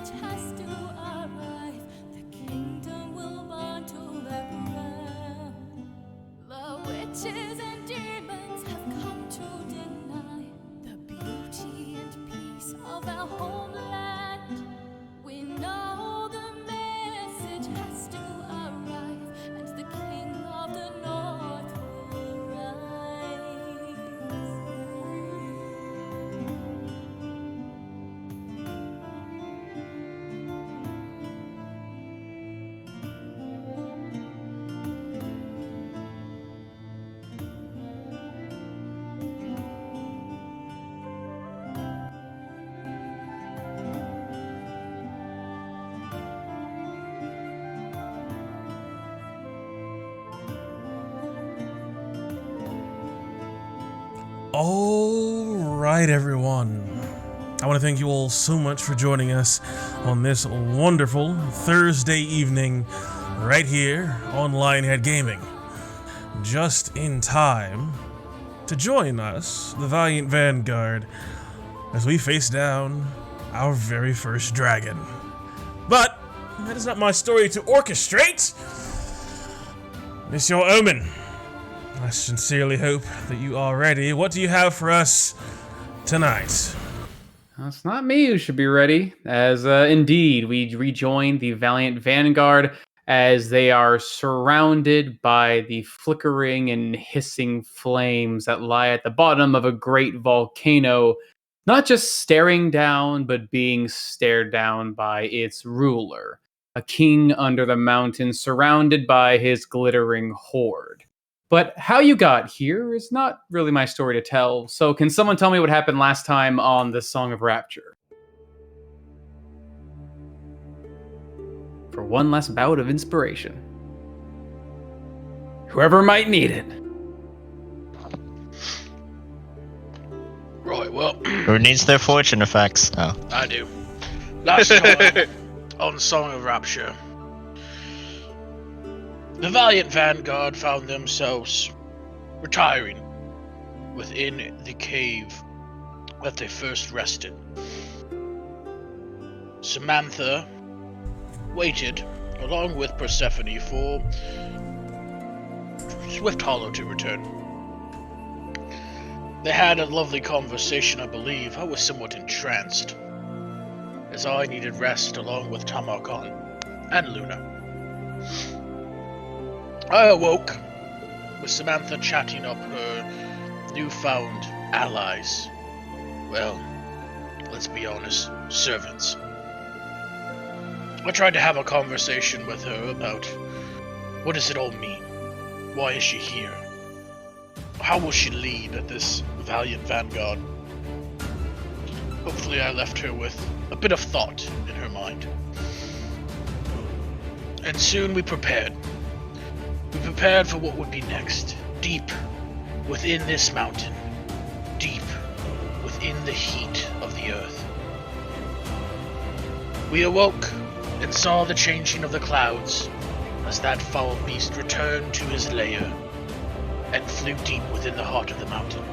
message has to arrive. The kingdom will burn to the ground. The witches and demons have come to deny the beauty and peace of our homeland. We know the message has to arrive, and the king of the north will rise. All right, everyone. I want to thank you all so much for joining us on this wonderful Thursday evening right here on Lionhead Gaming. Just in time to join us, the Valiant Vanguard, as we face down our very first dragon. But that is not my story to orchestrate. It's your omen. I sincerely hope that you are ready. What do you have for us tonight? It's not me who should be ready, as indeed we rejoin the Valiant Vanguard as they are surrounded by the flickering and hissing flames that lie at the bottom of a great volcano, not just staring down, but being stared down by its ruler, a king under the mountain surrounded by his glittering horde. But how you got here is not really my story to tell, so can someone tell me what happened last time on the Song of Rapture? For one last bout of inspiration. Whoever might need it. Right, well, Who needs their fortune effects? Oh. I do. Last time on Song of Rapture, the Valiant Vanguard found themselves retiring within the cave that they first rested. Samantha waited, along with Persephone, for Swift Hollow to return. They had a lovely conversation, I believe. I was somewhat entranced, as I needed rest along with Tamarkon and Luna. I awoke with Samantha chatting up her newfound allies. Well, let's be honest, servants. I tried to have a conversation with her about what does it all mean? Why is she here? How will she lead this Valiant Vanguard? Hopefully I left her with a bit of thought in her mind. And soon we prepared. We prepared for what would be next. Deep within this mountain. Deep within the heat of the earth. We awoke and saw the changing of the clouds as that foul beast returned to his lair and flew deep within the heart of the mountain.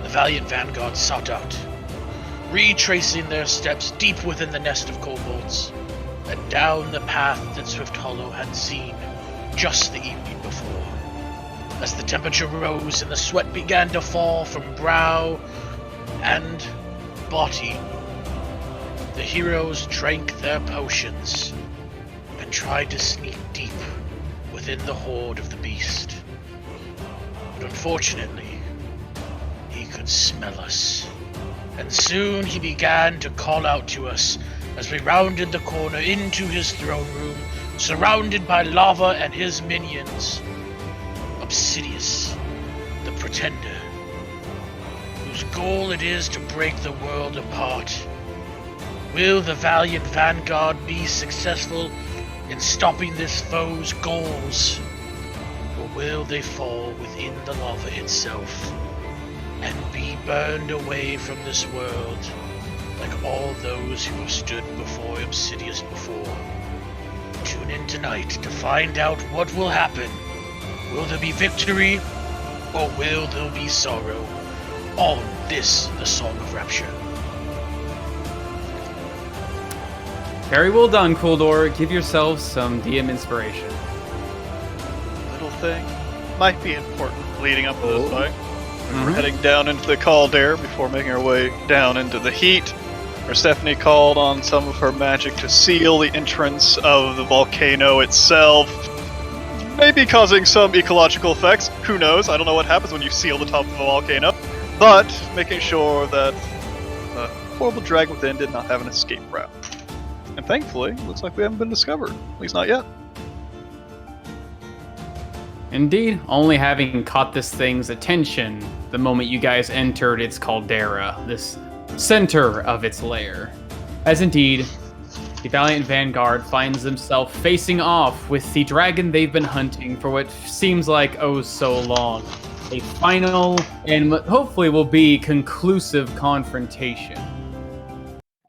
The Valiant Vanguard sought out, retracing their steps deep within the nest of kobolds, and down the path that Swift Hollow had seen just the evening before. As the temperature rose and the sweat began to fall from brow and body, the heroes drank their potions and tried to sneak deep within the horde of the beast. But unfortunately, he could smell us, and soon he began to call out to us as we rounded the corner into his throne room, surrounded by lava and his minions. Obsidious, the Pretender, whose goal it is to break the world apart. Will the Valiant Vanguard be successful in stopping this foe's goals? Or will they fall within the lava itself and be burned away from this world like all those who have stood before Obsidious before? Tune in tonight to find out what will happen. Will there be victory, or will there be sorrow on this, the Song of Rapture? Very well done, Kuldor. Give yourself some DM inspiration. Little thing might be important leading up to this fight. Mhm. We're heading down into the caldera before making our way down into the heat. Where Stephanie called on some of her magic to seal the entrance of the volcano itself. Maybe causing some ecological effects. Who knows? I don't know what happens when you seal the top of a volcano. But making sure that the horrible dragon within did not have an escape route. And thankfully, looks like we haven't been discovered. At least not yet. Indeed, only having caught this thing's attention the moment you guys entered its caldera, this center of its lair. As indeed, the Valiant Vanguard finds themselves facing off with the dragon they've been hunting for what seems like oh so long. A final and hopefully will be conclusive confrontation.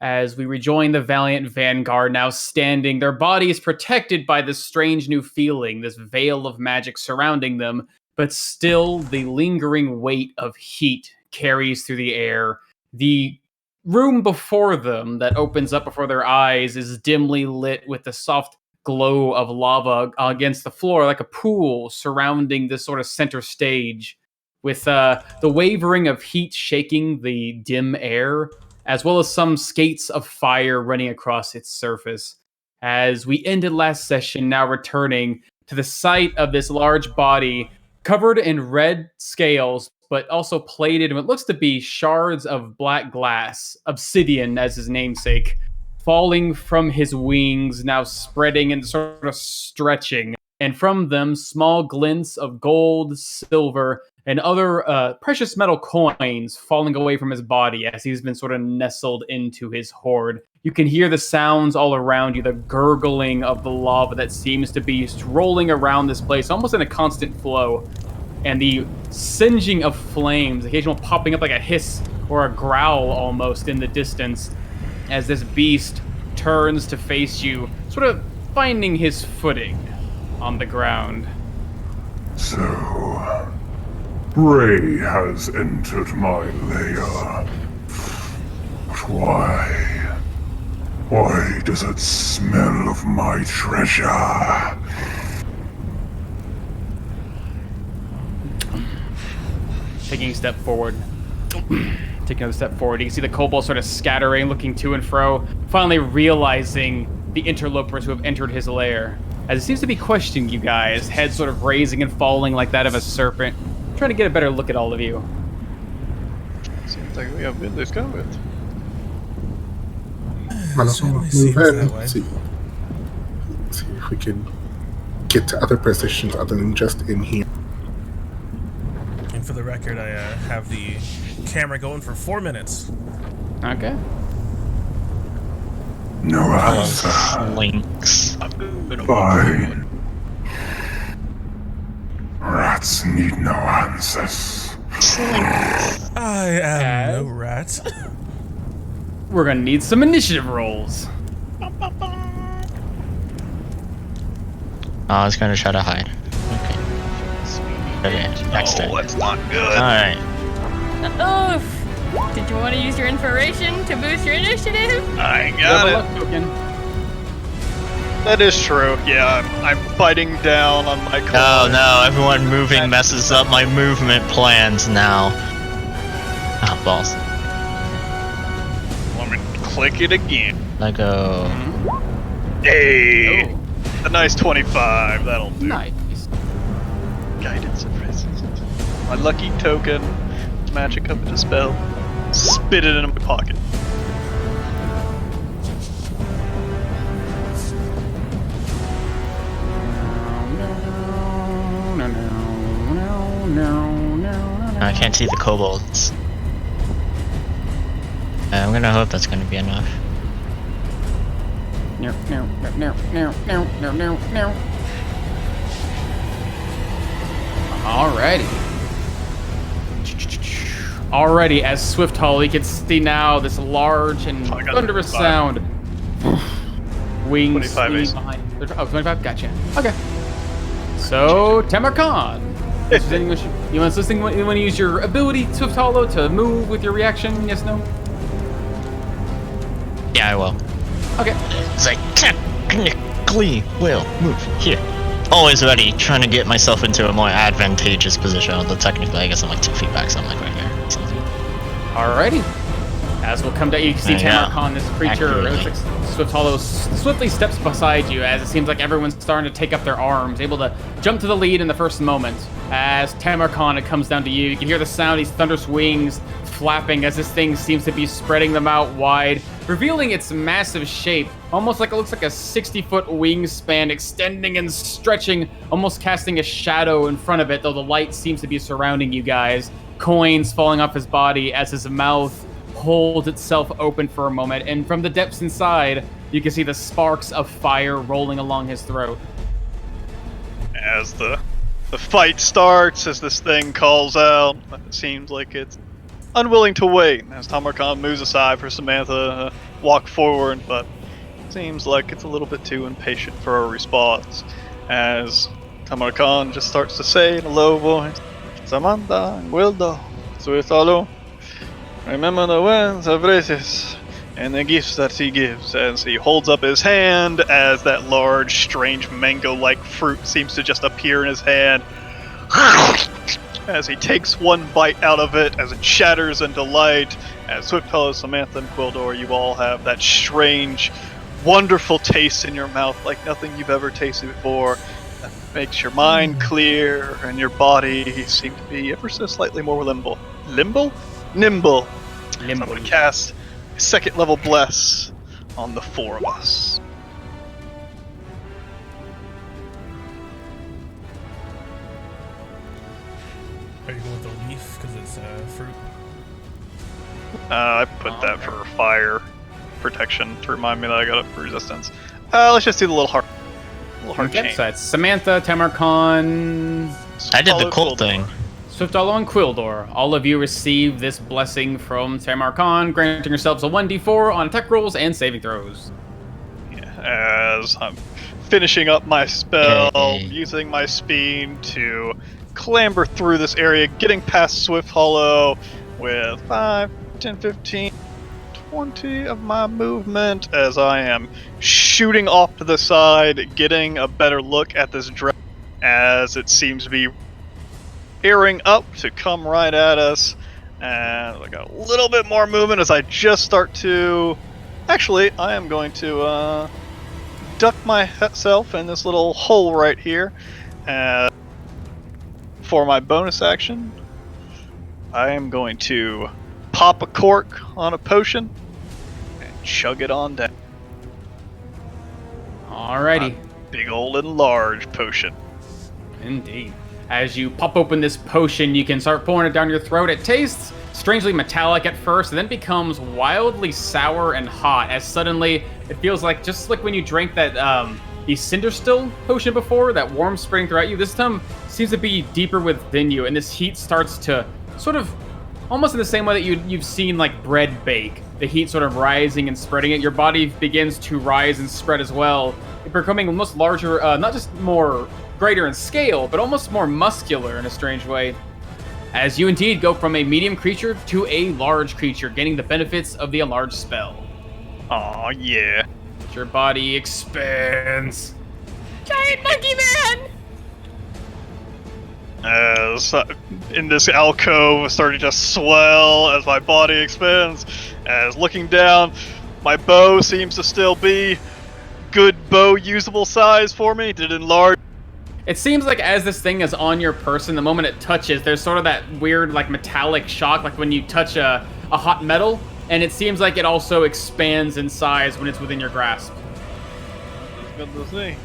As we rejoin the Valiant Vanguard, now standing, their bodies protected by this strange new feeling, this veil of magic surrounding them, but still the lingering weight of heat carries through the air. The room before them that opens up before their eyes is dimly lit with the soft glow of lava against the floor, like a pool surrounding this sort of center stage, with the wavering of heat shaking the dim air, as well as some skates of fire running across its surface. As we ended last session, now returning to the site of this large body covered in red scales, but also plated in what looks to be shards of black glass, obsidian as his namesake, falling from his wings, now spreading and sort of stretching. And from them, small glints of gold, silver, and other precious metal coins falling away from his body as he's been sort of nestled into his hoard. You can hear the sounds all around you, the gurgling of the lava that seems to be rolling around this place, almost in a constant flow, and the singeing of flames, occasional popping up like a hiss or a growl almost in the distance, as this beast turns to face you, sort of finding his footing on the ground. So, Ray has entered my lair. But why? Why does it smell of my treasure? Taking a step forward. Taking another step forward. You can see the kobold sort of scattering, looking to and fro, finally realizing the interlopers who have entered his lair. As it seems to be questioning you guys, head sort of raising and falling like that of a serpent, trying to get a better look at all of you. Seems like we have been discovered. It certainly seems that way. See if we can get to other positions other than just in here. And for the record, I have the camera going for 4 minutes. Okay. No answer. Links. Fine. Rats need no answers. I am no rat. We're gonna need some initiative rolls. I was gonna try to hide. Okay. Okay, next turn. That's not good. Alright. Oof. Did you want to use your inspiration to boost your initiative? I Level got up it. token. That is true. Yeah, I'm biting down on my claw. Oh no, everyone moving messes up my movement plans now. Ah, balls. Let me click it again. Let go. Hey! Oh, A nice 25, that'll do. nice. Guidance and resistance. My lucky token, magic up into spell, spit it in my pocket. I can't see the kobolds. I'm gonna hope that's gonna be enough. No. Alrighty, as Swift Hollow, you can see now this large and I got thunderous 25. sound. Wings 25 swinging ace. behind. Oh, 25? Gotcha. Okay. So, Tamarkan. You want to use your ability, Swift Hollow, to move with your reaction? Yes, no? Yeah, I will. Okay. It's like, technically will move here. Always ready, trying to get myself into a more advantageous position. Although technically, I guess I'm like 2 feet back, so I'm like right here. So. Alrighty. As we'll come to you, see Yeah. Tamarcon, this creature, it looks like Swift Hollow swiftly steps beside you as it seems like everyone's starting to take up their arms, able to jump to the lead in the first moment. As Tamarcon, it comes down to you. You can hear the sound of these thunderous wings flapping as this thing seems to be spreading them out wide, revealing its massive shape, almost like it looks like a 60-foot wingspan extending and stretching, almost casting a shadow in front of it, though the light seems to be surrounding you guys. Coins falling off his body as his mouth holds itself open for a moment, and from the depths inside, you can see the sparks of fire rolling along his throat. As the fight starts, as this thing calls out, it seems like it's unwilling to wait. As Tamarcon moves aside for Samantha to walk forward, but it seems like it's a little bit too impatient for a response. As Tamarcon just starts to say in a low voice, Samantha, Guildo, Swift Hollow, remember the words of Rhesus and the gifts that he gives, as he holds up his hand as that large, strange mango-like fruit seems to just appear in his hand. As he takes one bite out of it, as it shatters into light, as Swift Hollow, Samantha, and Quildor, you all have that strange, wonderful taste in your mouth like nothing you've ever tasted before. That makes your mind clear and your body seem to be ever so slightly more nimble. Nimble. So I'm going to cast a 2nd level Bless on the 4 of us. Are you going with the leaf because it's fruit? I put that for fire protection to remind me that I got it for resistance. Let's just do the little heart. Okay, so it's Samantha, Tamarcon, I did the cult thing. Swift Hollow, and Quildor. All of you receive this blessing from Tamarcon, granting yourselves a 1d4 on attack rolls and saving throws. Yeah, as I'm finishing up my spell, using my speed to clamber through this area, getting past Swift Hollow with 5, 10, 15, 20 of my movement, as I am shooting off to the side, getting a better look at this dragon as it seems to be airing up to come right at us. And I got a little bit more movement as I just start to... Actually, I am going to duck myself in this little hole right here. And for my bonus action, I am going to pop a cork on a potion and chug it on down. Alrighty. Big old and large potion. Indeed. As you pop open this potion, you can start pouring it down your throat. It tastes strangely metallic at first, and then becomes wildly sour and hot, as suddenly it feels like, just like when you drank that the Cinder Still potion before, that warmth spreading throughout you, this time seems to be deeper within you, and this heat starts to sort of, almost in the same way that you've seen like bread bake, the heat sort of rising and spreading it. Your body begins to rise and spread as well, it becoming almost larger, not just more greater in scale, but almost more muscular in a strange way, as you indeed go from a medium creature to a large creature, gaining the benefits of the enlarged spell. Aw, yeah. Your body expands. Giant monkey man! As in this alcove starting to swell as my body expands, as looking down, my bow seems to still be good bow usable size for me. Did it enlarge? It seems like as this thing is on your person, the moment it touches, there's sort of that weird like metallic shock, like when you touch a hot metal, and it seems like it also expands in size when it's within your grasp. Good to see.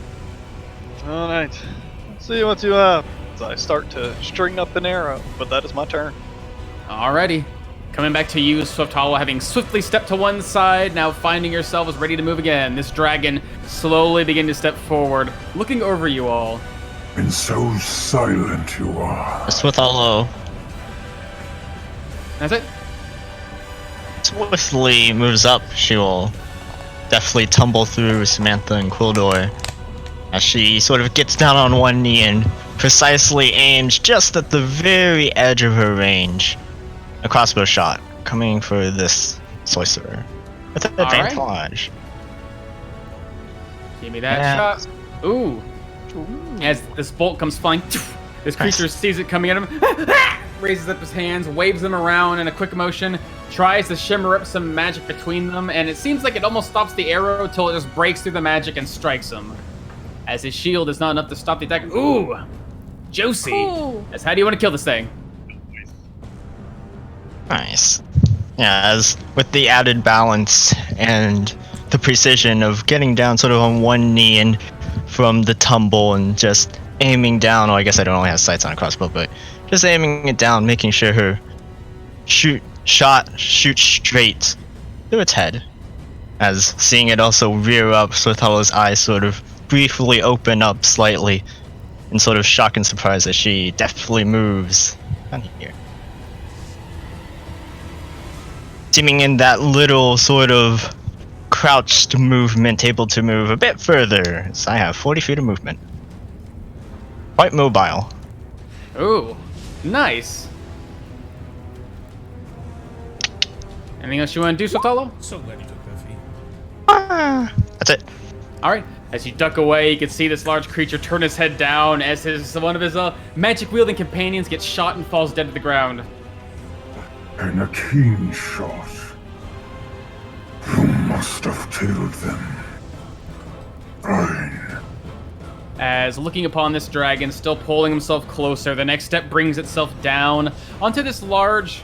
Alright, let's see what you have. As I start to string up an arrow, but that is my turn. Alrighty. Coming back to you, Swift Hollow, having swiftly stepped to one side, now finding yourself as ready to move again. This dragon slowly begin to step forward, looking over you all. And so silent you are. Swift Hollow That's it. swiftly moves up. She will definitely tumble through Samantha and Quildor as she sort of gets down on one knee and precisely aims just at the very edge of her range. A crossbow shot coming for this sorcerer with an All right. advantage. Give me that Yeah. shot. Ooh. As this bolt comes flying, this creature sees it coming at him, raises up his hands, waves them around in a quick motion, tries to shimmer up some magic between them, and it seems like it almost stops the arrow till it just breaks through the magic and strikes him. As his shield is not enough to stop the attack. Ooh! Juicy! Cool. As how do you want to kill this thing? Nice. Yeah, as with the added balance and the precision of getting down sort of on one knee and from the tumble and just aiming down. Oh, I guess I don't only have sights on a crossbow, but just aiming it down, making sure her shoots straight through its head. As seeing it also rear up, Sorthala's eyes sort of briefly open up slightly in sort of shock and surprise as she deftly moves down here. Seeming in that little sort of crouched movement, able to move a bit further, as I have 40 feet of movement. Quite mobile. Ooh, nice. Anything else you want to do, Sotalo? So glad you took that feat. That's it. All right. As you duck away, you can see this large creature turn his head down as one of his magic-wielding companions gets shot and falls dead to the ground. And a keen shot. You must have killed them. Fine. As looking upon this dragon, still pulling himself closer, the next step brings itself down onto this large,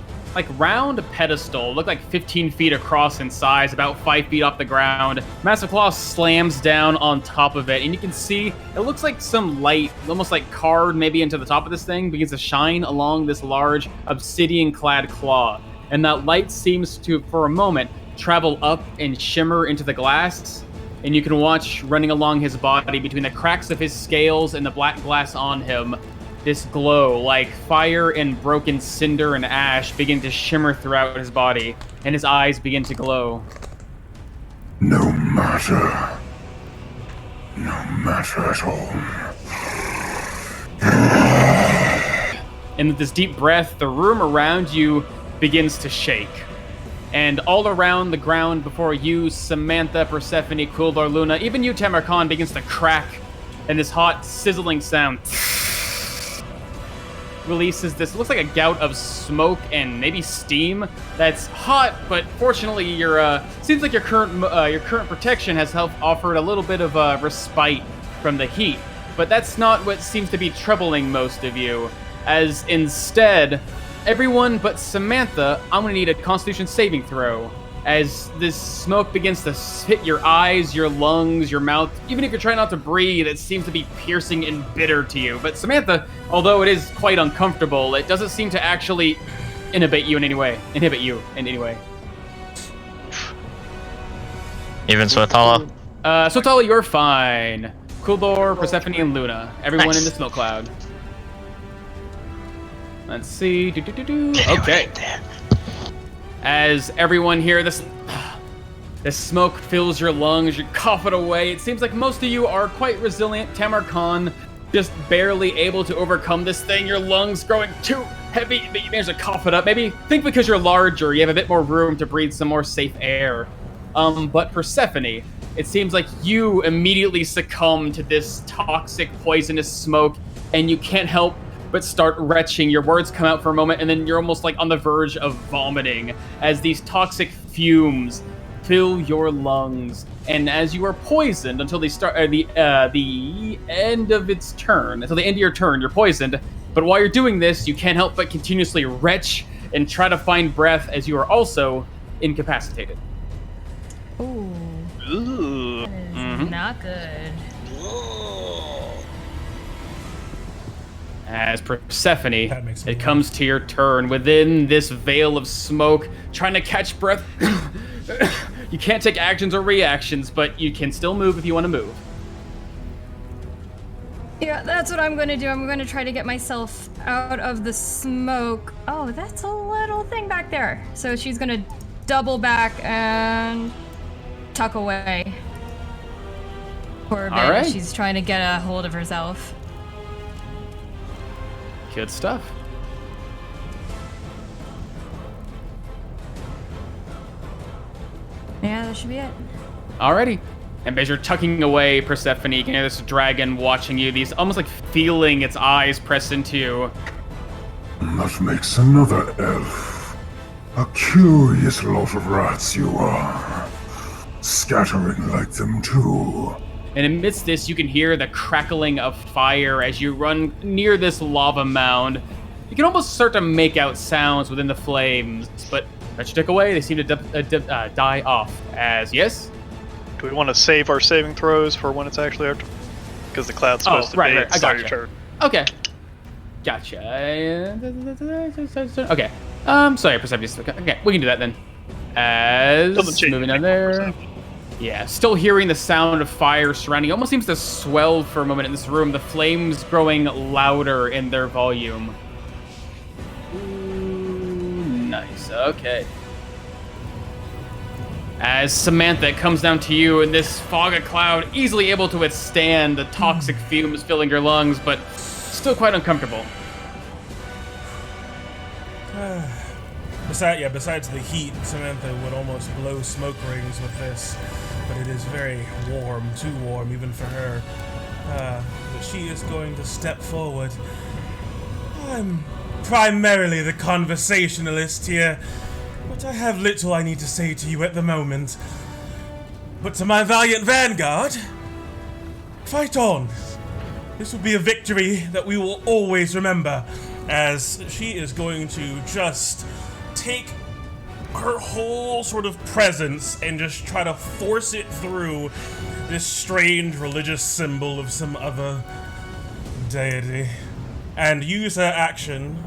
round pedestal. Looked like 15 feet across in size, about 5 feet off the ground. Massive Claw slams down on top of it, and you can see it looks like some light, almost like carved maybe into the top of this thing, begins to shine along this large obsidian-clad claw. And that light seems to, for a moment, travel up and shimmer into the glass, and you can watch running along his body between the cracks of his scales and the black glass on him, this glow like fire and broken cinder and ash begin to shimmer throughout his body, and his eyes begin to glow. No matter. No matter at all. And with this deep breath, the room around you begins to shake. And all around the ground before you, Samantha, Persephone, Quildor, Luna, even you, Tamarkan, begins to crack, and this hot, sizzling sound releases this, looks like a gout of smoke and maybe steam that's hot, but fortunately seems like your current protection has helped offered a little bit of respite from the heat. But that's not what seems to be troubling most of you, as instead, everyone but Samantha, I'm going to need a Constitution saving throw. As this smoke begins to hit your eyes, your lungs, your mouth. Even if you're trying not to breathe, it seems to be piercing and bitter to you. But Samantha, although it is quite uncomfortable, it doesn't seem to actually inhibit you in any way. Even Sorthala. Sotala, you're fine. Quildor, Persephone, and Luna. Everyone Nice. in the smoke cloud. Let's see. Okay. As everyone here, this smoke fills your lungs, you cough it away. It seems like most of you are quite resilient. Tamarkan, just barely able to overcome this thing. Your lungs growing too heavy, but you manage to cough it up. Maybe think because you're larger, you have a bit more room to breathe some more safe air. But Persephone, it seems like you immediately succumb to this toxic, poisonous smoke, and you can't help but start retching. Your words come out for a moment, and then you're almost like on the verge of vomiting as these toxic fumes fill your lungs. And as you are poisoned until the end of its turn, until the end of your turn, you're poisoned. But while you're doing this, you can't help but continuously retch and try to find breath as you are also incapacitated. Ooh, Ooh. that is not good. As Persephone, That makes me it comes to your turn within this veil of smoke, trying to catch breath. You can't take actions or reactions, but you can still move if you want to move. Yeah, that's what I'm gonna do. I'm gonna try to get myself out of the smoke. Oh, that's a little thing back there. So she's gonna double back and tuck away for a bit. All right. She's trying to get a hold of herself. Good stuff. Yeah, that should be it. Alrighty. And as you're tucking away, Persephone, you can hear this dragon watching you. These almost like feeling its eyes press into you. That makes another elf. A curious lot of rats you are. Scattering like them too. And amidst this, you can hear the crackling of fire as you run near this lava mound. You can almost start to make out sounds within the flames, but as you tick away, they seem to die off. As, yes? Do we want to save our saving throws for when it's actually our turn? Because the cloud's supposed to be I start gotcha. your turn. Okay. Gotcha. Okay. Sorry, Persephone. Okay, we can do that then. As Doesn't change moving down anything, there. Yeah, still hearing the sound of fire surrounding. It almost seems to swell for a moment in this room. The flames growing louder in their volume. Ooh, nice. Okay. As Samantha comes down to you in this fog of cloud, easily able to withstand the toxic fumes filling your lungs, but still quite uncomfortable. Besides the heat, Samantha would almost blow smoke rings with this, but it is very warm, too warm even for her. But she is going to step forward. I'm primarily the conversationalist here, but I have little I need to say to you at the moment. But to my valiant vanguard, fight on. This will be a victory that we will always remember, as she is going to just take her whole sort of presence and just try to force it through this strange religious symbol of some other deity, and use her action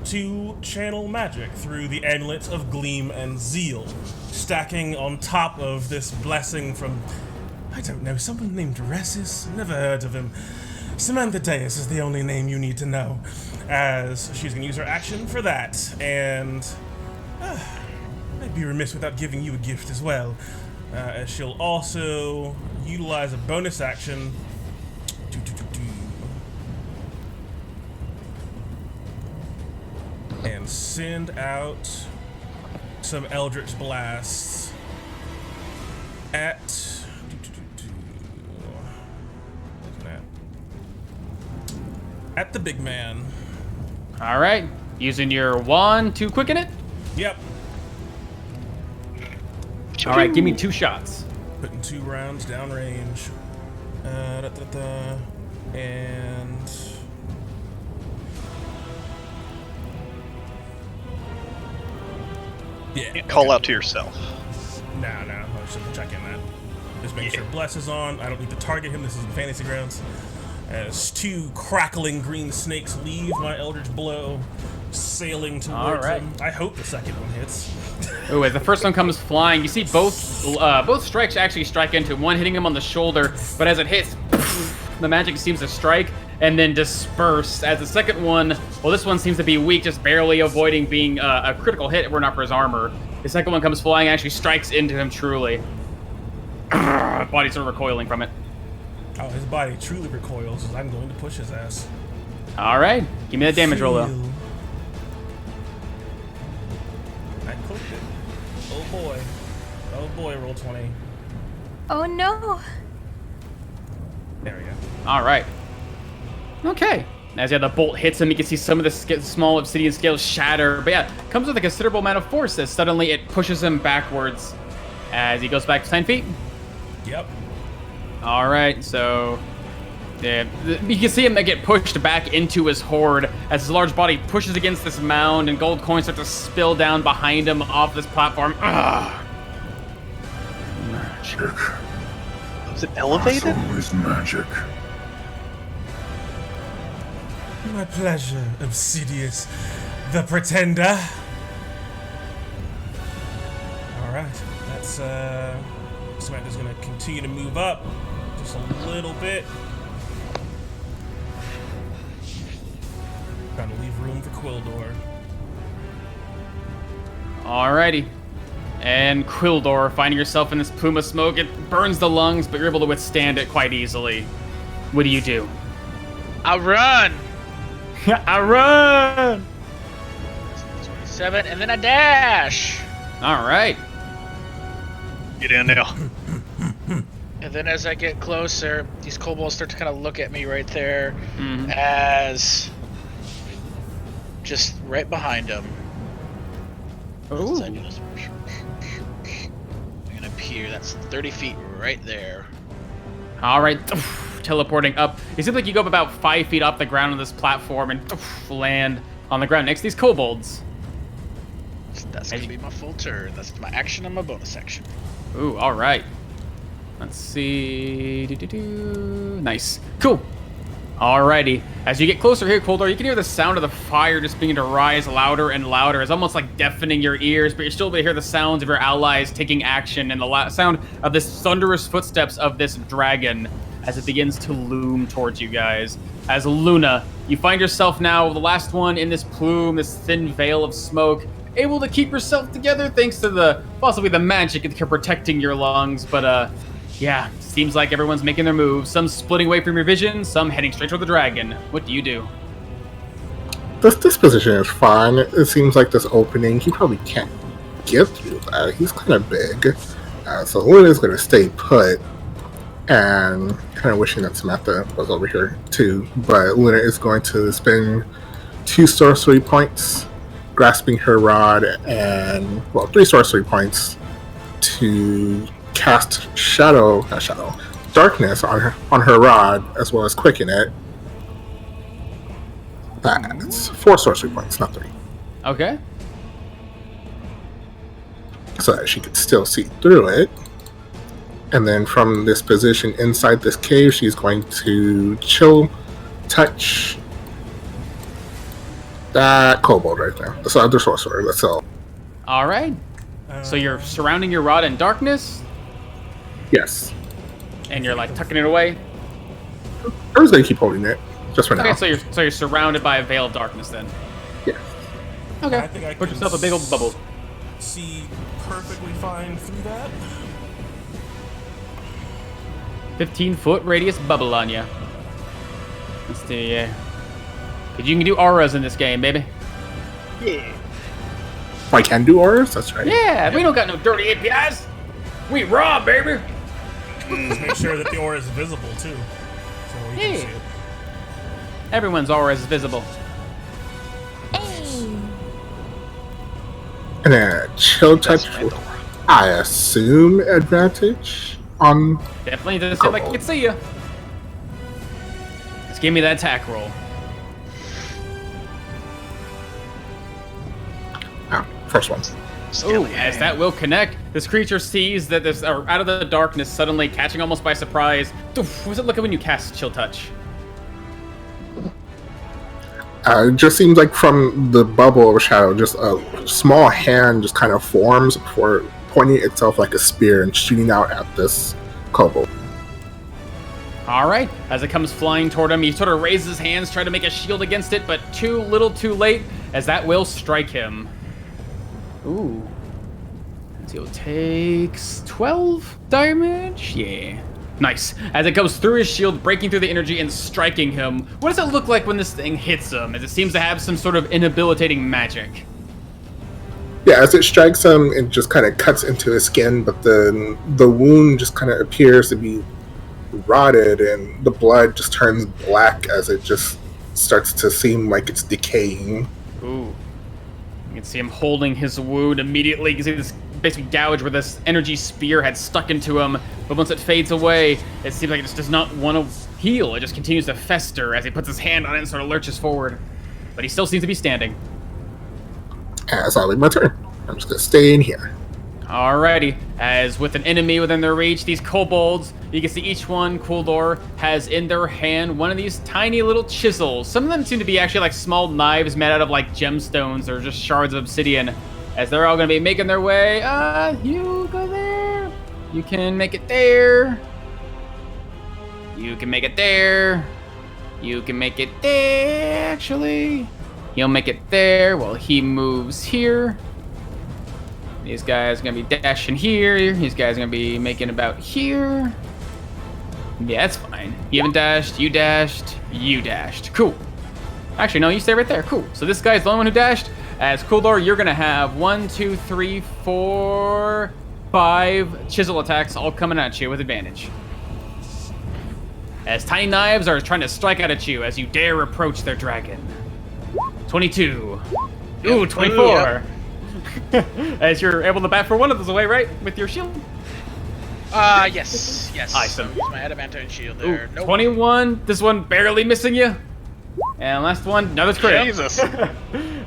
to channel magic through the amulet of gleam and zeal, stacking on top of this blessing from, I don't know, someone named Ressus? Never heard of him. Samantha Deus is the only name you need to know, as she's going to use her action for that, and I'd be remiss without giving you a gift as well, as she'll also utilize a bonus action and send out some Eldritch Blasts at the big man. All right, using your wand to quicken it. Yep. All right, give me 2 shots. Putting 2 rounds downrange. And yeah. Call out to yourself. No, I shouldn't check in that. Just make sure Bless is on. I don't need to target him. This is in Fantasy Grounds. As 2 crackling green snakes leave my Eldritch Blow, sailing towards him. I hope the second one hits. Ooh, as the first one comes flying, you see both strikes actually strike into him, one hitting him on the shoulder, but as it hits, the magic seems to strike and then disperse. As the second one, well, this one seems to be weak, just barely avoiding being a critical hit if we're not for his armor. The second one comes flying, actually strikes into him truly. Body sort of recoiling from it. Oh, his body truly recoils as I'm going to push his ass. All right, give me that damage roll, though. I cooked it. Oh boy, roll 20. Oh no. There we go. All right. Okay. As the bolt hits him, you can see some of the small obsidian scales shatter. But yeah, comes with a considerable amount of force as suddenly it pushes him backwards as he goes back 10 feet. Yep. All right, so yeah, you can see him get pushed back into his horde as his large body pushes against this mound and gold coins start to spill down behind him off this platform. Magic. Was it elevated? Soul is magic. My pleasure, Obsidious, the Pretender. Alright, that's, Samantha's gonna continue to move up just a little bit. Trying to leave room for Quildor. Alrighty. And Quildor, finding yourself in this plume of smoke, it burns the lungs, but you're able to withstand it quite easily. What do you do? I run! I run! 27, and then I dash! Alright. Get in now. And then as I get closer, these kobolds start to kind of look at me right there, Mhm. as just right behind them. Ooh. I'm gonna appear. That's 30 feet right there. All right, teleporting up. It seems like you go up about 5 feet off the ground on this platform and land on the ground next to these kobolds. That's gonna be my full turn. That's my action and my bonus action. Ooh, all right. Let's see. Nice. Cool. Alrighty. As you get closer here, Coldar, you can hear the sound of the fire just beginning to rise louder and louder. It's almost like deafening your ears, but you're still able to hear the sounds of your allies taking action and the sound of this thunderous footsteps of this dragon as it begins to loom towards you guys. As Luna, you find yourself now the last one in this plume, this thin veil of smoke, able to keep yourself together thanks to possibly the magic that can protecting your lungs, but yeah, seems like everyone's making their moves. Some splitting away from your vision, some heading straight toward the dragon. What do you do? This position is fine. It seems like this opening, he probably can't get through that. He's kind of big. So Luna's going to stay put. And kind of wishing that Samantha was over here too. But Luna is going to spend 2 sorcery points, grasping her rod, and, well, 3 sorcery points to cast darkness on her rod, as well as quicken it. That's 4 sorcery points, not 3. Okay. So that she could still see through it. And then from this position inside this cave, she's going to chill touch that kobold right there. That's the other sorcerer. That's all. All right. So you're surrounding your rod in darkness, Yes. and you're like tucking it away. I was going to keep holding it just for now. Okay, so you're surrounded by a veil of darkness then. Yeah. Okay. I think I Put can yourself a big old bubble. See perfectly fine through that. 15-foot radius bubble on you. Let's see, yeah. Because you can do auras in this game, baby. I can do auras? That's right. Yeah, we don't got no dirty APIs. We raw, baby. Just make sure that the aura is visible too, so we can see it. Everyone's aura is visible. Hey. And then chill touch, I assume advantage on. Definitely doesn't seem like I can see you. Just give me that attack roll. First one. Ooh, as that will connect, this creature sees that this, or out of the darkness, suddenly catching almost by surprise. What does it look like when you cast Chill Touch? It just seems like from the bubble of shadow, just a small hand just kind of forms before pointing itself like a spear and shooting out at this kobold. All right, as it comes flying toward him, he sort of raises his hands, trying to make a shield against it, but too little too late, as that will strike him. Ooh. So he takes 12 damage? Yeah. Nice. As it goes through his shield, breaking through the energy and striking him. What does it look like when this thing hits him? As it seems to have some sort of inhabilitating magic. Yeah, as it strikes him, it just kind of cuts into his skin, but the wound just kind of appears to be rotted, and the blood just turns black as it just starts to seem like it's decaying. Ooh. You can see him holding his wound immediately. You can see this basically gouge where this energy spear had stuck into him, but once it fades away, it seems like it just does not want to heal. It just continues to fester as he puts his hand on it and sort of lurches forward. But he still seems to be standing. As I leave my turn, I'm just going to stay in here. Alrighty, as with an enemy within their reach, these kobolds, you can see each one, Kuldor, has in their hand one of these tiny little chisels. Some of them seem to be actually like small knives made out of like gemstones or just shards of obsidian, as they're all going to be making their way. You go there. You can make it there. You can make it there. You can make it there, actually. He'll make it there while he moves here. These guys are going to be dashing here. These guys are going to be making about here. Yeah, that's fine. You haven't dashed, you dashed, you dashed. Cool. Actually, no, you stay right there. Cool. So this guy's the only one who dashed. As Kuldor, you're going to have 1, 2, 3, 4, 5 chisel attacks all coming at you with advantage. as tiny knives are trying to strike out at you as you dare approach their dragon. 22. Ooh, 24. As you're able to bat for one of those away, right? With your shield? Yes. Awesome. Use my adamantine shield there. Ooh, Nope. 21. This one barely missing you. And last one, another crit. Jesus.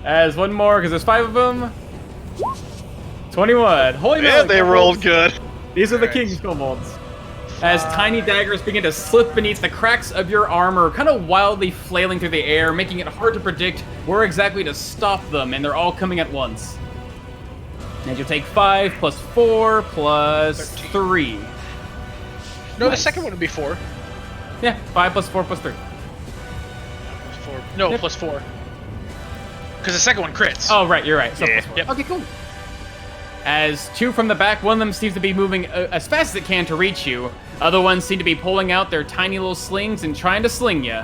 As one more, because there's 5 of them. 21. Holy Yeah, moly, they kobolds. rolled good. These are the Alright. king's kobolds. As tiny daggers begin to slip beneath the cracks of your armor, kind of wildly flailing through the air, making it hard to predict where exactly to stop them, and they're all coming at once. And you'll take 5 plus 4 plus 13. 3. No, the Nice. second one would be 4. Yeah, 5 plus 4 plus 3. Plus 4. No, Yep. plus 4. Because the second one crits. Oh, right, you're right. So Yeah. plus 4. Yep. Okay, cool. As 2 from the back, one of them seems to be moving as fast as it can to reach you. Other ones seem to be pulling out their tiny little slings and trying to sling you.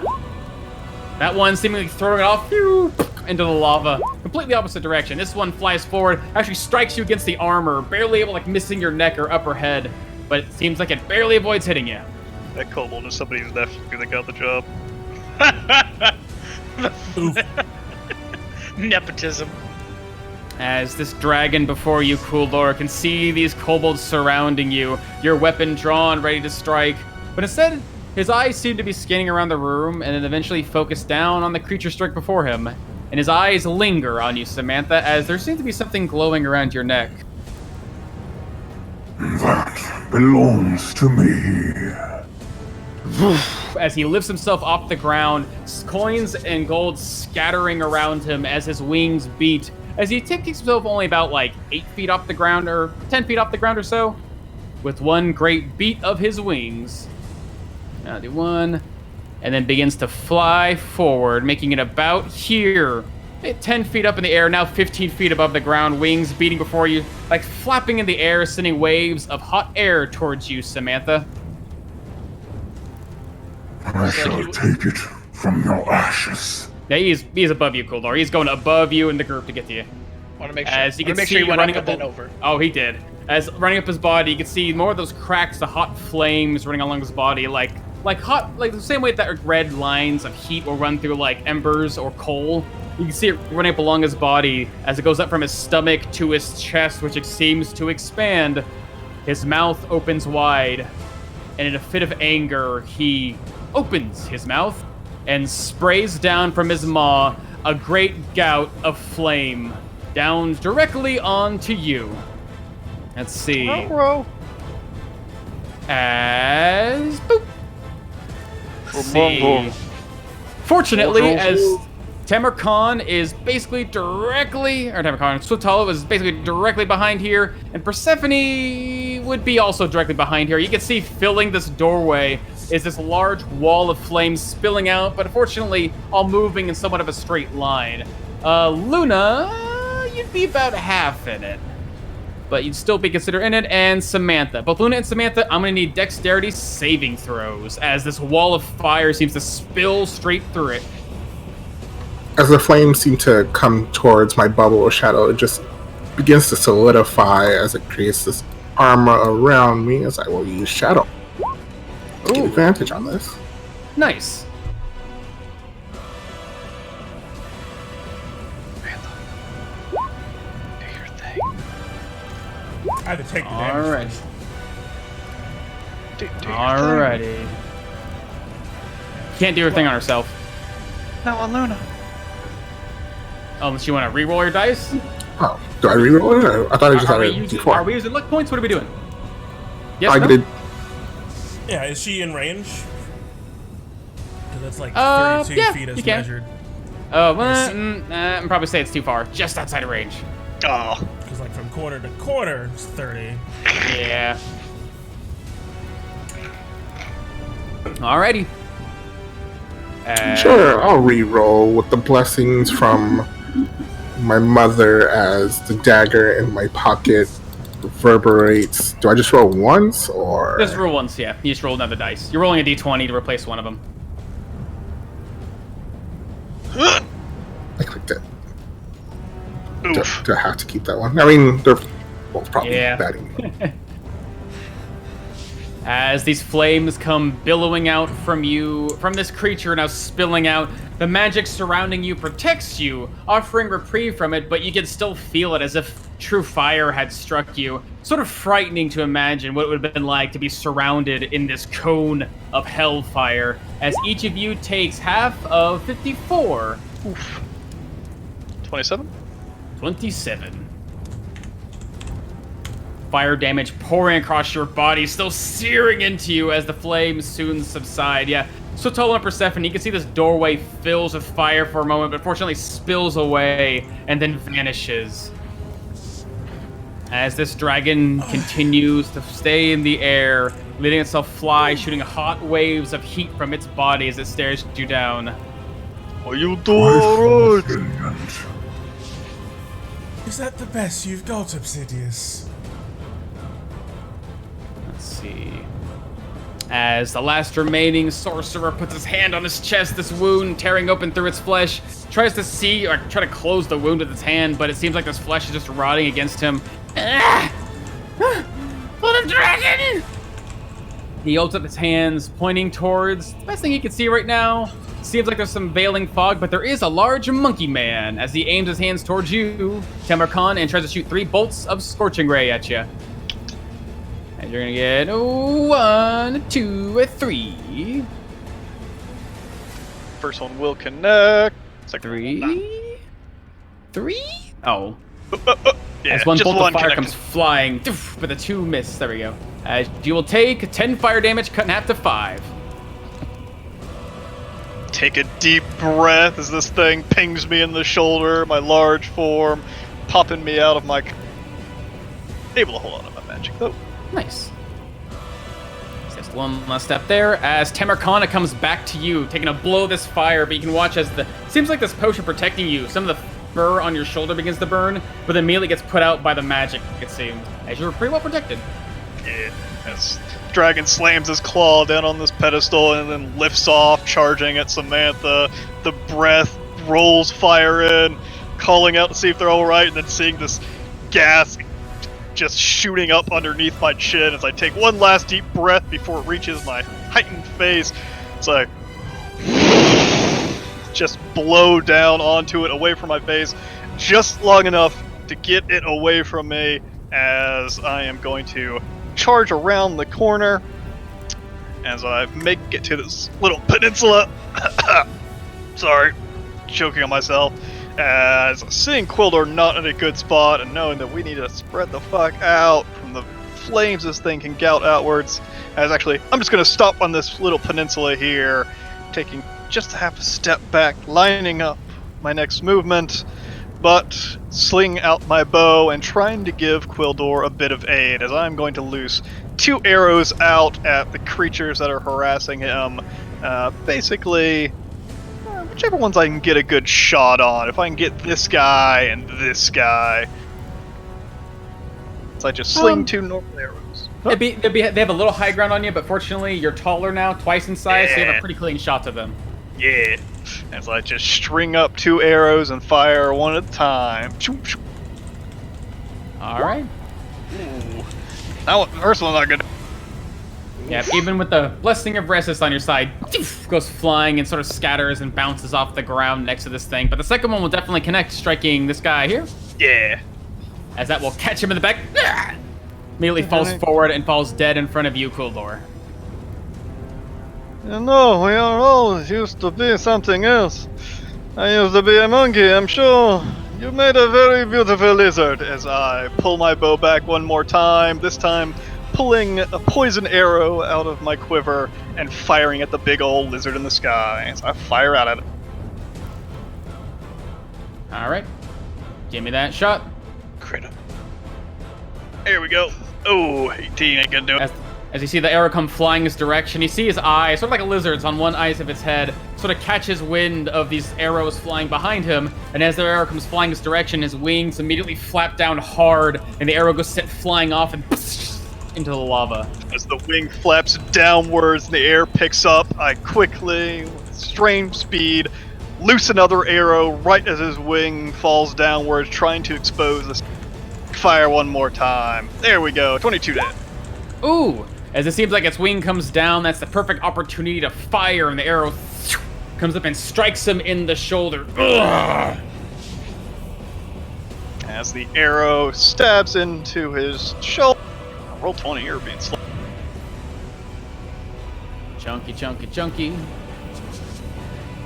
That one seemingly throwing it off into the lava. Completely opposite direction. This one flies forward, actually strikes you against the armor, barely able, like, missing your neck or upper head. But it seems like it barely avoids hitting you. That kobold is somebody's nephew that got the job. Oof. Nepotism. As this dragon before you, Kuldor, can see these kobolds surrounding you, your weapon drawn, ready to strike. But instead, his eyes seem to be scanning around the room and then eventually focus down on the creature strike before him. And his eyes linger on you, Samantha, as there seems to be something glowing around your neck. That belongs to me. As he lifts himself off the ground, coins and gold scattering around him as his wings beat. As he takes himself only about like 8 feet off the ground, or 10 feet off the ground or so, with one great beat of his wings. Now do one, and then begins to fly forward, making it about here. 10 feet up in the air, now 15 feet above the ground, wings beating before you, like flapping in the air, sending waves of hot air towards you, Samantha. I shall take it from your ashes. Yeah, he's above you, Kuldor. He's going above you in the group to get to you. Want to make sure. As you Wanna can make see, sure he went running up and up then over. Oh, he did. As running up his body, you can see more of those cracks, the hot flames running along his body, like the same way that red lines of heat will run through like embers or coal. You can see it running up along his body as it goes up from his stomach to his chest, which seems to expand. His mouth opens wide, and in a fit of anger, he opens his mouth and sprays down from his maw a great gout of flame down directly onto you. Let's see. As boop. Let's see. Fortunately, as Tamarkan is basically directly, or Tamarkan, Swift Hollow is basically directly behind here, and Persephone would be also directly behind here. You can see filling this doorway is this large wall of flames spilling out, but unfortunately all moving in somewhat of a straight line. Luna, you'd be about half in it, but you'd still be considered in it, and Samantha. Both Luna and Samantha, I'm gonna need dexterity saving throws, as this wall of fire seems to spill straight through it. As the flames seem to come towards my bubble of shadow, it just begins to solidify as it creates this armor around me as I will use shadow. Get advantage on this. Nice. Do your thing. I had to take the damage. Alright. Do your thing. Alrighty. Can't do her thing on herself. No, on Luna. Unless you want to re-roll your dice. Oh, do I reroll it? Or I thought I just had Are it we using, before. are we using luck points? What are we doing? Yes, I no? did. Yeah, is she in range? Because that's like 32 yeah, feet as you can. measured. Oh, well, I'd probably say it's too far. Just outside of range. Oh. Because like from corner to corner, it's 30. Yeah. Alrighty. Sure, I'll re-roll with the blessings from my mother as the dagger in my pocket reverberates. Do I just roll once, or...? Just roll once, yeah. You just roll another dice. You're rolling a d20 to replace one of them. I clicked it. Oof. Do I have to keep that one? I mean, they're both probably Yeah. bad anyway. As these flames come billowing out from you, from this creature now spilling out, the magic surrounding you protects you, offering reprieve from it, but you can still feel it as if true fire had struck you. Sort of frightening to imagine what it would have been like to be surrounded in this cone of hellfire, as each of you takes half of 54. Oof. 27? 27. Fire damage pouring across your body, still searing into you as the flames soon subside. Yeah, so tall on Persephone, you can see this doorway fills with fire for a moment, but fortunately spills away and then vanishes. As this dragon continues to stay in the air, letting itself fly, shooting hot waves of heat from its body as it stares you down. Are you doing it? Brilliant. Is that the best you've got, Obsidious? Let's see. As the last remaining sorcerer puts his hand on his chest, this wound tearing open through its flesh, tries to see or try to close the wound with his hand, but it seems like this flesh is just rotting against him. Ah! For the dragon! He holds up his hands, pointing towards the best thing he can see right now. Seems like there's some veiling fog, but there is a large monkey man as he aims his hands towards you, Tamarkan, and tries to shoot 3 bolts of Scorching Ray at you. And you're gonna get 1, 2, 3. First one will connect. Second 3? 3? Oh. Yeah, As one just bolt one of fire connected. comes flying, but the 2 miss. There we go. As you will take 10 fire damage, cut in half to 5. Take a deep breath as this thing pings me in the shoulder, my large form, popping me out of my... Able to hold on to my magic, though. Nice. Just one last step there. As Tamarkana comes back to you, taking a blow of this fire, but you can watch as the... Seems like this potion protecting you. Some of the fur on your shoulder begins to burn, but then immediately gets put out by the magic, it seems. As you're pretty well protected. Yeah, as dragon slams his claw down on this pedestal and then lifts off, charging at Samantha. The breath rolls fire in, calling out to see if they're alright, and then seeing this gas just shooting up underneath my chin as I take one last deep breath before it reaches my heightened face. It's like... just blow down onto it, away from my face, just long enough to get it away from me, as I am going to charge around the corner as I make it to this little peninsula. Sorry, choking on myself. As seeing Quildor not in a good spot and knowing that we need to spread the fuck out from the flames this thing can gout outwards. As actually, I'm just going to stop on this little peninsula here, taking just a half a step back, lining up my next movement, but sling out my bow and trying to give Quildor a bit of aid, as I'm going to loose 2 arrows out at the creatures that are harassing him. Basically, whichever ones I can get a good shot on. If I can get this guy and this guy. So I just sling 2 normal arrows. They have a little high ground on you, but fortunately you're taller now, twice in size, so you have a Yeah. pretty clean shot to them. Yeah. And so I just string up 2 arrows and fire one at a time. Shoo, shoo. Alright. Ooh. Now, the first one's not good. Yeah, even with the Blessing of Resist on your side, goes flying and sort of scatters and bounces off the ground next to this thing. But the second one will definitely connect, striking this guy here, Yeah. as that will catch him in the back. Immediately falls forward and falls dead in front of you, Kuldor. You know, we are all used to be something else. I used to be a monkey, I'm sure. You made a very beautiful lizard. As I pull my bow back one more time, this time pulling a poison arrow out of my quiver and firing at the big old lizard in the sky. So I fire out at it. Alright. Give me that shot. Crit. There we go. Oh, 18 ain't gonna do it. As you see the arrow come flying this direction, you see his eye, sort of like a lizard's on one eye of its head, sort of catches wind of these arrows flying behind him, and as the arrow comes flying this direction, his wings immediately flap down hard, and the arrow goes set flying off and into the lava. As the wing flaps downwards and the air picks up, I quickly, with strange speed, loose another arrow right as his wing falls downwards, trying to expose this. Fire one more time. There we go, 22 dead. Ooh! As it seems like its wing comes down, that's the perfect opportunity to fire, and the arrow comes up and strikes him in the shoulder. Ugh. As the arrow stabs into his shoulder. Roll 20, you're being slow. Chunky, chunky, chunky.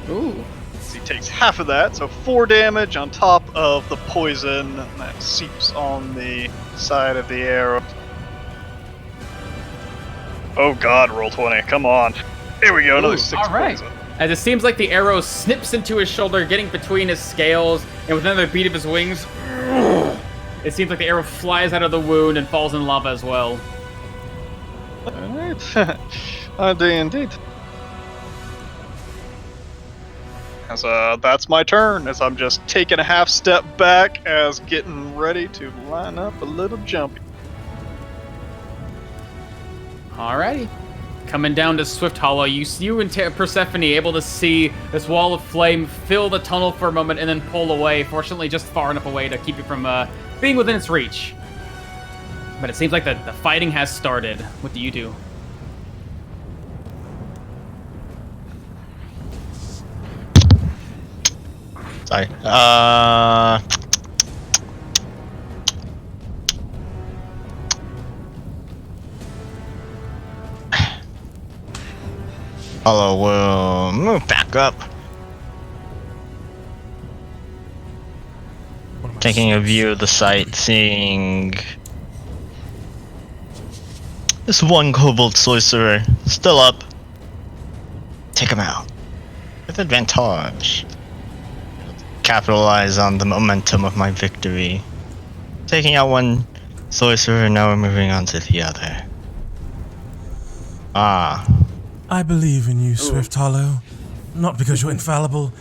Ooh. He takes half of that, so 4 damage on top of the poison that seeps on the side of the arrow. Oh god, roll 20, come on. Here we go, another 6 all right. poison. As it seems like the arrow snips into his shoulder, getting between his scales, and with another beat of his wings, it seems like the arrow flies out of the wound and falls in lava as well. Alright. Indeed. As that's my turn, as I'm just taking a half step back as getting ready to line up a little jumpy. Alrighty. Coming down to Swift Hollow, you and Persephone able to see this wall of flame fill the tunnel for a moment and then pull away, fortunately just far enough away to keep it from being within its reach. But it seems like the fighting has started. What do you do? Sorry. Hollow will move back up. Taking a view of the site, seeing this one kobold sorcerer still up. Take him out with advantage. Capitalize on the momentum of my victory. Taking out one sorcerer, now we're moving on to the other. I believe in you, Swift Hollow. Not because you're infallible,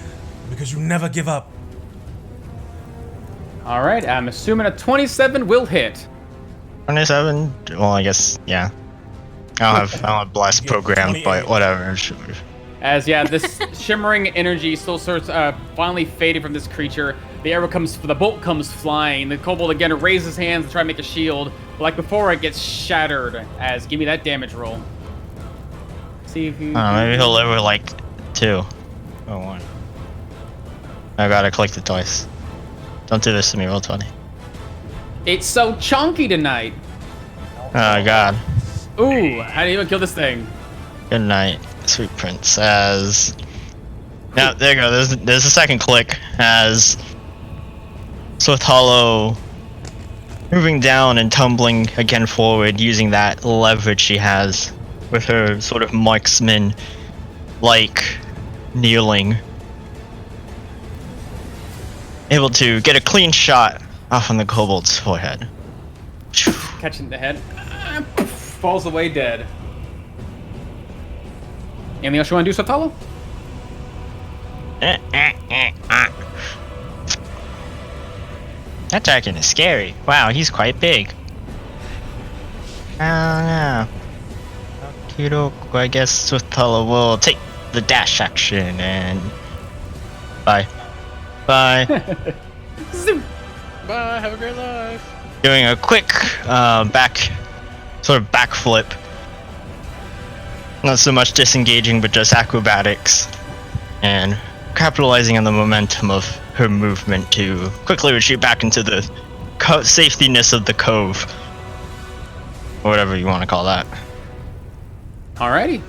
but because you never give up. Alright, I'm assuming a 27 will hit. 27? Well, I guess, yeah. I don't have Blast programmed, but whatever. Sure. As, yeah, this shimmering energy still starts finally fading from this creature. The bolt comes flying. The kobold again raises his hands to try to make a shield. But like before, it gets shattered. As, give me that damage roll. See if you... maybe he'll live with like 2. Oh, 1. I gotta collect it twice. Don't do this to me, roll 20. It's so chunky tonight. Oh, God. Ooh, how do you even kill this thing? Good night, sweet princess. Yeah, there you go. There's a second click as Swift Hollow moving down and tumbling again forward, using that leverage she has with her sort of marksman-like kneeling. Able to get a clean shot off on the kobold's forehead. Catching the head. Falls away dead. Anything else you want to do, Swift Hollow? That dragon is scary. Wow, he's quite big. I don't know. I guess Swift Hollow will take the dash action and... Bye. Bye. Zoom. Bye, have a great life. Doing a quick backflip. Not so much disengaging, but just acrobatics. And capitalizing on the momentum of her movement to quickly retreat back into the safetyness of the cove. Or whatever you want to call that. Alrighty.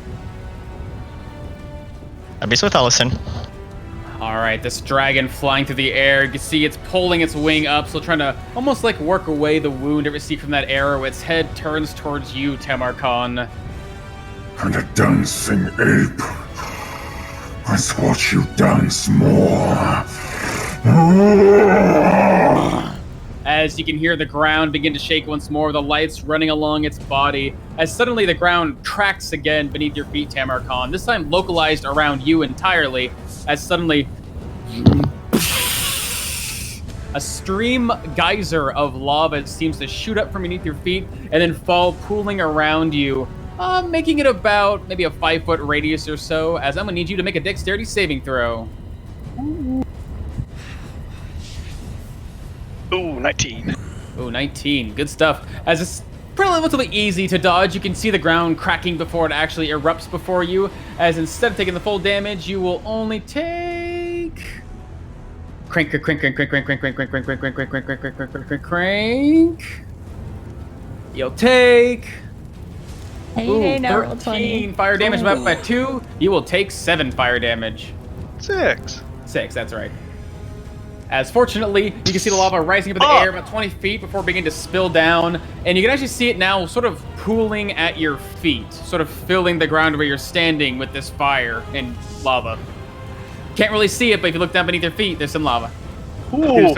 That'd be Swift Ellison. Alright, this dragon flying through the air. You can see it's pulling its wing up, so trying to almost like work away the wound it received from that arrow. Its head turns towards you, Tamarkan. And a dancing ape. Let's watch you dance more. As you can hear the ground begin to shake once more, the lights running along its body, as suddenly the ground cracks again beneath your feet, Tamarkan, this time localized around you entirely, as suddenly a stream geyser of lava seems to shoot up from beneath your feet and then fall pooling around you, making it about maybe a 5-foot radius or so, as I'm going to need you to make a dexterity saving throw. Ooh, 19. Ooh, 19. Good stuff. As this relatively easy to dodge. You can see the ground cracking before it actually erupts before you, as instead of taking the full damage, you will only take... Crank. You'll take... Hey, now roll 13 20. fire damage divided by 2. You will take 7 fire damage. 6. 6, that's right. As fortunately, you can see the lava rising up in the air about 20 feet before beginning to spill down. And you can actually see it now sort of pooling at your feet, sort of filling the ground where you're standing with this fire and lava. Can't really see it, but if you look down beneath your feet, there's some lava. Ooh.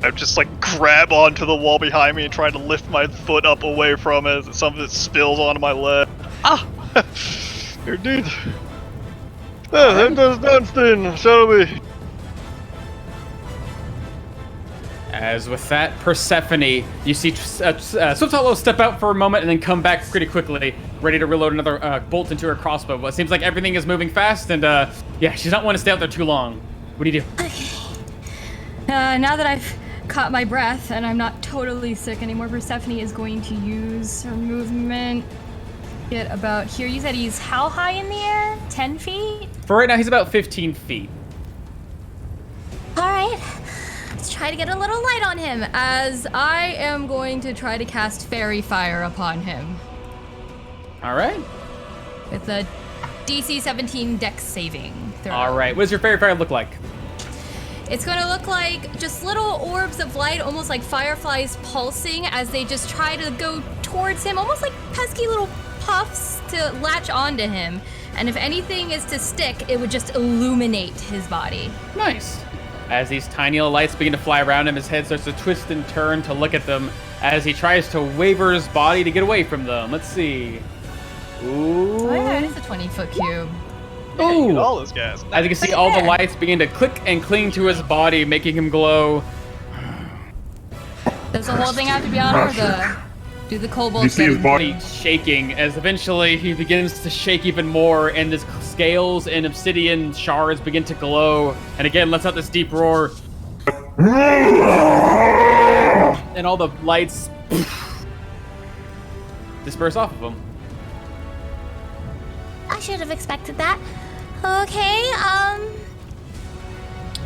I just like grab onto the wall behind me and try to lift my foot up away from it. Some of it spills onto my leg. Ah! Here, dude. That does dance then, shall we? As with that, Persephone, you see Swift Hollow step out for a moment and then come back pretty quickly, ready to reload another bolt into her crossbow. But it seems like everything is moving fast, and yeah, she's not want to stay out there too long. What do you do? Okay. Now that I've caught my breath and I'm not totally sick anymore, Persephone is going to use her movement. Get about here. You said he's how high in the air? 10 feet? For right now, he's about 15 feet. All right. Let's try to get a little light on him, as I am going to try to cast Fairy Fire upon him. All right. With a DC 17 Dex saving throw. All right. What does your Fairy Fire look like? It's going to look like just little orbs of light, almost like fireflies pulsing as they just try to go towards him, almost like pesky little puffs to latch onto him. And if anything is to stick, it would just illuminate his body. Nice. As these tiny little lights begin to fly around him, his head starts to twist and turn to look at them as he tries to waver his body to get away from them. Let's see. Ooh. Oh yeah, it is a 20-foot cube. Yeah, you Ooh. get all those guys. As you can see, all the lights begin to click and cling to his body, making him glow. Does the whole thing have to be on, or do the kobolds You see his get body? Body shaking as eventually he begins to shake even more, and his scales and obsidian shards begin to glow, and again lets out this deep roar. And all the lights disperse off of him. I should have expected that. Okay,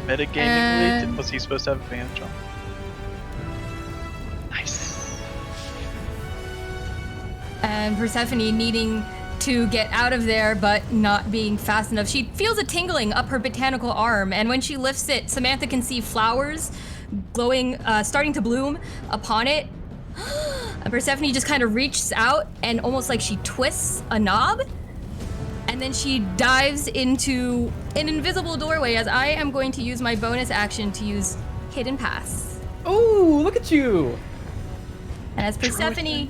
Metagamingly, was he supposed to have advantage on? Nice. and Persephone needing to get out of there, but not being fast enough. She feels a tingling up her botanical arm, and when she lifts it, Samantha can see flowers glowing, starting to bloom upon it. And Persephone just kind of reaches out and almost like she twists a knob, and then she dives into an invisible doorway, as I am going to use my bonus action to use Hidden Pass. Ooh, look at you! And as Persephone,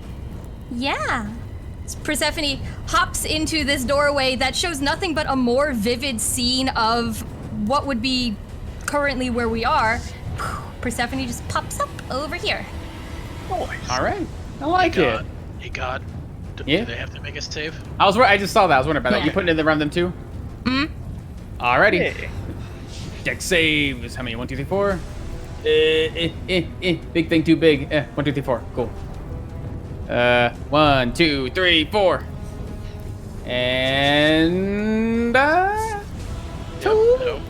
Persephone hops into this doorway that shows nothing but a more vivid scene of what would be currently where we are. Persephone just pops up over here. Nice. All right, I like Hey, it. God. Hey, God. Yeah? Do they have to make a save? I just saw that. I was wondering about that. Yeah. You putting it around them too? Alrighty. Hey. Dex saves. How many? 1, 2, 3, 4. Big thing too big. 1, 2, 3, 4. Cool. 1, 2, 3, 4. And 2. No.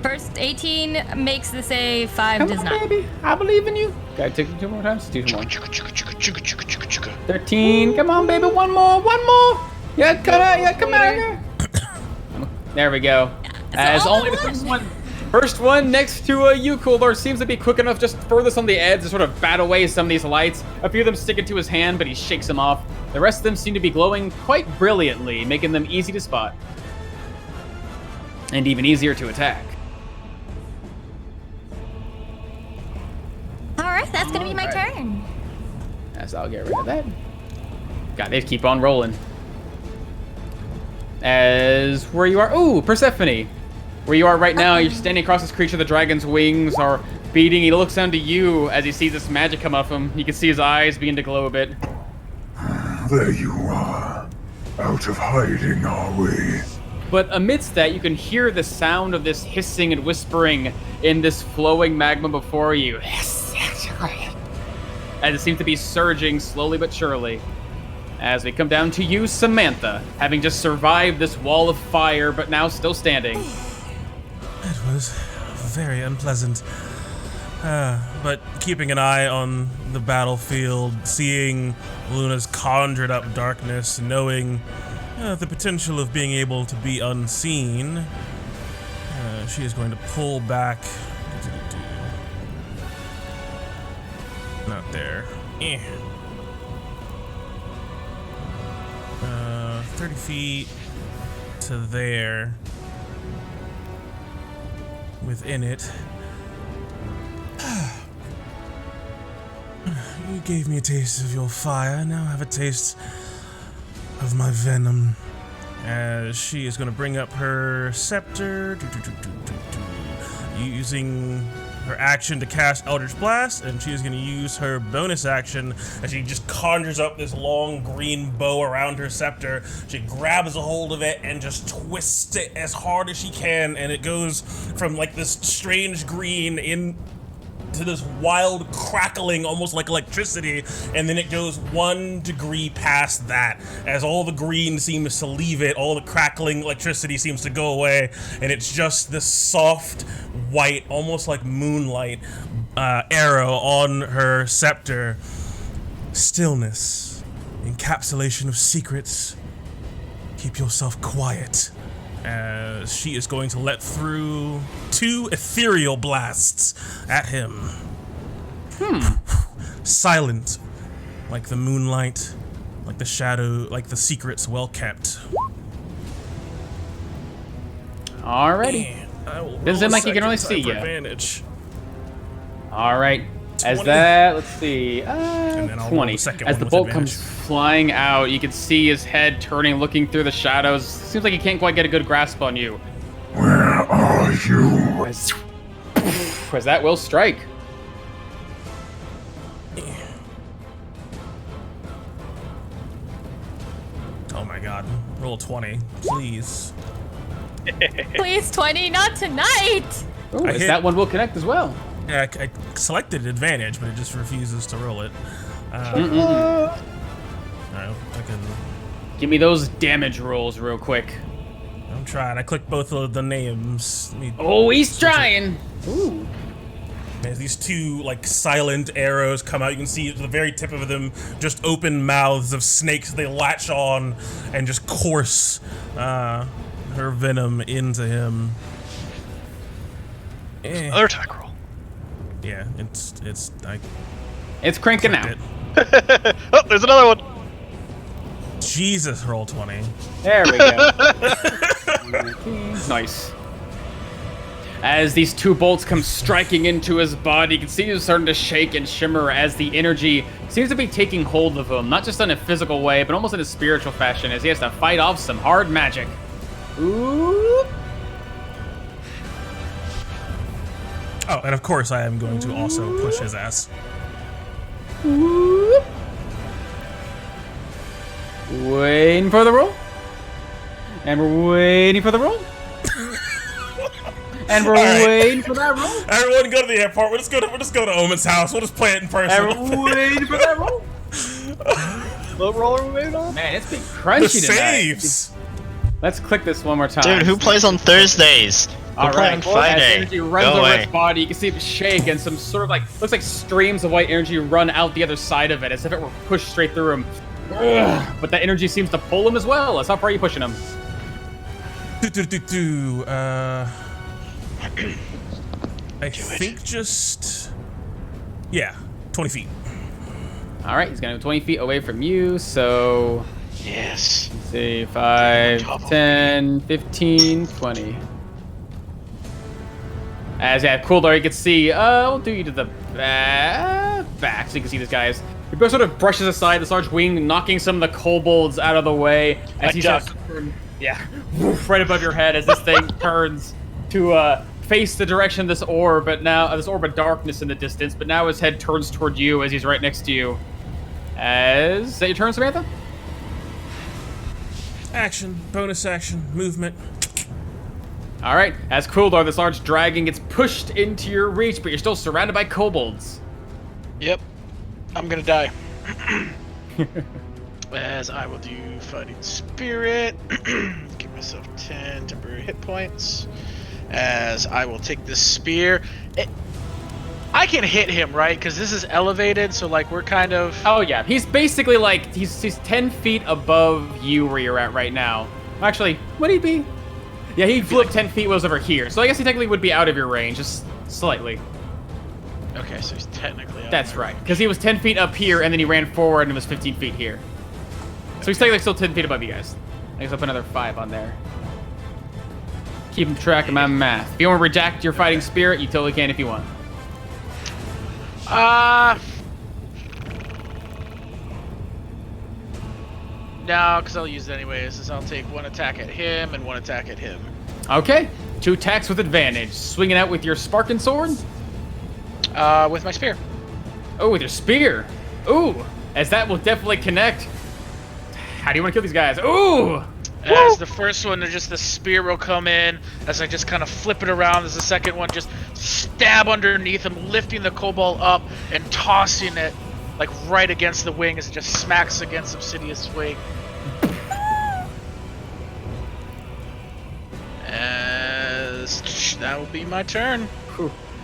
First 18 makes the save, 5 Come does on, not. baby. I believe in you. Gotta take it 2 more times. 2 more. Chugga, chugga, chugga, chugga, chugga, chugga, chugga. 13. Come on, baby. One more. Yeah, come out. Yeah, come out here. There we go. As all only the one. first one next to you, Coolor, seems to be quick enough just furthest on the edge to sort of bat away some of these lights. A few of them stick into his hand, but he shakes them off. The rest of them seem to be glowing quite brilliantly, making them easy to spot. And even easier to attack. Alright, that's gonna be my turn. As I'll get rid of that. God, they keep on rolling. As where you are, ooh, Persephone. Where you are right now, you're standing across this creature. The dragon's wings are beating. He looks down to you as he sees this magic come off him. You can see his eyes begin to glow a bit. There you are. Out of hiding, are we? But amidst that, you can hear the sound of this hissing and whispering in this flowing magma before you. as it seems to be surging slowly but surely. As we come down to you, Samantha, having just survived this wall of fire, but now still standing. It was very unpleasant. But keeping an eye on the battlefield, seeing Luna's conjured up darkness, knowing the potential of being able to be unseen, she is going to pull back. Not there. 30 feet to there. Within it. You gave me a taste of your fire, now I have a taste of my venom. As she is going to bring up her scepter, using her action to cast Eldritch Blast, and she is going to use her bonus action as she just conjures up this long green bow around her scepter. She grabs a hold of it and just twists it as hard as she can, and it goes from like this strange green into this wild crackling, almost like electricity, and then it goes 1 degree past that. As all the green seems to leave it, all the crackling electricity seems to go away, and it's just this soft white, almost like moonlight, arrow on her scepter. Stillness, encapsulation of secrets. Keep yourself quiet. As she is going to let through 2 ethereal blasts at him. Silent, like the moonlight, like the shadow, like the secrets well kept. Alrighty. Doesn't seem like you can really see yet. Advantage. Alright. As 20. that, let's see, And then I'll roll 20. the second As one the with bolt advantage. comes flying out, you can see his head turning, looking through the shadows. Seems like he can't quite get a good grasp on you. Where are you? As that will strike. Oh my god. Roll 20, please. Please, 20, not tonight. Ooh, I as hit. that one will connect as well. Yeah, I selected advantage, but it just refuses to roll it. Mm-mm. Alright, I can... Give me those damage rolls real quick. I'm trying. I clicked both of the names. Oh, he's trying. Ooh. As these 2 like silent arrows come out, you can see at the very tip of them just open mouths of snakes. They latch on and just course her venom into him. Another attack roll. Yeah, it's Cranking out. it. Oh, there's another one. Jesus, roll 20. There we go. Nice. As these 2 bolts come striking into his body, you can see he's starting to shake and shimmer as the energy seems to be taking hold of him, not just in a physical way, but almost in a spiritual fashion, as he has to fight off some hard magic. Ooh. Oh, and of course I am going to also push his ass. Ooh. Waiting for the roll. And we're waiting for the roll. And we're All right. waiting for that roll. Everyone go to the airport. We'll just go to Omen's house. We'll just play it in person. And we're waiting for that roll. What roll are we waiting on? Man, it's been The crunchy tonight. saves. Let's click this one more time. Dude, who plays on Thursdays? All We're playing right, on Friday. as energy runs Go over away. its body, you can see it shake, and some sort of like looks like streams of white energy run out the other side of it, as if it were pushed straight through him. Ugh, but that energy seems to pull him as well. As how far are you pushing him? I think just... Yeah, 20 feet. All right, he's gonna go 20 feet away from you. So, Yes. let's see, 5, 10, 15, 20. As yeah, cool door, you can see. We'll do you to the back, so you can see these guys. He both sort of brushes aside this large wing, knocking some of the kobolds out of the way as he starts to turn, woof, right above your head as this thing turns to face the direction of this orb, but now this orb of darkness in the distance. But now his head turns toward you as he's right next to you. Is that your turn, Samantha? Action, bonus action, movement. All right. As Quildar, this large dragon, gets pushed into your reach, but you're still surrounded by kobolds. Yep. I'm gonna die. As I will do Fighting Spirit. Give myself 10 temporary hit points. As I will take this spear. I can hit him, right? Because this is elevated, so like we're kind of... Oh yeah, he's basically like, he's 10 feet above you where you're at right now. Actually, would he be? Yeah, he flew up 10 feet, was over here. So I guess he technically would be out of your range, just slightly. Okay, so he's technically out. That's right, because he was 10 feet up here, and then he ran forward and was 15 feet here. So he's technically still 10 feet above you guys. I guess I'll put another 5 on there. Keeping track of my math. If you want to redact your fighting spirit, you totally can if you want. No, because I'll use it anyways. Is I'll take 1 attack at him and 1 attack at him. Okay, 2 attacks with advantage. Swinging out with your sparking sword? With my spear. Oh, with your spear. Ooh, as that will definitely connect. How do you want to kill these guys? Ooh! As the first one, just the spear will come in. As I just kind of flip it around, as the second one just stab underneath him, lifting the kobold up and tossing it like right against the wing as it just smacks against Obsidian's wing. As that will be my turn.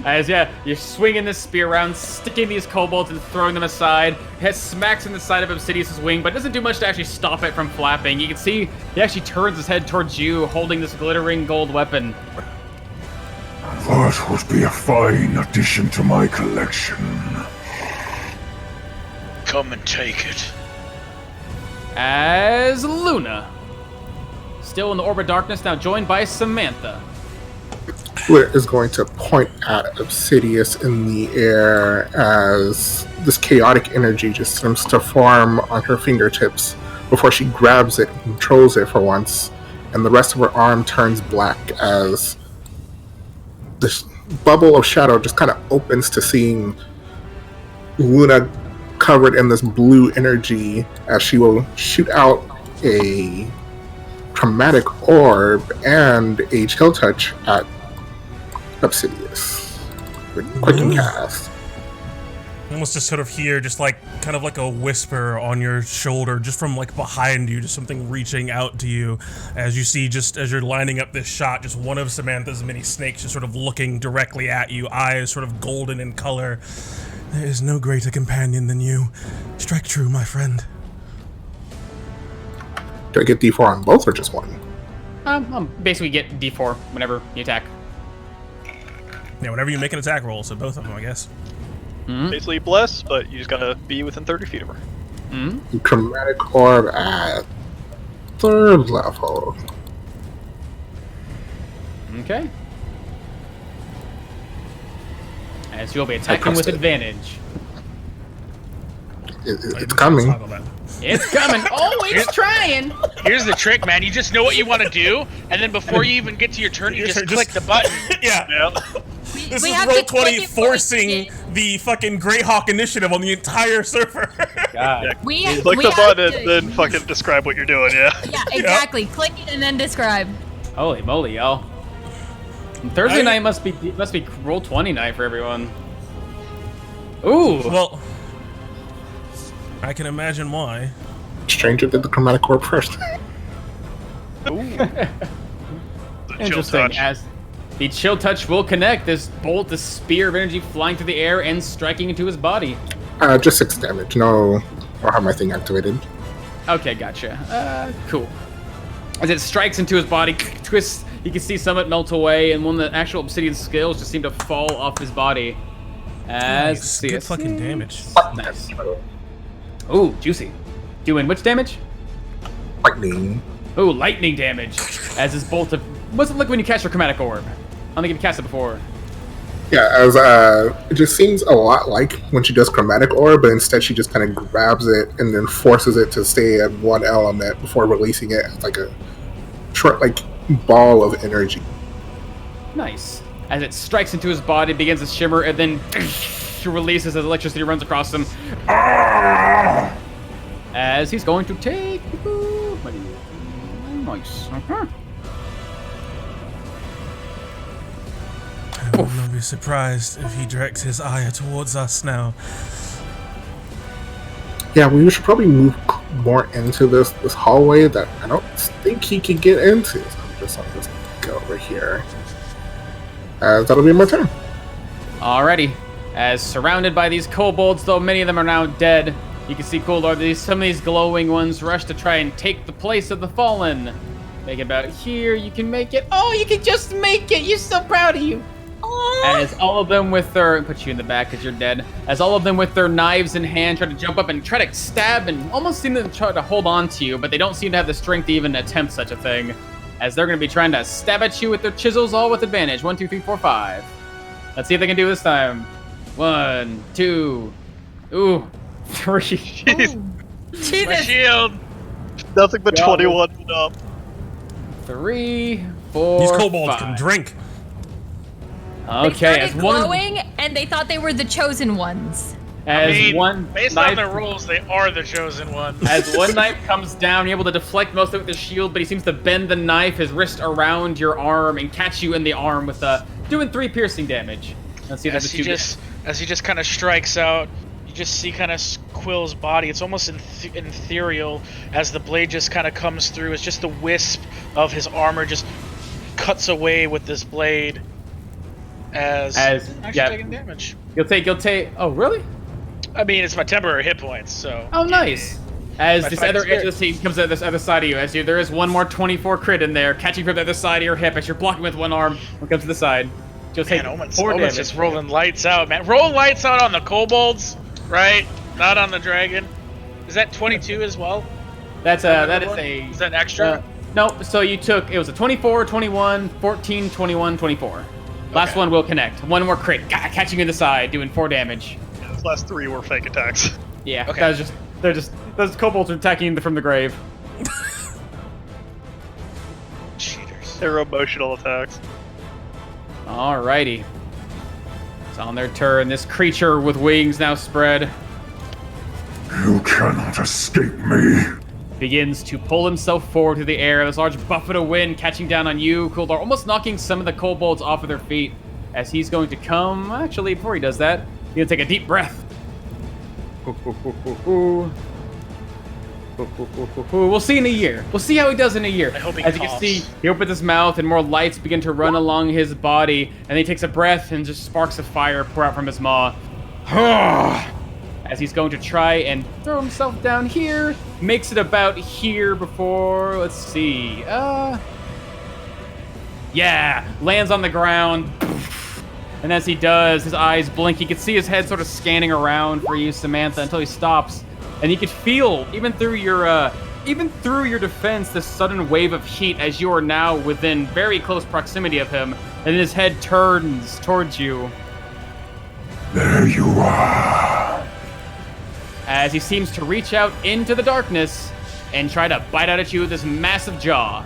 As, yeah, you're swinging this spear around, sticking these kobolds and throwing them aside. It smacks in the side of Obsidian's wing, but it doesn't do much to actually stop it from flapping. You can see he actually turns his head towards you, holding this glittering gold weapon. That would be a fine addition to my collection. Come and take it. As Luna, still in the orb of darkness, now joined by Samantha. Luna is going to point at Obsidius in the air as this chaotic energy just seems to form on her fingertips before she grabs it and controls it for once, and the rest of her arm turns black as this bubble of shadow just kind of opens to seeing Luna covered in this blue energy as she will shoot out a chromatic orb and a chill touch at Obsidius. Quick and cast. Almost just sort of hear just like kind of like a whisper on your shoulder just from like behind you, just something reaching out to you as you see, just as you're lining up this shot, just one of Samantha's many snakes just sort of looking directly at you, eyes sort of golden in color. There is no greater companion than you. Strike true, my friend. Do I get D4 on both or just one? Basically get D4 whenever you attack. Yeah, whenever you make an attack roll, so both of them, I guess. Basically bless, but you just gotta be within 30 feet of her. Chromatic orb at 3rd level. Okay. As you'll be attacking with advantage. It's coming. It's coming. Oh, it's trying. Here's the trick, man. You just know what you want to do, and then before you even get to your turn, you just click the button. Yeah. This is Roll20 forcing the fucking Greyhawk initiative on the entire server. God. Click the button, then fucking describe what you're doing, yeah. Yeah, exactly. Click it and then describe. Holy moly, y'all. Thursday night must be Roll20 night for everyone. Ooh. Well, I can imagine why. Stranger did the chromatic orb first. Interesting. As the chill touch will connect, this bolt, this spear of energy flying through the air and striking into his body. Just 6 damage. No, I don't have my thing activated. Okay, gotcha. Cool. As it strikes into his body, twists, you can see some of it melt away, and one of the actual obsidian scales just seem to fall off his body. As Nice. Good fucking damage. Nice. Ooh, juicy. Doing which damage? Lightning. Ooh, lightning damage. As this bolt of... What's it look when you cast your chromatic orb? I don't think you've cast it before. Yeah, as it just seems a lot like when she does chromatic orb, but instead she just kind of grabs it and then forces it to stay at one element before releasing it as like a short, like, ball of energy. Nice. As it strikes into his body, it begins to shimmer, and then releases as electricity runs across him. As he's going to take... Nice. I will not be surprised if he directs his ire towards us now. Yeah, we should probably move more into this hallway that I don't think he can get into. So I'll just go over here. That'll be my turn. Alrighty. As surrounded by these kobolds, though many of them are now dead, you can see Koldor, some of these glowing ones rush to try and take the place of the fallen. Make it about here, you can make it. Oh, you can just make it! You're so proud of you! As all of them with their, put you in the back because you're dead. As all of them with their knives in hand try to jump up and try to stab and almost seem to try to hold on to you, but they don't seem to have the strength to even attempt such a thing. As they're going to be trying to stab at you with their chisels, all with advantage. 1, 2, 3, 4, 5. Let's see if they can do this time. 1, 2, 3. Jeez. My Jesus. shield. Nothing but God. 21 up. 3, 4, These kobolds 5. can drink. They Okay, as started one, glowing, and they thought they were the chosen ones. as I mean, one based on knife, the rules, they are the chosen ones. as one knife comes down, you're able to deflect most of it with the shield, but he seems to bend the knife, his wrist around your arm, and catch you in the arm with doing 3 piercing damage. Let's see if as the he two just kind of strikes out, you just see kind of Quill's body. It's almost ethereal as the blade just kind of comes through. It's just the wisp of his armor just cuts away with this blade. As actually yeah. taking damage. You'll take. Oh, really? I mean, it's my temporary hit points, so. Oh, nice. As My this fighting other edge of the spirit. team comes at this other side of you, there is one more 24 crit in there, catching from the other side of your hip as you're blocking with one arm. When it comes to the side, you'll take Man, Omen's 4 damage. just rolling lights out, man. Roll lights out on the kobolds, right? Not on the dragon. Is that 22 as well? That is Is that extra? No, so you took, it was a 24, 21, 14, 21, 24. Last Okay. one will connect. One more crit, catching you in the side, doing 4 damage. Those last 3 were fake attacks. Yeah, Okay. that was those kobolds are attacking from the grave. Cheaters. They're emotional attacks. Alrighty. It's on their turn. This creature with wings now spread You cannot escape me. begins to pull himself forward through the air. This large buffet of wind catching down on you, Kuldar, almost knocking some of the kobolds off of their feet. As he's going to come. Actually, before he does that, he's gonna take a deep breath. We'll see in a year. We'll see how he does in a year. I hope he As you can coughs. see, he opens his mouth and more lights begin to run along his body, and he takes a breath and just sparks of fire pour out from his maw. As he's going to try and throw himself down here, makes it about here before, let's see, yeah, lands on the ground. And as he does, his eyes blink. You can see his head sort of scanning around for you, Samantha, until he stops. And you can feel, even through your defense, this sudden wave of heat as you are now within very close proximity of him. And his head turns towards you There you are. as he seems to reach out into the darkness and try to bite out at you with his massive jaw.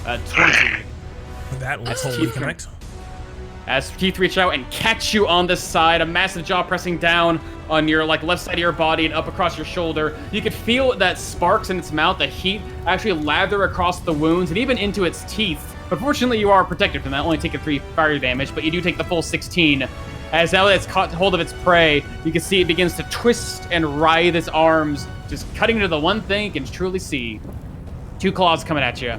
A 20. That will That's totally teeth connect. As teeth reach out and catch you on this side, a massive jaw pressing down on your left side of your body and up across your shoulder. You could feel that sparks in its mouth, the heat actually lather across the wounds and even into its teeth. But fortunately, you are protected from that, only taking 3 fire damage, but you do take the full 16. As now that it's caught hold of its prey, you can see it begins to twist and writhe its arms, just cutting into the one thing it can truly see. 2 claws coming at you.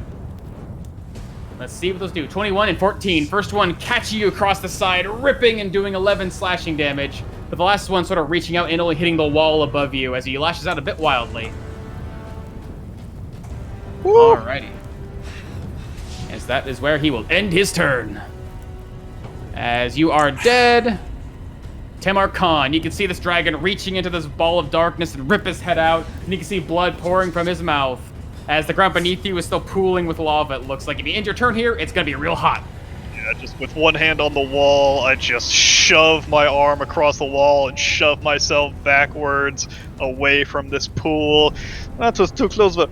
Let's see what those do. 21 and 14. First one catching you across the side, ripping and doing 11 slashing damage. But the last one sort of reaching out and only hitting the wall above you as he lashes out a bit wildly. Woo! Alrighty. As that is where he will end his turn. As you are dead, Tamar Khan, you can see this dragon reaching into this ball of darkness and rip his head out, and you can see blood pouring from his mouth. As the ground beneath you is still pooling with lava, it looks like. If you end your turn here, it's gonna be real hot. Yeah, just with one hand on the wall, I just shove my arm across the wall and shove myself backwards away from this pool. That was too close, but...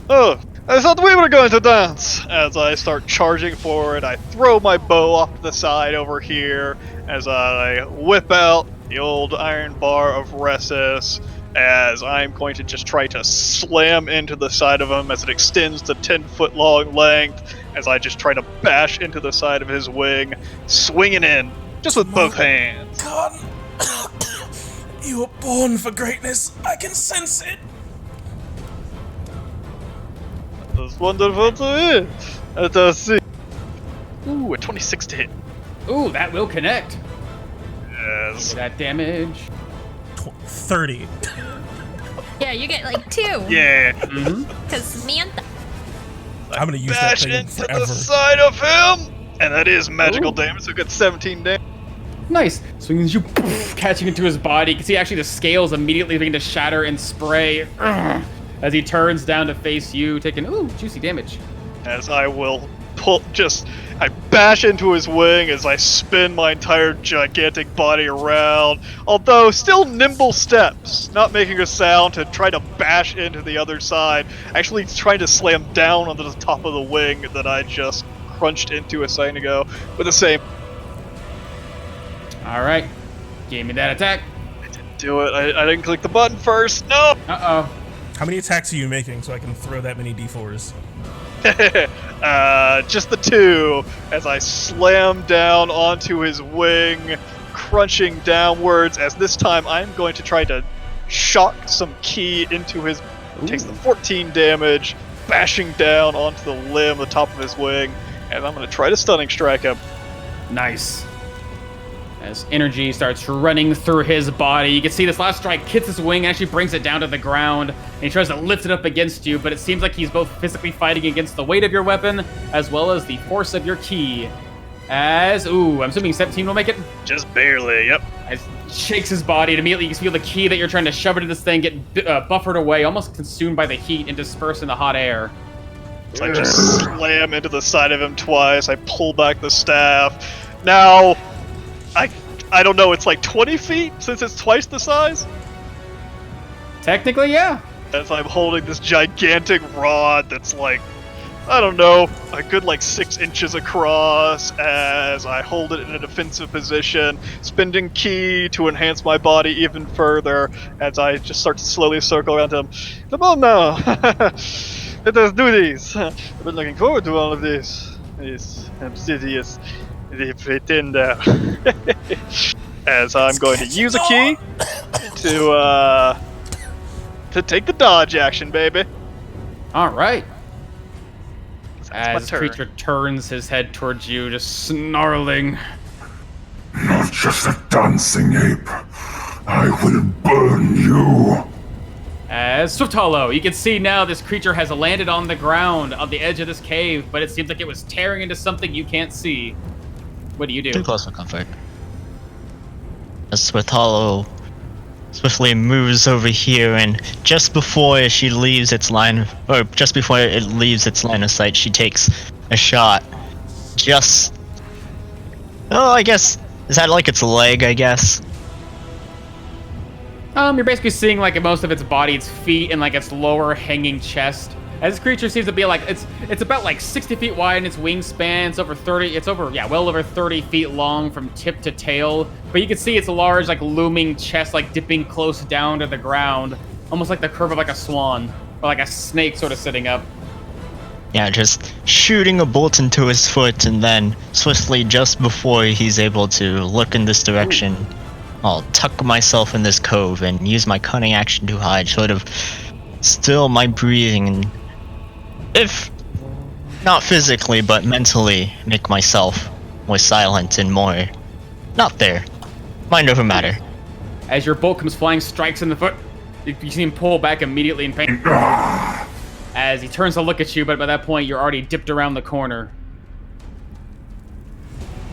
Oh, I thought we were going to dance! As I start charging forward, I throw my bow off to the side over here as I whip out the old iron bar of Ressus, as I'm going to just try to slam into the side of him as it extends to 10-foot long length, as I just try to bash into the side of his wing, swinging in Just with both hands. God, you were born for greatness. I can sense it. That's wonderful to hear. Let us see. Ooh, a 26 to hit. Ooh, that will connect. Yes. That damage. 30. Yeah, you get like 2. Yeah. Because Samantha. I'm gonna use that Bash thing into forever. the side of him! And that is magical damage, so it gets 17 damage. Nice. Swings you, catching into his body. You can see actually the scales immediately begin to shatter and spray as he turns down to face you, taking juicy damage. As I will I bash into his wing as I spin my entire gigantic body around, although still nimble steps, not making a sound to try to bash into the other side, actually trying to slam down onto the top of the wing that I just crunched into a second ago with the same. All right, gave me that attack. I didn't do it. I didn't click the button first. No. Uh-oh. How many attacks are you making so I can throw that many d4s? Just the 2 as I slam down onto his wing, crunching downwards. As this time I'm going to try to shock some ki into his. Takes the 14 damage, bashing down onto the limb, the top of his wing, and I'm going to try to stunning strike him. Nice. As energy starts running through his body, you can see this last strike hits his wing, actually brings it down to the ground, and he tries to lift it up against you, but it seems like he's both physically fighting against the weight of your weapon, as well as the force of your ki. As, I'm assuming 17 will make it? Just barely, yep. As shakes his body, and immediately you can feel the ki that you're trying to shove into this thing get buffered away, almost consumed by the heat and dispersed in the hot air. So I just slam into the side of him twice, I pull back the staff. Now, I don't know, it's like 20 feet since it's twice the size? Technically, yeah. As I'm holding this gigantic rod that's like, I don't know, a good like 6 inches across as I hold it in a defensive position, spending ki to enhance my body even further as I just start to slowly circle around him. Come on now! Let us do this! I've been looking forward to all of this. This obsidious, the pretender. As I'm going to use a ki to take the dodge action, baby. All right. That's my As the turn. creature turns his head towards you, just snarling. Not just a dancing ape. I will burn you. As Swift Hollow, you can see now this creature has landed on the ground on the edge of this cave, but it seems like it was tearing into something you can't see. What do you do? Too close for comfort. As Swift Hollow swiftly moves over here, and just before it leaves its line of sight, she takes a shot. I guess, is that like its leg, I guess? You're basically seeing like most of its body, its feet, and like its lower hanging chest. As this creature seems to be like, it's about like 60 feet wide in its wingspan. It's well over 30 feet long from tip to tail. But you can see its large, like looming chest, like dipping close down to the ground, almost like the curve of like a swan or like a snake sort of sitting up. Yeah, just shooting a bolt into his foot, and then swiftly, just before he's able to look in this direction, I'll tuck myself in this cove and use my cunning action to hide, sort of still my breathing, and if not physically but mentally make myself more silent and more not there. Mind over matter. As your bolt comes flying, strikes in the foot, you see him pull back immediately in pain. As he turns to look at you, but by that point you're already dipped around the corner.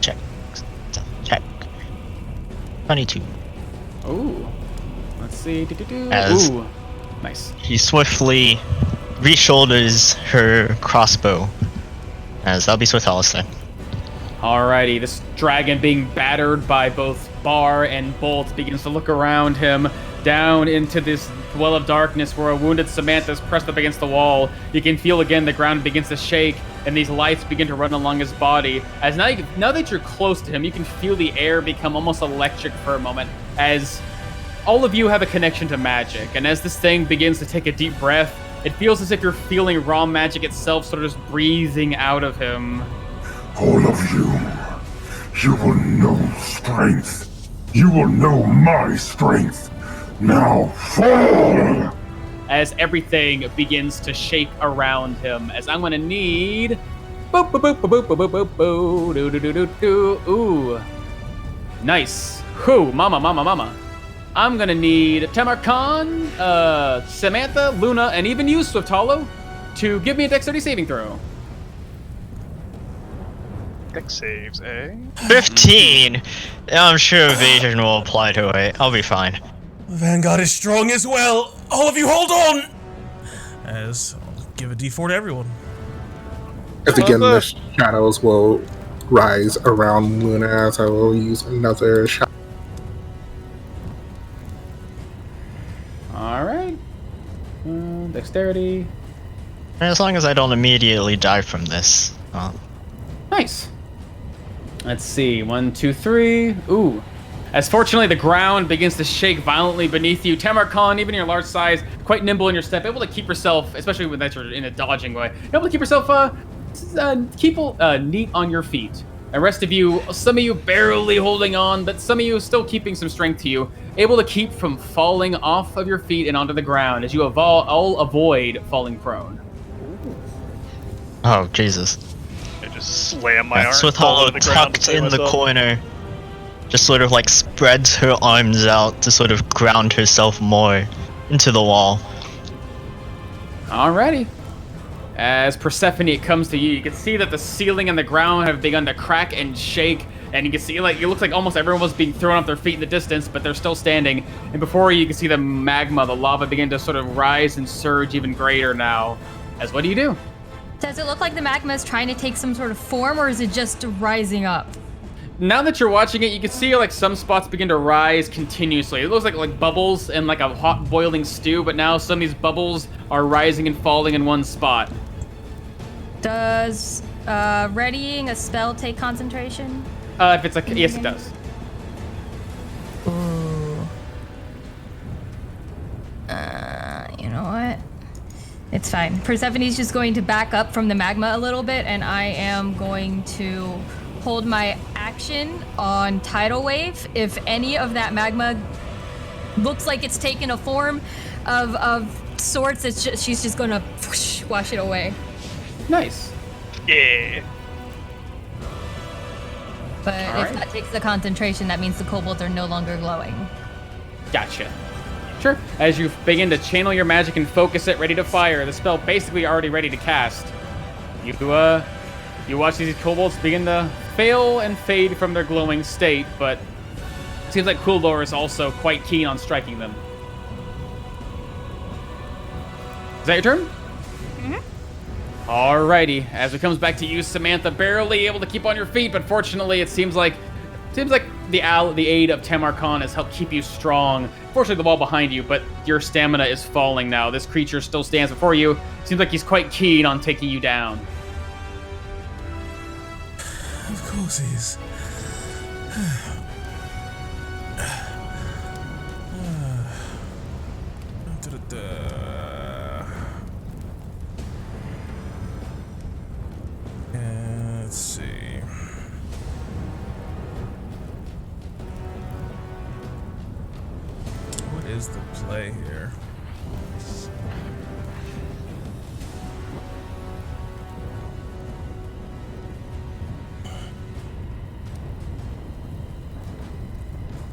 Check. 22. Ooh. Let's see. As- Ooh. Nice. He swiftly re-shoulders her crossbow. As that'll be Swift Hollis then. Alrighty, this dragon being battered by both bar and bolt begins to look around him down into this well of darkness where a wounded Samantha is pressed up against the wall. You can feel again the ground begins to shake and these lights begin to run along his body. As now that you're close to him, you can feel the air become almost electric for a moment as all of you have a connection to magic. And as this thing begins to take a deep breath, it feels as if you're feeling raw magic itself sort of just breathing out of him. All of you, You will know strength. You will know my strength. Now fall! As everything begins to shake around him, as I'm gonna need boop boop boop boop boop boop boop boop do do do do do. Ooh, nice. Whoo, mama. I'm gonna need Tamarkan, Samantha, Luna, and even you, Swift Hollow, to give me a dexterity saving throw. Dex saves, eh? 15. I'm sure evasion will apply to it. I'll be fine. Vanguard is strong as well. All of you, hold on. As I'll give a D4 to everyone. As again, the shadows will rise around Luna, as I will use another shot. All right. Dexterity. As long as I don't immediately die from this. Nice. Let's see. 1, 2, 3. Ooh. As fortunately the ground begins to shake violently beneath you, Tamarkan, even your large size, quite nimble in your step, able to keep yourself, especially when that you're in a dodging way, able to keep yourself neat on your feet. The rest of you, some of you barely holding on, but some of you still keeping some strength to you, able to keep from falling off of your feet and onto the ground as you all avoid falling prone. Oh, Jesus. I just slam my arm. Swift fall Hollow to the ground and tucked save in the myself. corner, just sort of like spreads her arms out to sort of ground herself more into the wall. Alrighty. As Persephone comes to you, you can see that the ceiling and the ground have begun to crack and shake, and you can see like it looks like almost everyone was being thrown off their feet in the distance, but they're still standing. And before you can see the magma, the lava begin to sort of rise and surge even greater now. As what do you do? Does it look like the magma is trying to take some sort of form, or is it just rising up? Now that you're watching it, you can see like some spots begin to rise continuously. It looks like bubbles in like a hot boiling stew, but now some of these bubbles are rising and falling in one spot. Does readying a spell take concentration? If it's like yes, it does. Ooh. You know what? It's fine. Persephone's just going to back up from the magma a little bit, and I am going to hold my action on Tidal Wave. If any of that magma looks like it's taken a form of sorts, she's just going to wash it away. Nice. Yeah. But All if right. that takes the concentration, that means the kobolds are no longer glowing. Gotcha. Sure. As you begin to channel your magic and focus it, ready to fire, the spell basically already ready to cast. You watch these kobolds begin to fail and fade from their glowing state, but it seems like Quildor is also quite keen on striking them. Is that your turn? Mm-hmm. Alrighty. As it comes back to you, Samantha, barely able to keep on your feet, but fortunately it seems like the aid of Tamarkan has helped keep you strong. Fortunately, the wall behind you, but your stamina is falling now. This creature still stands before you. Seems like he's quite keen on taking you down. Of course he is. Let's see. What is the play here?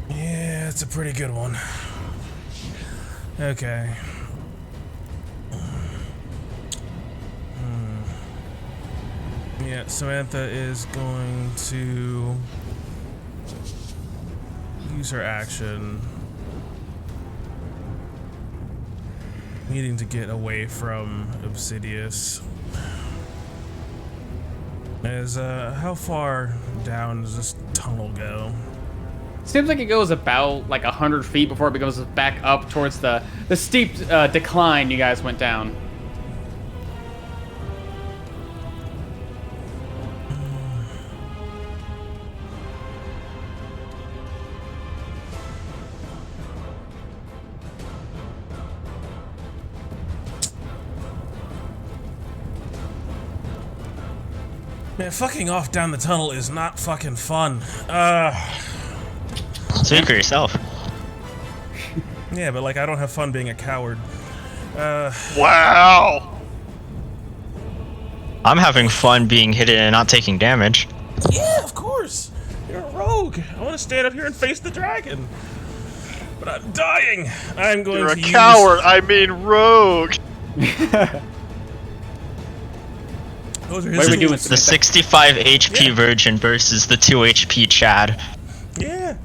Yeah, it's a pretty good one. Okay. Yeah, Samantha is going to use her action, needing to get away from Obsidious. How far down does this tunnel go? Seems like it goes about like 100 feet before it goes back up towards the steep decline you guys went down. Man, fucking off down the tunnel is not fucking fun. Speak for yourself. Yeah, but like I don't have fun being a coward. Wow. I'm having fun being hidden and not taking damage. Yeah, of course. You're a rogue. I want to stand up here and face the dragon. But I'm dying. I'm going You're to a use... coward. I mean rogue. Those are What are we his doing? tools. The 65 HP Yeah. Virgin versus the 2 HP Chad. Yeah.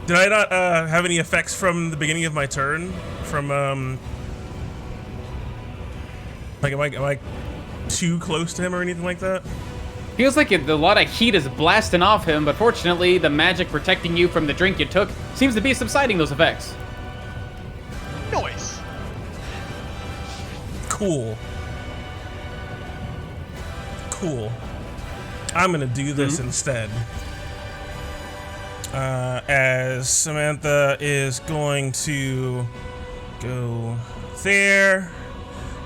Did I not have any effects from the beginning of my turn? From like am I too close to him or anything like that? Feels like a lot of heat is blasting off him, but fortunately, the magic protecting you from the drink you took seems to be subsiding those effects. Noise. Cool. I'm gonna do this instead. As Samantha is going to go there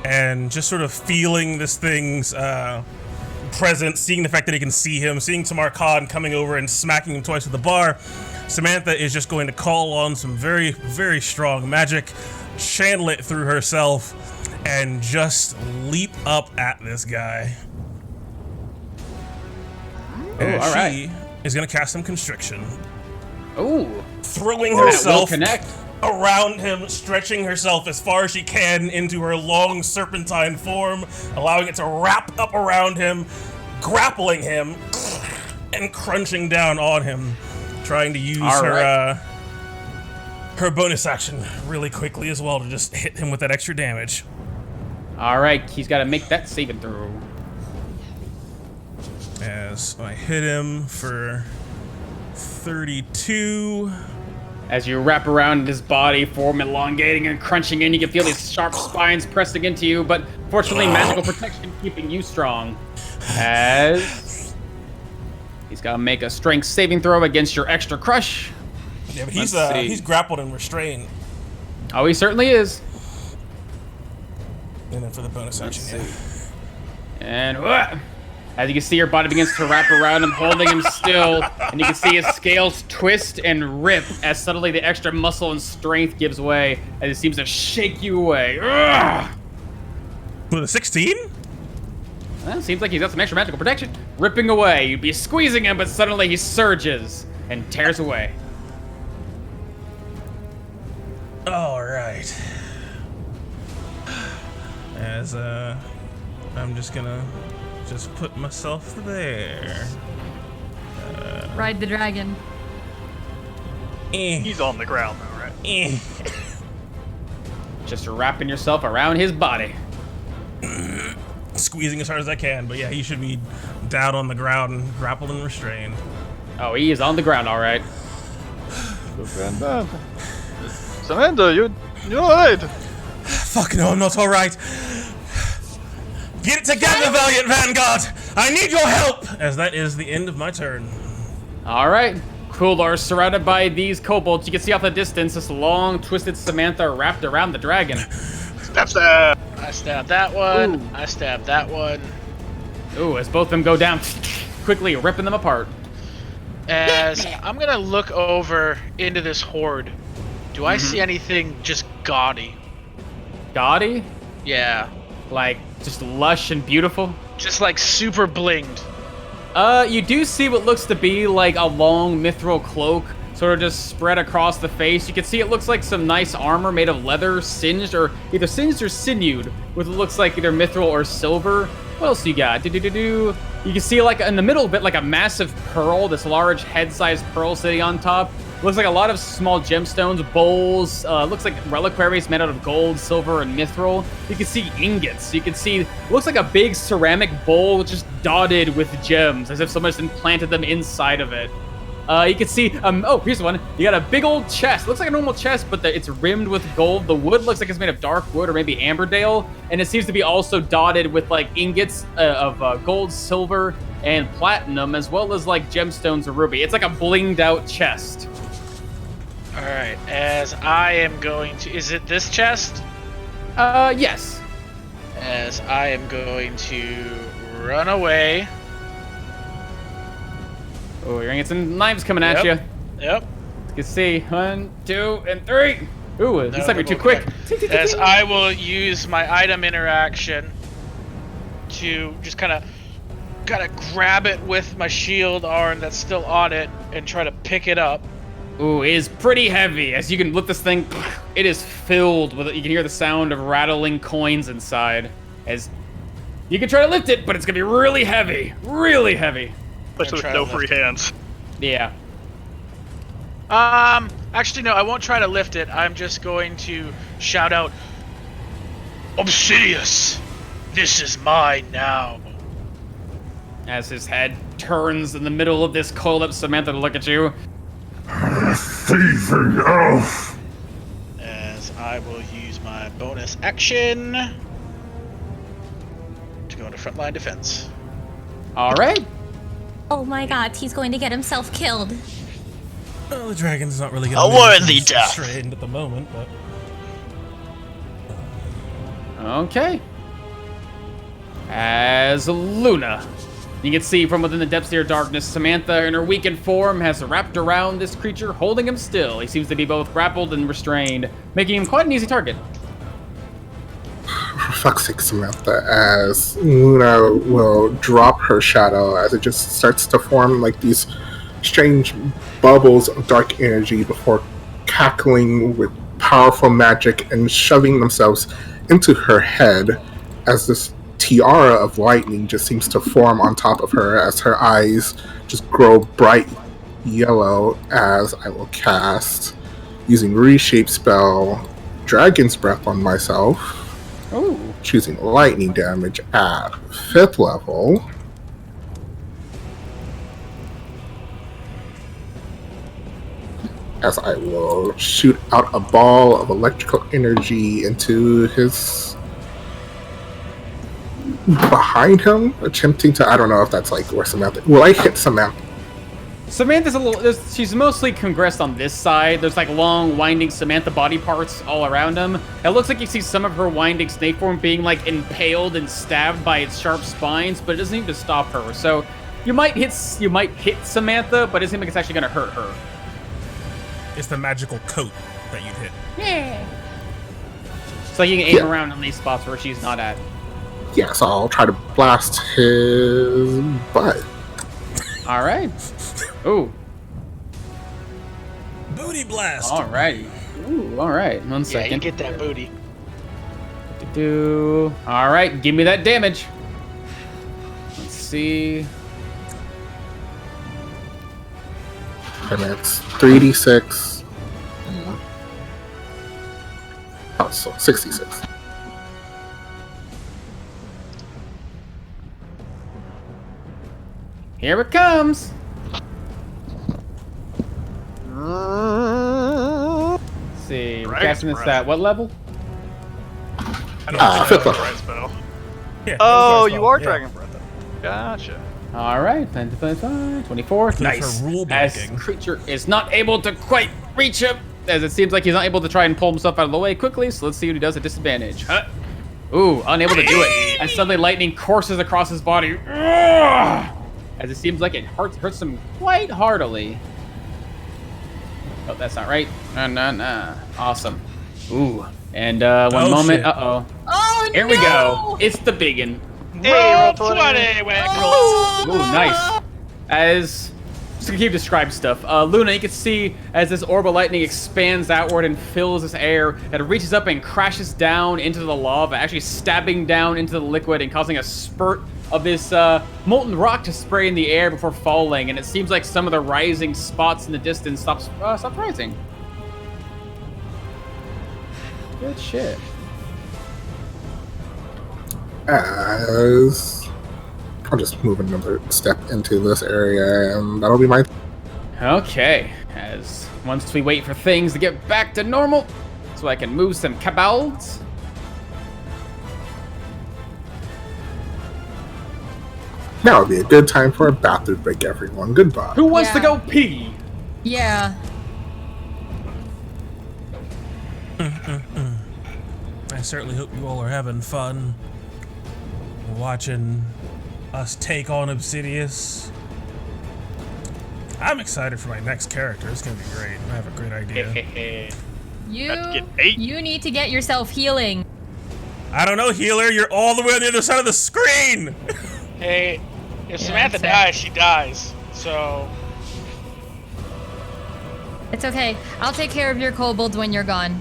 and just sort of feeling this thing's presence, seeing the fact that he can see him, seeing Tamar Khan coming over and smacking him twice with the bar, Samantha is just going to call on some very, very strong magic, channel it through herself, and just leap up at this guy. And all right. she is going to cast some constriction, Ooh, throwing that will herself connect. around him, stretching herself as far as she can into her long serpentine form, allowing it to wrap up around him, grappling him, and crunching down on him, trying to use All right. her bonus action really quickly as well to just hit him with that extra damage. All right, he's got to make that saving throw. As I hit him for 32. As you wrap around his body, form elongating and crunching in, you can feel these sharp spines pressing into you, but fortunately, magical protection keeping you strong. As he's got to make a strength saving throw against your extra crush. Yeah, but Let's see. he's grappled and restrained. Oh, he certainly is. And then for the bonus action, yeah. And as you can see, your body begins to wrap around him, holding him still, and you can see his scales twist and rip as suddenly the extra muscle and strength gives way, as it seems to shake you away. With a 16? Well, it seems like he's got some extra magical protection. Ripping away, you'd be squeezing him, but suddenly he surges and tears away. All right. As I'm just gonna put myself there. Ride the dragon. He's on the ground though, right? Just wrapping yourself around his body. Squeezing as hard as I can, but yeah, he should be down on the ground and grappled and restrained. Oh, he is on the ground, all right. Samantha, you're alright. Fuck no, I'm not all right. Get it together, Valiant Vanguard! I need your help! As that is the end of my turn. All right. Kulor surrounded by these kobolds. You can see off the distance this long, twisted Samantha wrapped around the dragon. Stab. I stabbed that one. Ooh. I stabbed that one. Ooh, as both of them go down, quickly ripping them apart. As I'm gonna look over into this horde, do I see anything just gaudy? Gaudy? Yeah, Like, just lush and beautiful? just like super blinged. You do see what looks to be like a long mithril cloak, sort of just spread across the face. You can see it looks like some nice armor made of leather, singed, or either singed or sinewed, with what looks like either mithril or silver. What else you got? You can see like in the middle bit like a massive pearl, this large head-sized pearl sitting on top. Looks like a lot of small gemstones, bowls, looks like reliquaries made out of gold, silver, and mithril. You can see ingots. You can see, looks like a big ceramic bowl just dotted with gems, as if someone just implanted them inside of it. You can see, oh, here's one. You got a big old chest. Looks like a normal chest, but it's rimmed with gold. The wood looks like it's made of dark wood or maybe amberdale. And it seems to be also dotted with like ingots of gold, silver, and platinum, as well as like gemstones or ruby. It's like a blinged out chest. Alright, as I am going to... Is it this chest? Yes. As I am going to run away. Oh, you're gonna get some knives coming at you. Yep. You can see 1, 2, and 3. Ooh, this might be too okay. quick. As I will use my item interaction to just kind of grab it with my shield arm that's still on it and try to pick it up. Ooh, it is pretty heavy. As you can lift this thing, it is filled with. You can hear the sound of rattling coins inside. As you can try to lift it, but it's gonna be really heavy, really heavy. Especially with no free hands. Yeah. Actually, no, I won't try to lift it. I'm just going to shout out, Obsidious, this is mine now. As his head turns in the middle of this coiled up Samantha to look at you. Thieving elf! As I will use my bonus action to go into frontline defense. All right. Oh my god, he's going to get himself killed. Well, the dragon's not really A going worthy death. strained at the moment, but Okay. As Luna. You can see from within the depths of your darkness, Samantha in her weakened form has wrapped around this creature, holding him still. He seems to be both grappled and restrained, making him quite an easy target. For fuck's sake, Samantha, as Luna will drop her shadow as it just starts to form like these strange bubbles of dark energy before cackling with powerful magic and shoving themselves into her head as this tiara of lightning just seems to form on top of her as her eyes just grow bright yellow as I will cast, using reshape spell, Dragon's Breath on myself. Ooh. Choosing lightning damage at 5th level. As I will shoot out a ball of electrical energy into his... behind him, attempting to... I don't know if that's like where Samantha... Will I hit Samantha? Samantha's a little. She's mostly congressed on this side. There's like long, winding Samantha body parts all around him. It looks like you see some of her winding snake form being like impaled and stabbed by its sharp spines, but it doesn't seem to stop her. So you might hit Samantha, but it doesn't seem like it's actually gonna hurt her. it's the magical coat that you'd hit. Yeah. So you can aim around on these spots where she's not at. Yeah, so I'll try to blast his butt. All right. Ooh. Booty blast. All right. Ooh. All right. 1 Yeah, second. you get that booty. All right. Give me that damage. Let's see. And it's 3d6. Oh, so 66. Here it comes. Let's see. We're casting this at what level? I don't Ah, know. fifth level. Right spell. Yeah, Oh, that's you our are spell, yeah. Dragon Breath. Gotcha. All right. 10 to 25, 24. for Nice. rule As breaking. creature is not able to quite reach him, as it seems like he's not able to try and pull himself out of the way quickly. So let's see what he does at disadvantage. Huh? Ooh, unable to do it. As suddenly lightning courses across his body. Ugh! As it seems like it hurts him quite heartily. Oh, that's not right. Nah. Awesome. Ooh. And one Oh, moment. shit. Uh-oh. Oh Here we go. It's the biggin. Hey, roll 20, whack roll. Ooh, nice. As just to keep describing stuff, Luna, you can see as this orb of lightning expands outward and fills this air, that it reaches up and crashes down into the lava, actually stabbing down into the liquid and causing a spurt of this molten rock to spray in the air before falling. And it seems like some of the rising spots in the distance stop rising. Good shit. As I'll just move another step into this area, and that'll be my... Okay, as once we wait for things to get back to normal, so I can move some cabals. Now would be a good time for a bathroom break, everyone. Goodbye. Who wants to Yeah. go pee? Yeah. certainly hope you all are having fun watching us take on Obsidious. I'm excited for my next character. It's gonna be great. I have a great idea. About to get 8. You need to get yourself healing. I don't know, healer. You're all the way on the other side of the screen. Hey, if Yeah, Samantha that's fair. dies, she dies. So It's okay. I'll take care of your kobolds when you're gone.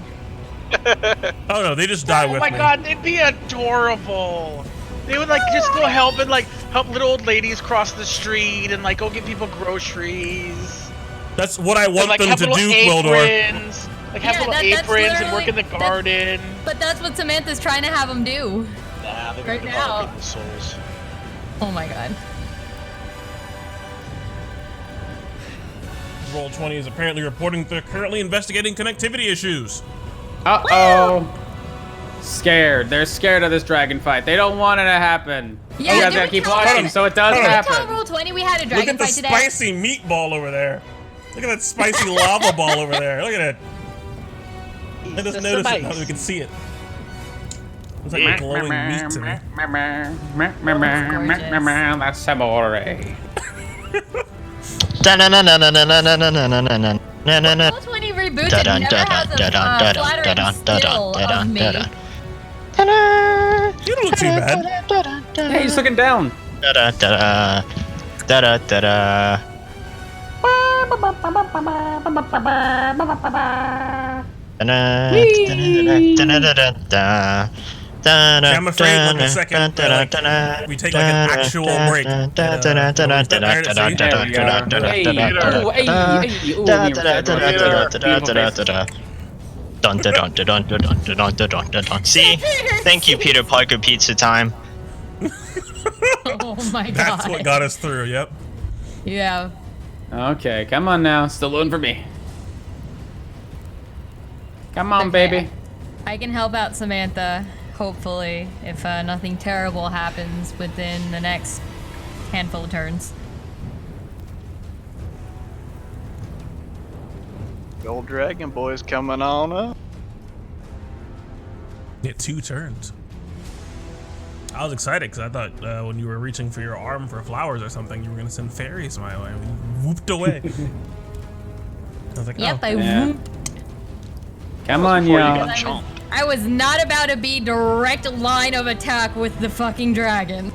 Oh no, they just die oh with my me. god, it'd be adorable. They would like just go help little old ladies cross the street and like go get people groceries. That's what I And, want like them have to little do, Quildor. aprons. Like have Yeah, little that's aprons and work in the literally- garden. But that's what Samantha's trying to have them do. Nah, they're Right gonna now. develop people's souls. Oh my god. Roll20 is apparently reporting they're currently investigating connectivity issues. Uh-oh. Scared. They're scared of this dragon fight. They don't want it to happen. Yeah, you guys did gotta we keep tell watching them- so it does Did we Tell happen. roll 20 we had a Look dragon at the fight today. spicy meatball over there. Look at that spicy lava ball over there. Look at it. I just noticed it now that we can see it. It's like glowing meat to me. That's amore. Da-na-na-na-na-na-na-na-na-na-na-na. Roll 20 reboot it never has a flattering still of me. You don't look too bad. Hey, he's looking down. Da-da-da-da. Da-da-da-da. Da-da-da-da-da-da-da-da. Yeah, I'm afraid when the second we take like an actual break. See? Thank you, Peter Parker Pizza Time. Oh my god. That's what got us through. Yep. Yeah. Okay, come on now. Still loading for me. Come on, Okay. baby. I can help out Samantha, hopefully, if nothing terrible happens within the next handful of turns. The old dragon boy's coming on up. Yeah, 2 turns. I was excited because I thought when you were reaching for your arm for flowers or something, you were gonna send fairies my way. We whooped away. I was like, Yep, oh. I Yeah. whooped. Come on, Before you y'all. got chomped. I was not about to be direct line of attack with the fucking dragon.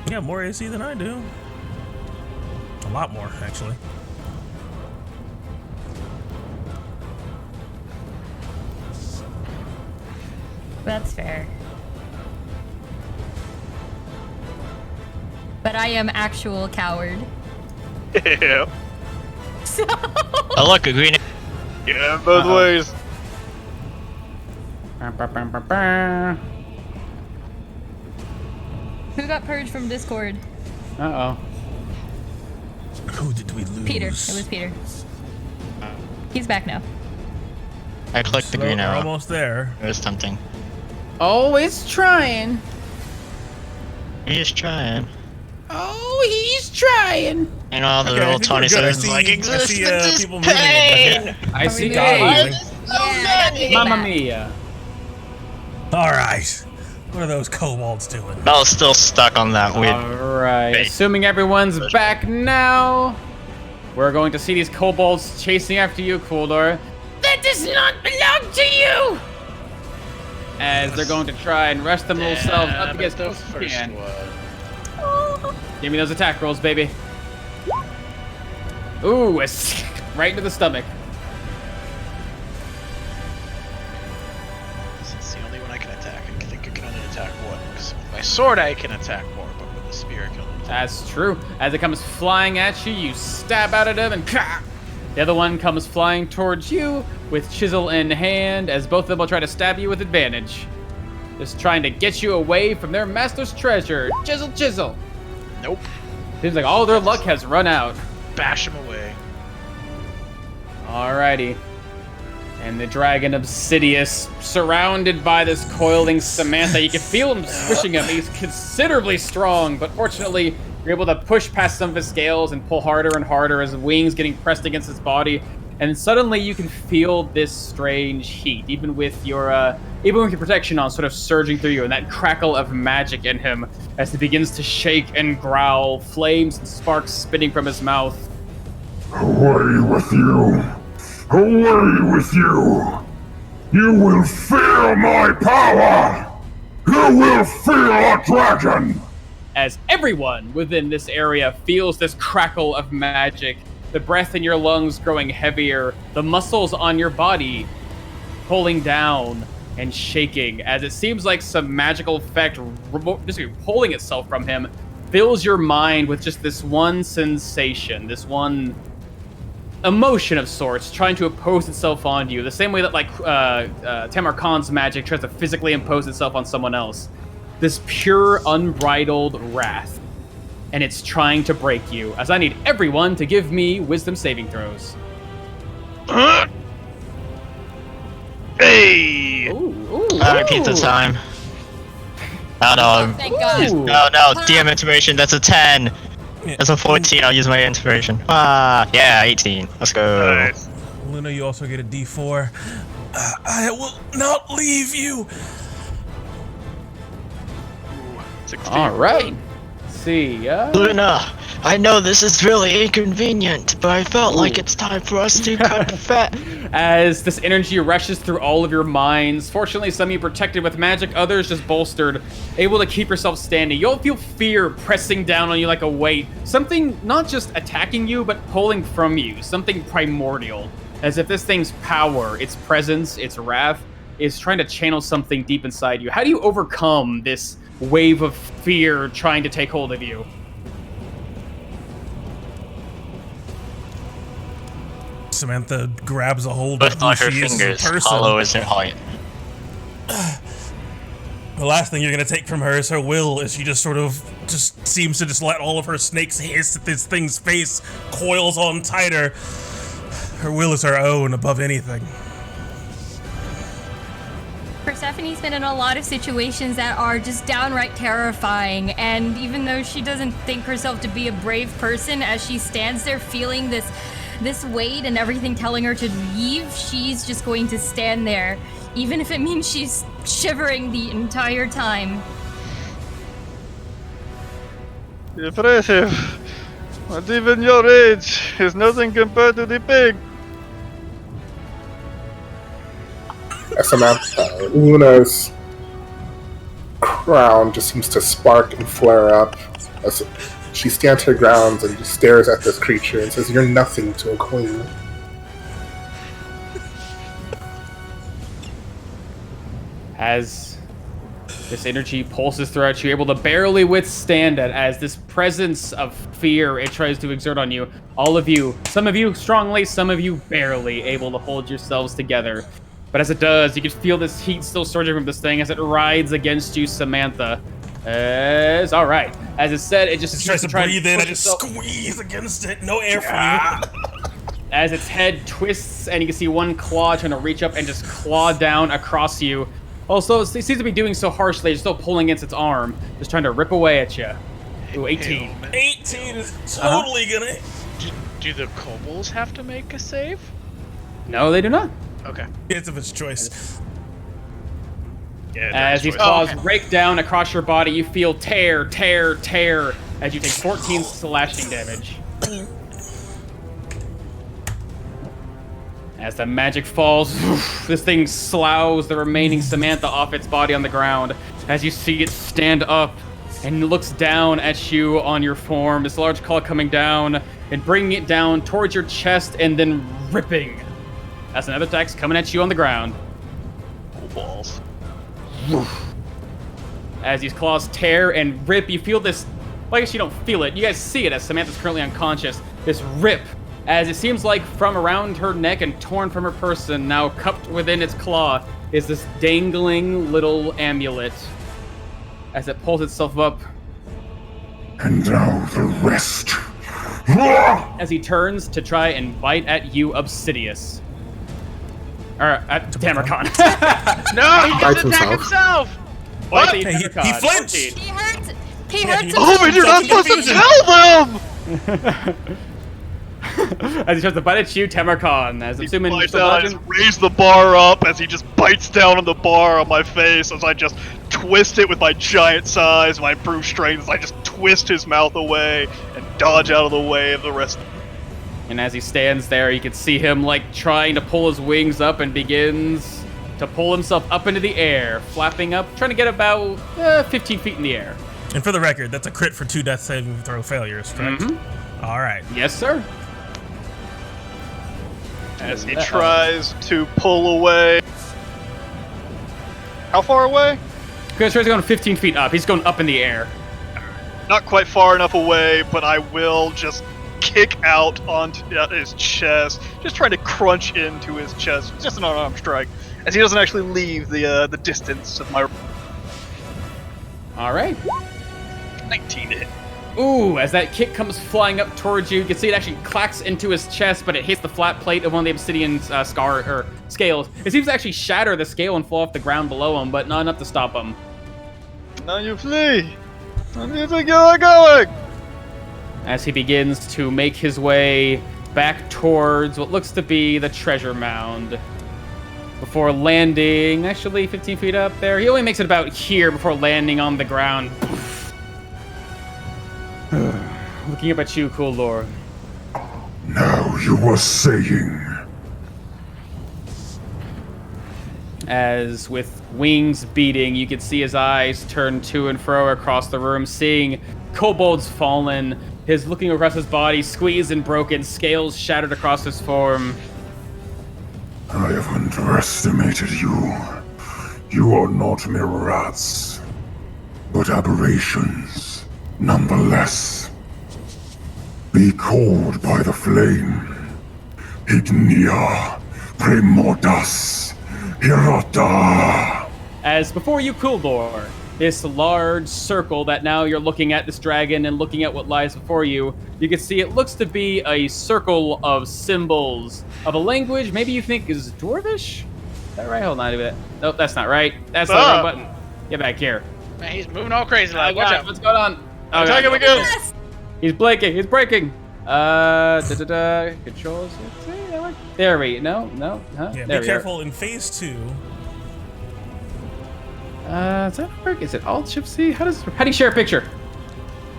You got more AC than I do. A lot more, actually. That's fair. But I am actual coward. Yeah. So Oh, look, a green. Yeah, both ways. who got purged from Discord? Uh-oh. Who did we lose? Peter. It was Peter. He's back now. I clicked the green We're arrow. almost there. It was tempting. Always trying. He's trying. Oh, he's trying. And all the Okay, I little think Tony we're good. I says see- like I see, existence is people moving pain. again. I see. we God, Hey, moving. Yeah, I got people Mamma back. mia. All right. What are those kobolds doing? I was still stuck on that weird. Alright, Bait. assuming everyone's back now, we're going to see these kobolds chasing after you, Kuldor. That does not belong to you! As they're going to try and rest themselves up Damn, against the those first can. one. Give me those attack rolls, baby. Ooh, it's right into the stomach. It's the only one I can attack. I think I can only attack one. 'Cause with my sword I can attack more, but with the spear I can only attack. That's true. As it comes flying at you, you stab out at him and ka! The other one comes flying towards you with chisel in hand, as both of them will try to stab you with advantage. Just trying to get you away from their master's treasure. Chisel, chisel. Nope. Seems like all their luck has run out. Bash him away. Alrighty. And the dragon Obsidious, surrounded by this coiling Samantha. You can feel him squishing him. He's considerably strong, but fortunately, you're able to push past some of his scales and pull harder and harder as wings getting pressed against his body. and suddenly you can feel this strange heat, even with your protection on, sort of surging through you, and that crackle of magic in him as he begins to shake and growl, flames and sparks spitting from his mouth. Away with you! Away with you! You will feel my power! You will feel a dragon! As everyone within this area feels this crackle of magic, the breath in your lungs growing heavier, the muscles on your body pulling down and shaking, as it seems like some magical effect just pulling itself from him fills your mind with just this one sensation, this one emotion of sorts, trying to impose itself on you, the same way that Tamar Khan's magic tries to physically impose itself on someone else. This pure, unbridled wrath. And it's trying to break you, as I need everyone to give me wisdom saving throws. Hey! Pizza time. Oh no. Thank God. No, DM inspiration, that's a 10. That's a 14, I'll use my inspiration. Yeah, 18. Let's go. Nice. Luna, you also get a D4. I will not leave you. 16. All right. Let's see. Luna, I know this is really inconvenient, but I felt like it's time for us to cut fat. As this energy rushes through all of your minds, fortunately some of you protected with magic, others just bolstered, able to keep yourself standing. You'll feel fear pressing down on you like a weight, something not just attacking you, but pulling from you, something primordial, as if this thing's power, its presence, its wrath, is trying to channel something deep inside you. How do you overcome this wave of fear trying to take hold of you? Samantha grabs a hold With of all who her she is as a fingers, person. hollow as her heart. The last thing you're gonna take from her is her will, as she just seems to just let all of her snakes hiss at this thing's face, coils on tighter. Her will is her own above anything. Persephone's been in a lot of situations that are just downright terrifying, and even though she doesn't think herself to be a brave person, as she stands there feeling this weight and everything telling her to leave, she's just going to stand there, even if it means she's shivering the entire time. Impressive. But even your age is nothing compared to the pig. Samantha, Luna's crown just seems to spark and flare up as she stands her ground and just stares at this creature and says, "You're nothing to a queen." As this energy pulses throughout you, able to barely withstand it, as this presence of fear it tries to exert on you. All of you, some of you strongly, some of you barely able to hold yourselves together. But as it does, you can feel this heat still surging from this thing as it rides against you, Samantha. All right. As it said, it just Tries to breathe in, I push just itself- squeeze against it. No air for you. As its head twists, and you can see one claw trying to reach up and just claw down across you. Also, it seems to be doing so harshly, it's still pulling against its arm, just trying to rip away at you. Ooh, 18. 18 is totally gonna. Do the kobolds have to make a save? No, they do not. Okay. It's of its choice. Yeah, As these claws rake down across your body, you feel tear, as you take 14 slashing damage. As the magic falls, this thing sloughs the remaining Samantha off its body on the ground. As you see it stand up and looks down at you on your form, this large claw coming down and bringing it down towards your chest and then ripping. As another attack's coming at you on the ground. balls. As these claws tear and rip, you feel this. Well, I guess you don't feel it. You guys see it as Samantha's currently unconscious. This rip, as it seems like from around her neck and torn from her person, now cupped within its claw, is this dangling little amulet. As it pulls itself up, And now the rest. as he turns to try and bite at you, Obsidious. Or at Tamarcon. No, he Bites gets attack himself. himself! What? He flinched! He hurts. He Yeah, hurts. he- Oh, but you're not supposed to Confusion. tell them! As he tries to bite at you, Tamarkan. As I'm He assuming you're bites still out, I dodging. just raise the bar up as he just bites down on the bar on my face as I just twist it with my giant size, my brute strength, as I just twist his mouth away and dodge out of the way of the rest. And as he stands there, you can see him like trying to pull his wings up and begins to pull himself up into the air, flapping up, trying to get about 15 feet in the air. And for the record, that's a crit for 2 death saving throw failures, correct? All right. Yes, sir. As he tries to pull away. How far away? Because he's going 15 feet up. He's going up in the air. Not quite far enough away, but I will just kick out onto his chest, just trying to crunch into his chest. Just an unarmed strike, as he doesn't actually leave the distance of my. All right. 19 to hit. Ooh, as that kick comes flying up towards you, you can see it actually clacks into his chest, but it hits the flat plate of one of the obsidian scales. It seems to actually shatter the scale and fall off the ground below him, but not enough to stop him. Now you flee. Where do you think you're going? As he begins to make his way back towards what looks to be the treasure mound. Before landing, actually 15 feet up there. He only makes it about here before landing on the ground. Looking up at you, cool Lord. Now you are saying. As with wings beating, you can see his eyes turn to and fro across the room, seeing kobolds fallen, his looking across his body, squeezed and broken, scales shattered across his form. I have underestimated you. You are not mere rats, but aberrations, nonetheless. Be called by the flame. Ignia Primordas Hirata. As before you, Kuldor, this large circle that now you're looking at this dragon and looking at what lies before you, you can see it looks to be a circle of symbols of a language maybe you think is Dwarvish? Is that right? Hold on a minute. Nope, that's not right. That's the wrong button. Get back here. Man, he's moving all crazy. Like, watch God, out. what's going on? Attack him again. Yes! He's blinking. He's breaking. Controls. There we. No. Huh? Yeah, There be we are. careful in phase 2. Does that work? Is it Alt Shift C? How do you share a picture?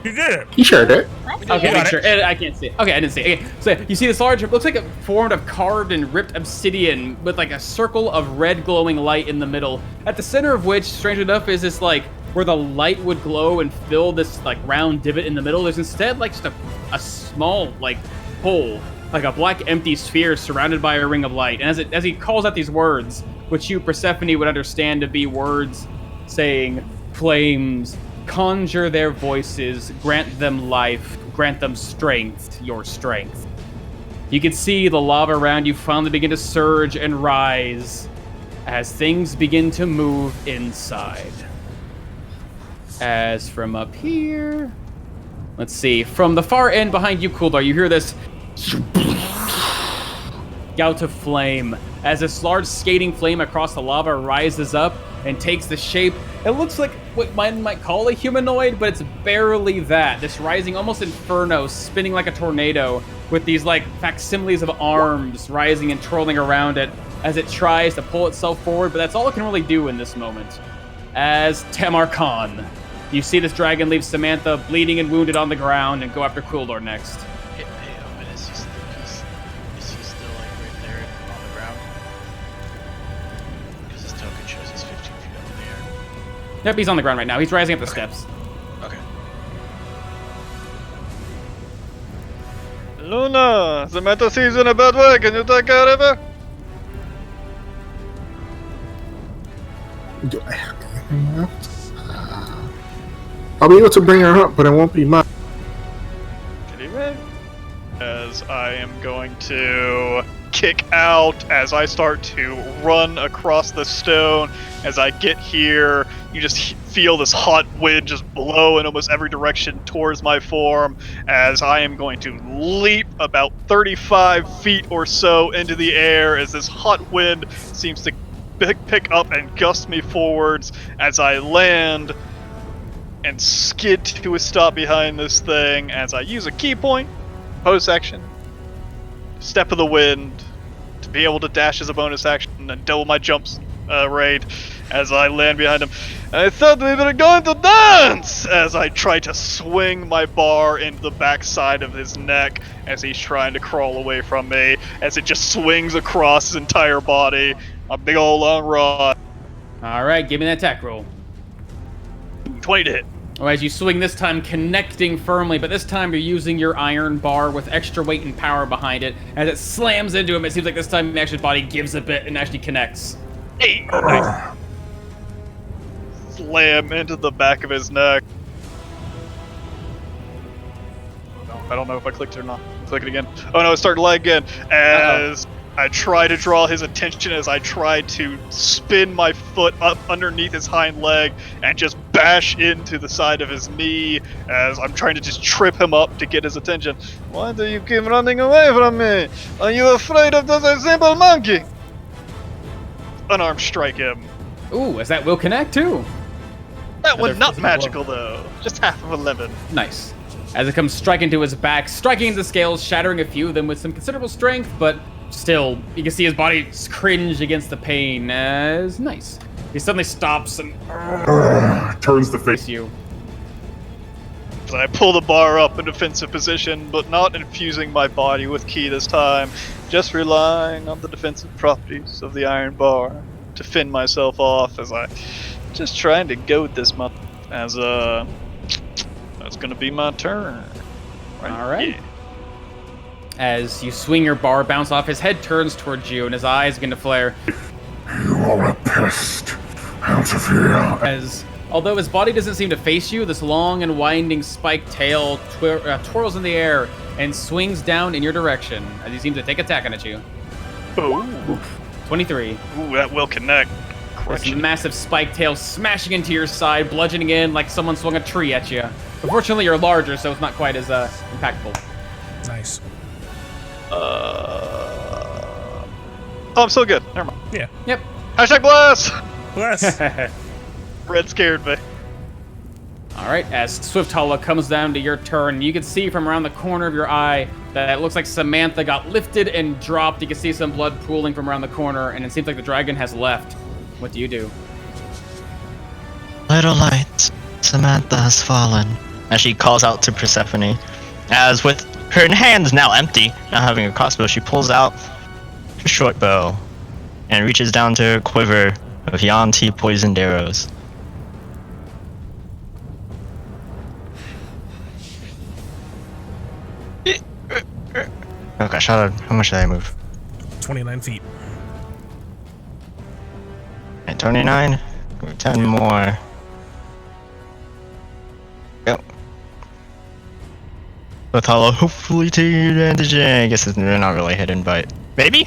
You did it. He shared it. Okay, got make it. sure. I can't see it. Okay, I didn't see it. Okay, so you see this large, it looks like it formed of carved and ripped obsidian with like a circle of red glowing light in the middle. At the center of which, strangely enough, is this like where the light would glow and fill this like round divot in the middle. There's instead like just a small like hole, like a black empty sphere surrounded by a ring of light. And as he calls out these words, which you Persephone would understand to be words saying, "Flames, conjure their voices, grant them life, grant them strength, your strength." You can see the lava around you finally begin to surge and rise as things begin to move inside. As from up here, let's see, from the far end behind you, Kuldar, you hear this gout of flame as this large skating flame across the lava rises up and takes the shape. It looks like what one might call a humanoid, but it's barely that. This rising almost inferno, spinning like a tornado, with these like facsimiles of arms rising and twirling around it as it tries to pull itself forward, but that's all it can really do in this moment. As Tamarkan, you see this dragon leave Samantha bleeding and wounded on the ground and go after Kuldor next. Hey, but is he still like right there on the ground? Because his token shows he's 15 feet up in the air. Yep, he's on the ground right now. He's rising up the steps. Okay. Luna, Samantha sees you in a bad way. Can you take care of her? Do I have anything left? I'll be able to bring her up, but it won't be much. Anyway, as I am going to kick out as I start to run across the stone. As I get here, you just feel this hot wind just blow in almost every direction towards my form as I am going to leap about 35 feet or so into the air as this hot wind seems to pick up and gust me forwards as I land and skid to a stop behind this thing as I use a key point, post action, step of the wind to be able to dash as a bonus action and double my jumps rate as I land behind him. I thought we were going to dance! As I try to swing my bar into the backside of his neck as he's trying to crawl away from me, as it just swings across his entire body. A big old long rod. Alright, give me that attack roll. 20 to hit. Oh, as you swing this time, connecting firmly, but this time you're using your iron bar with extra weight and power behind it. As it slams into him, it seems like this time his body gives a bit and actually connects. Hey! Slam into the back of his neck. I don't know if I clicked it or not. Click it again. Oh no, it started to lag again. As I try to draw his attention, as I try to spin my foot up underneath his hind leg and just bash into the side of his knee as I'm trying to just trip him up to get his attention. Why do you keep running away from me? Are you afraid of this simple monkey? Unarmed strike him. Ooh, as that will connect too. That one not physical magical though. Just half of 11. Nice. As it comes striking to his back, striking into the scales, shattering a few of them with some considerable strength, but still, you can see his body cringe against the pain. As nice. He suddenly stops and Turns the face. you. So I pull the bar up in defensive position, but not infusing my body with ki this time. Just relying on the defensive properties of the iron bar to fend myself off as I just trying to goad this month. As that's gonna be my turn. All right. Yeah. As you swing your bar, bounce off, his head turns towards you and his eyes begin to flare. You are a pest. Out of here. As, although his body doesn't seem to face you, this long and winding spiked tail twirls in the air and swings down in your direction as he seems to take attacking at you. Ooh, 23. ooh, that will connect. This Crushing. massive spike tail smashing into your side, bludgeoning in like someone swung a tree at you. Unfortunately, you're larger, so it's not quite as impactful. Nice. Oh, I'm so good. Never mind. Yeah. Yep. Hashtag bless! Bless. Red scared me. All right, as Swift Hollow comes down to your turn, you can see from around the corner of your eye that it looks like Samantha got lifted and dropped. You can see some blood pooling from around the corner, and it seems like the dragon has left. What do you do? Little light, Samantha has fallen. As she calls out to Persephone. As with her hands now empty, not having a crossbow, she pulls out her short bow and reaches down to her quiver of Yanti poisoned arrows. Oh gosh, how much did I move? 29 feet. At 29, 10 more. Yep. With Hollow hopefully taking advantage. I guess they're not really hidden, but maybe?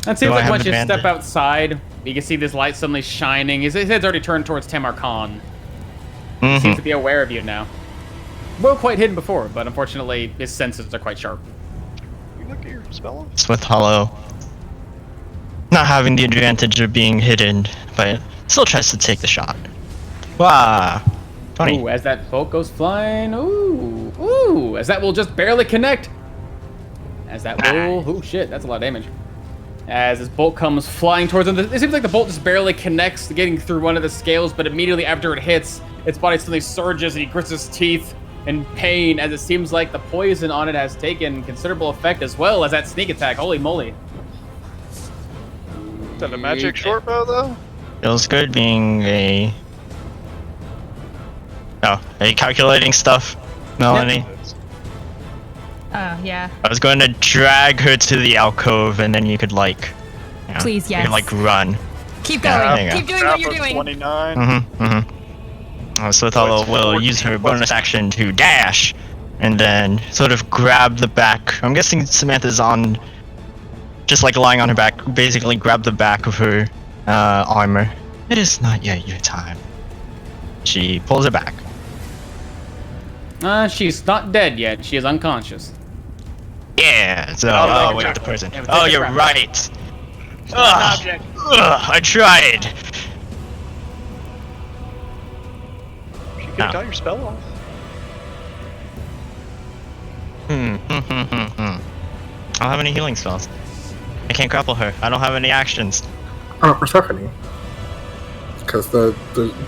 It seems Do I like have once you advantage? step outside, you can see this light suddenly shining. His head's already turned towards Tamarkan. He seems to be aware of you now. Well, quite hidden before, but unfortunately, his senses are quite sharp. You look at your spell. With Hollow not having the advantage of being hidden, but still tries to take the shot. Wow. 20. Ooh, as that bolt goes flying. Ooh, ooh, as that will just barely connect. As that will, oh shit, that's a lot of damage. As this bolt comes flying towards him, it seems like the bolt just barely connects, getting through one of the scales, but immediately after it hits, its body suddenly surges and he grits his teeth in pain, as it seems like the poison on it has taken considerable effect as well as that sneak attack. Holy moly. Is that a magic short bow though? Feels good being a... Oh, are you calculating stuff, Melanie? Yeah. I was going to drag her to the alcove and then you could like... You know, Please, you yes. could, like run. Keep Yeah, going. there you Keep doing what you're Alpha doing. 29. So Thalo will use her bonus action to dash, and then sort of grab the back. I'm guessing Samantha's on, just like lying on her back, basically grab the back of her armor. It is not yet your time. She pulls it back. She's not dead yet. She is unconscious. Yeah, so, Oh, oh wait, okay. the person. Yeah, Oh, take you're it back. right. Ugh, I tried. You could have got your spell off. don't have any healing spells. I can't grapple her. I don't have any actions. Persephone. Because the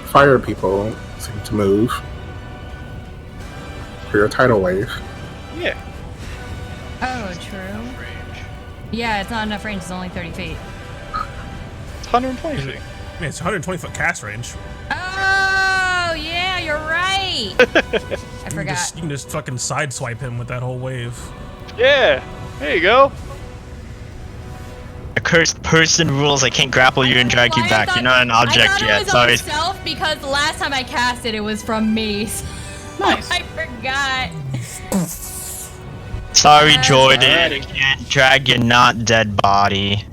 fire people seem to move for your tidal wave. Yeah. Oh, true. Yeah, it's not enough range. It's only 30 feet. It's 120 feet. I mean, it's 120 foot cast range. Oh, yeah, you're right. I forgot. You can just fucking sideswipe him with that whole wave. Yeah. There you go. A cursed person rules. I can't grapple you and drag you back. You're not an object I yet. thought Sorry. it was on myself because the last time I cast it, it was from me. Nice. I forgot. Sorry, Jordan. Alrighty. I can't drag your not dead body.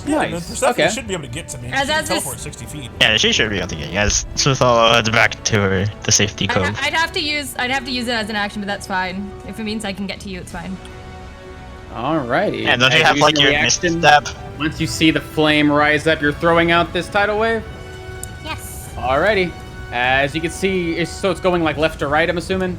Yeah, Nice. Persephone Okay. should be able to get to me. As She can this- teleport 60 feet. Yeah, she should be able to get you guys. So I'll head back to her, the safety cove. I'd have to use it as an action, but that's fine. If it means I can get to you, it's fine. Alrighty. Yeah, don't you As have like using your reaction, misstep? Once you see the flame rise up, you're throwing out this tidal wave? Yes. Alrighty. As you can see, it's going like left to right, I'm assuming?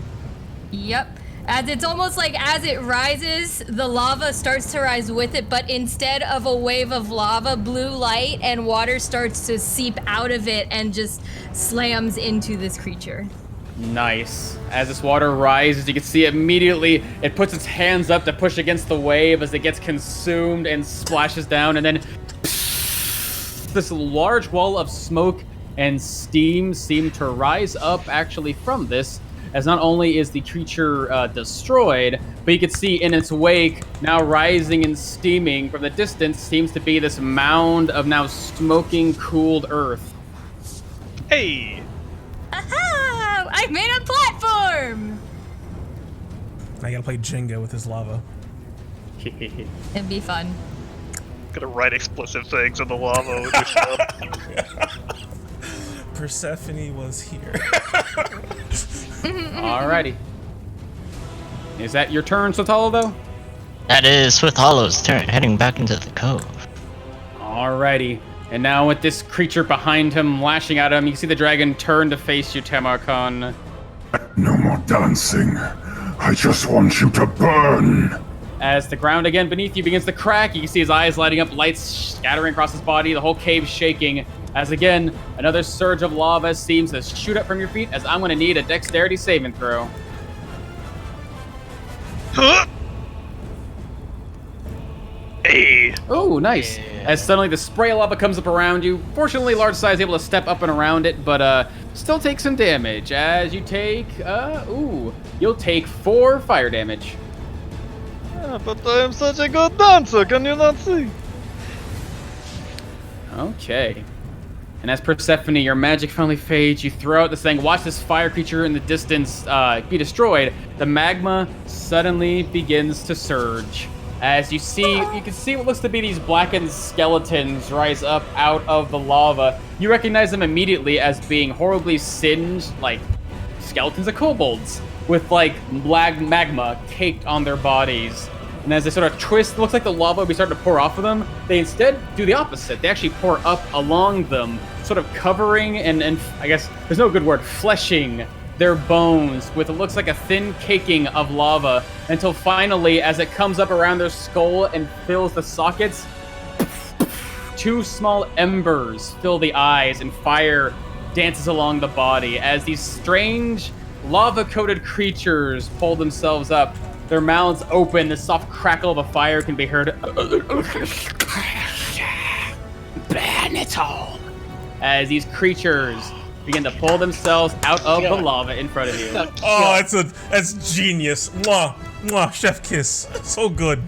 Yep. As it's almost like as it rises, the lava starts to rise with it, but instead of a wave of lava, blue light and water starts to seep out of it and just slams into this creature. Nice. As this water rises, you can see immediately it puts its hands up to push against the wave as it gets consumed and splashes down, and then this large wall of smoke and steam seem to rise up actually from this, as not only is the creature destroyed, but you can see in its wake, now rising and steaming from the distance, seems to be this mound of now smoking, cooled earth. Hey. Aha! I made a platform! Now you gotta play Jenga with his lava. It'd be fun. Gonna write explicit things in the lava with your stuff. Persephone was here. Alrighty. Is that your turn, Sotalo, though? That is Swift Hollow's turn, heading back into the cove. Alrighty. And now with this creature behind him, lashing at him, you can see the dragon turn to face you, Tamarkan. No more dancing. I just want you to burn. As the ground again beneath you begins to crack, you can see his eyes lighting up, lights scattering across his body, the whole cave shaking. As again, another surge of lava seems to shoot up from your feet, as I'm going to need a dexterity saving throw. Hey. Oh, nice. As suddenly the spray of lava comes up around you. Fortunately, large size able to step up and around it, but still take some damage. As you take, you'll take 4 fire damage. Yeah, but I am such a good dancer, can you not see? Okay. And as Persephone, your magic finally fades, you throw out this thing, watch this fire creature in the distance be destroyed. The magma suddenly begins to surge. As you can see what looks to be these blackened skeletons rise up out of the lava. You recognize them immediately as being horribly singed, like skeletons of kobolds, with like black magma caked on their bodies. And as they sort of twist, it looks like the lava will be starting to pour off of them. They instead do the opposite. They actually pour up along them, sort of covering and I guess there's no good word, fleshing their bones with what looks like a thin caking of lava, until finally, as it comes up around their skull and fills the sockets, 2 small embers fill the eyes and fire dances along the body as these strange lava-coated creatures pull themselves up. Their mouths open, the soft crackle of a fire can be heard. Burn it all. As these creatures begin to pull themselves out of the lava in front of you. Oh, that's genius. Mwah, mwah, chef kiss. So good.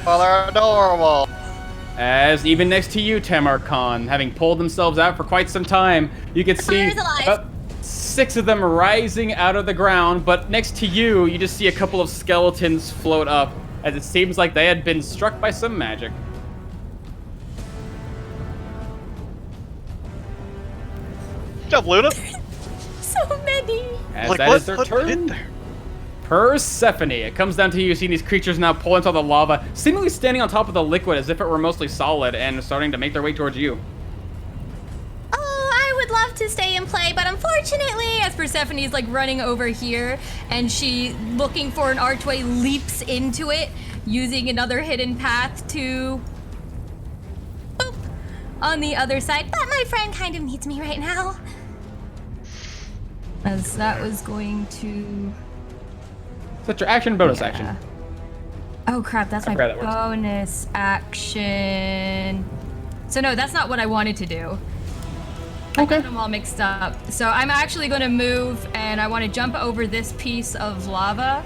Well, they're adorable. As even next to you, Tamarkan, having pulled themselves out for quite some time, you can see Fire's alive. about 6 of them rising out of the ground, but next to you, you just see a couple of skeletons float up, as it seems like they had been struck by some magic. Good job, Luna. So many. As that is their turn. Persephone, it comes down to you seeing these creatures now pull into the lava, seemingly standing on top of the liquid as if it were mostly solid and starting to make their way towards you. Oh, I would love to stay and play, but unfortunately, as Persephone's like running over here and she, looking for an archway, leaps into it, using another hidden path to boop on the other side. But my friend kind of needs me right now. As that was going to... Is that your action, bonus action? Oh crap, that's my forgot that works. bonus action. So no, that's not what I wanted to do. I got them all mixed up. So I'm actually going to move, and I want to jump over this piece of lava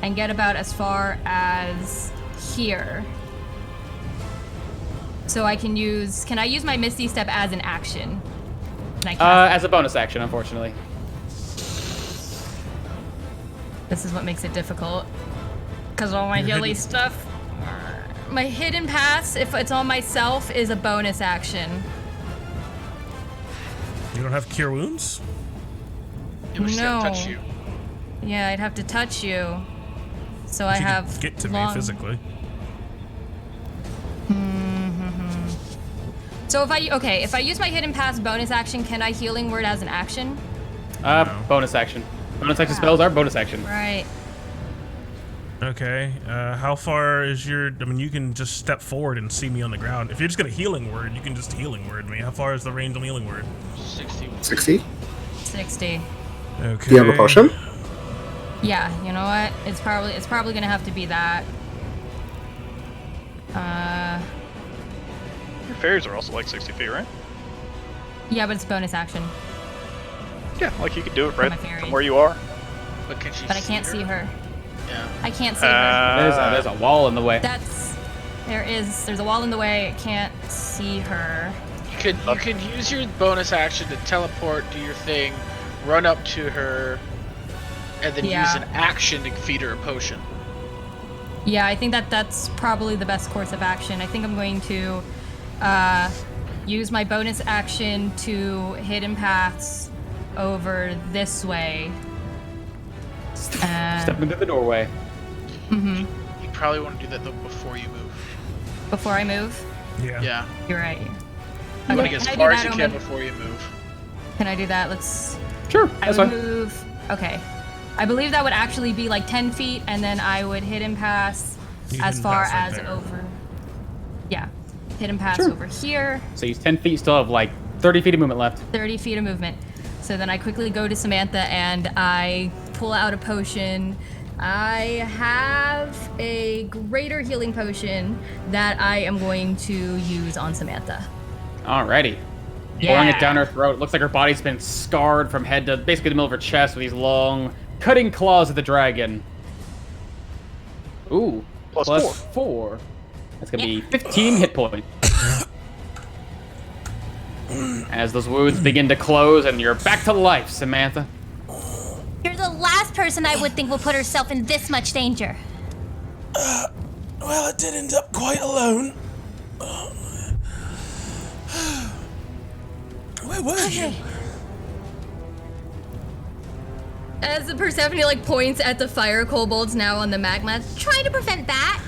and get about as far as here. So I can use... Can I use my Misty Step as an action? Can I cast As a bonus action, unfortunately. This is what makes it difficult. Because all my healy stuff... My hidden pass, if it's on myself, is a bonus action. You don't have cure wounds? It was No. touch you. Yeah, I'd have to touch you. So I You have can get to long... me physically. So if I use my hidden pass bonus action, can I healing word as an action? Bonus action. Bonus action spells are bonus action. Right. Okay. How far is your... I mean, you can just step forward and see me on the ground. If you're just going to healing word, you can just healing word me. How far is the range on healing word? 60. 60? 60. Okay. Do you have a potion? Yeah, you know what? It's probably gonna have to be that. Your fairies are also like 60 feet, right? Yeah, but it's bonus action. Yeah, like you could do it right my fairy. from where you are. But can she But I can't see her. Yeah. I can't see her. There's a wall in the way. There's a wall in the way. I can't see her. You could use your bonus action to teleport, do your thing, run up to her, and then use an action to feed her a potion. Yeah, I think that's probably the best course of action. I think I'm going to use my bonus action to hidden paths over this way. Step into the doorway. Mm-hmm. You probably want to do that though before you move. Before I move? Yeah. Yeah. You're right. You want to Okay, get as can I do far as that, you can Omen? before you move. Can I do that? Let's... Sure, I that's would fine. move... Okay. I believe that would actually be like 10 feet, and then I would hidden pass You as hidden far pass right as there. over... Yeah. Hidden pass Sure. over here. So he's 10 feet, still have like 30 feet of movement left. 30 feet of movement. So then I quickly go to Samantha and I pull out a potion. I have a greater healing potion that I am going to use on Samantha. Alrighty. Pouring it down her throat. Looks like her body's been scarred from head to basically the middle of her chest with these long, cutting claws of the dragon. Ooh. Plus 4. That's gonna be 15 hit points. As those wounds begin to close and you're back to life, Samantha. You're the last person I would think will put herself in this much danger. Well, I did end up quite alone. Where were you? As the Persephone like points at the fire kobolds now on the magma, Trying to prevent that.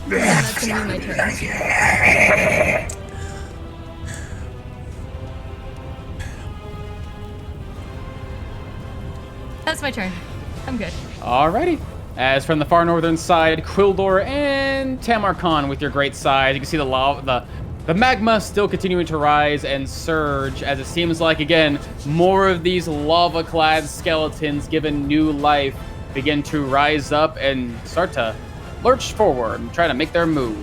that's gonna be my turn. That's my turn. I'm good. Alrighty. As from the far northern side, Quildor and Tamarkan with your great size, you can see the lava, the magma still continuing to rise and surge as it seems like, again, more of these lava-clad skeletons given new life begin to rise up and start to lurch forward and try to make their move.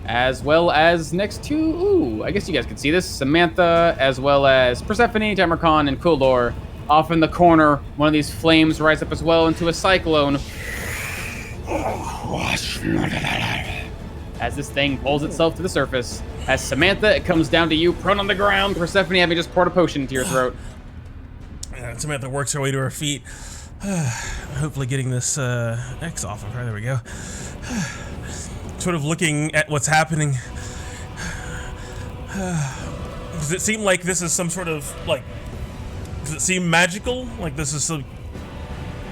As well as next to, ooh, I guess you guys can see this, Samantha, as well as Persephone, Tamarkan, and Quildor. Off in the corner, one of these flames rise up as well into a cyclone. As this thing pulls itself to the surface. As Samantha, it comes down to you, prone on the ground. Persephone having just poured a potion into your throat. Samantha works her way to her feet. Hopefully getting this X off of her. There we go. Sort of looking at what's happening. Does it seem like this is some sort of, like... Does it seem magical? Like this is some...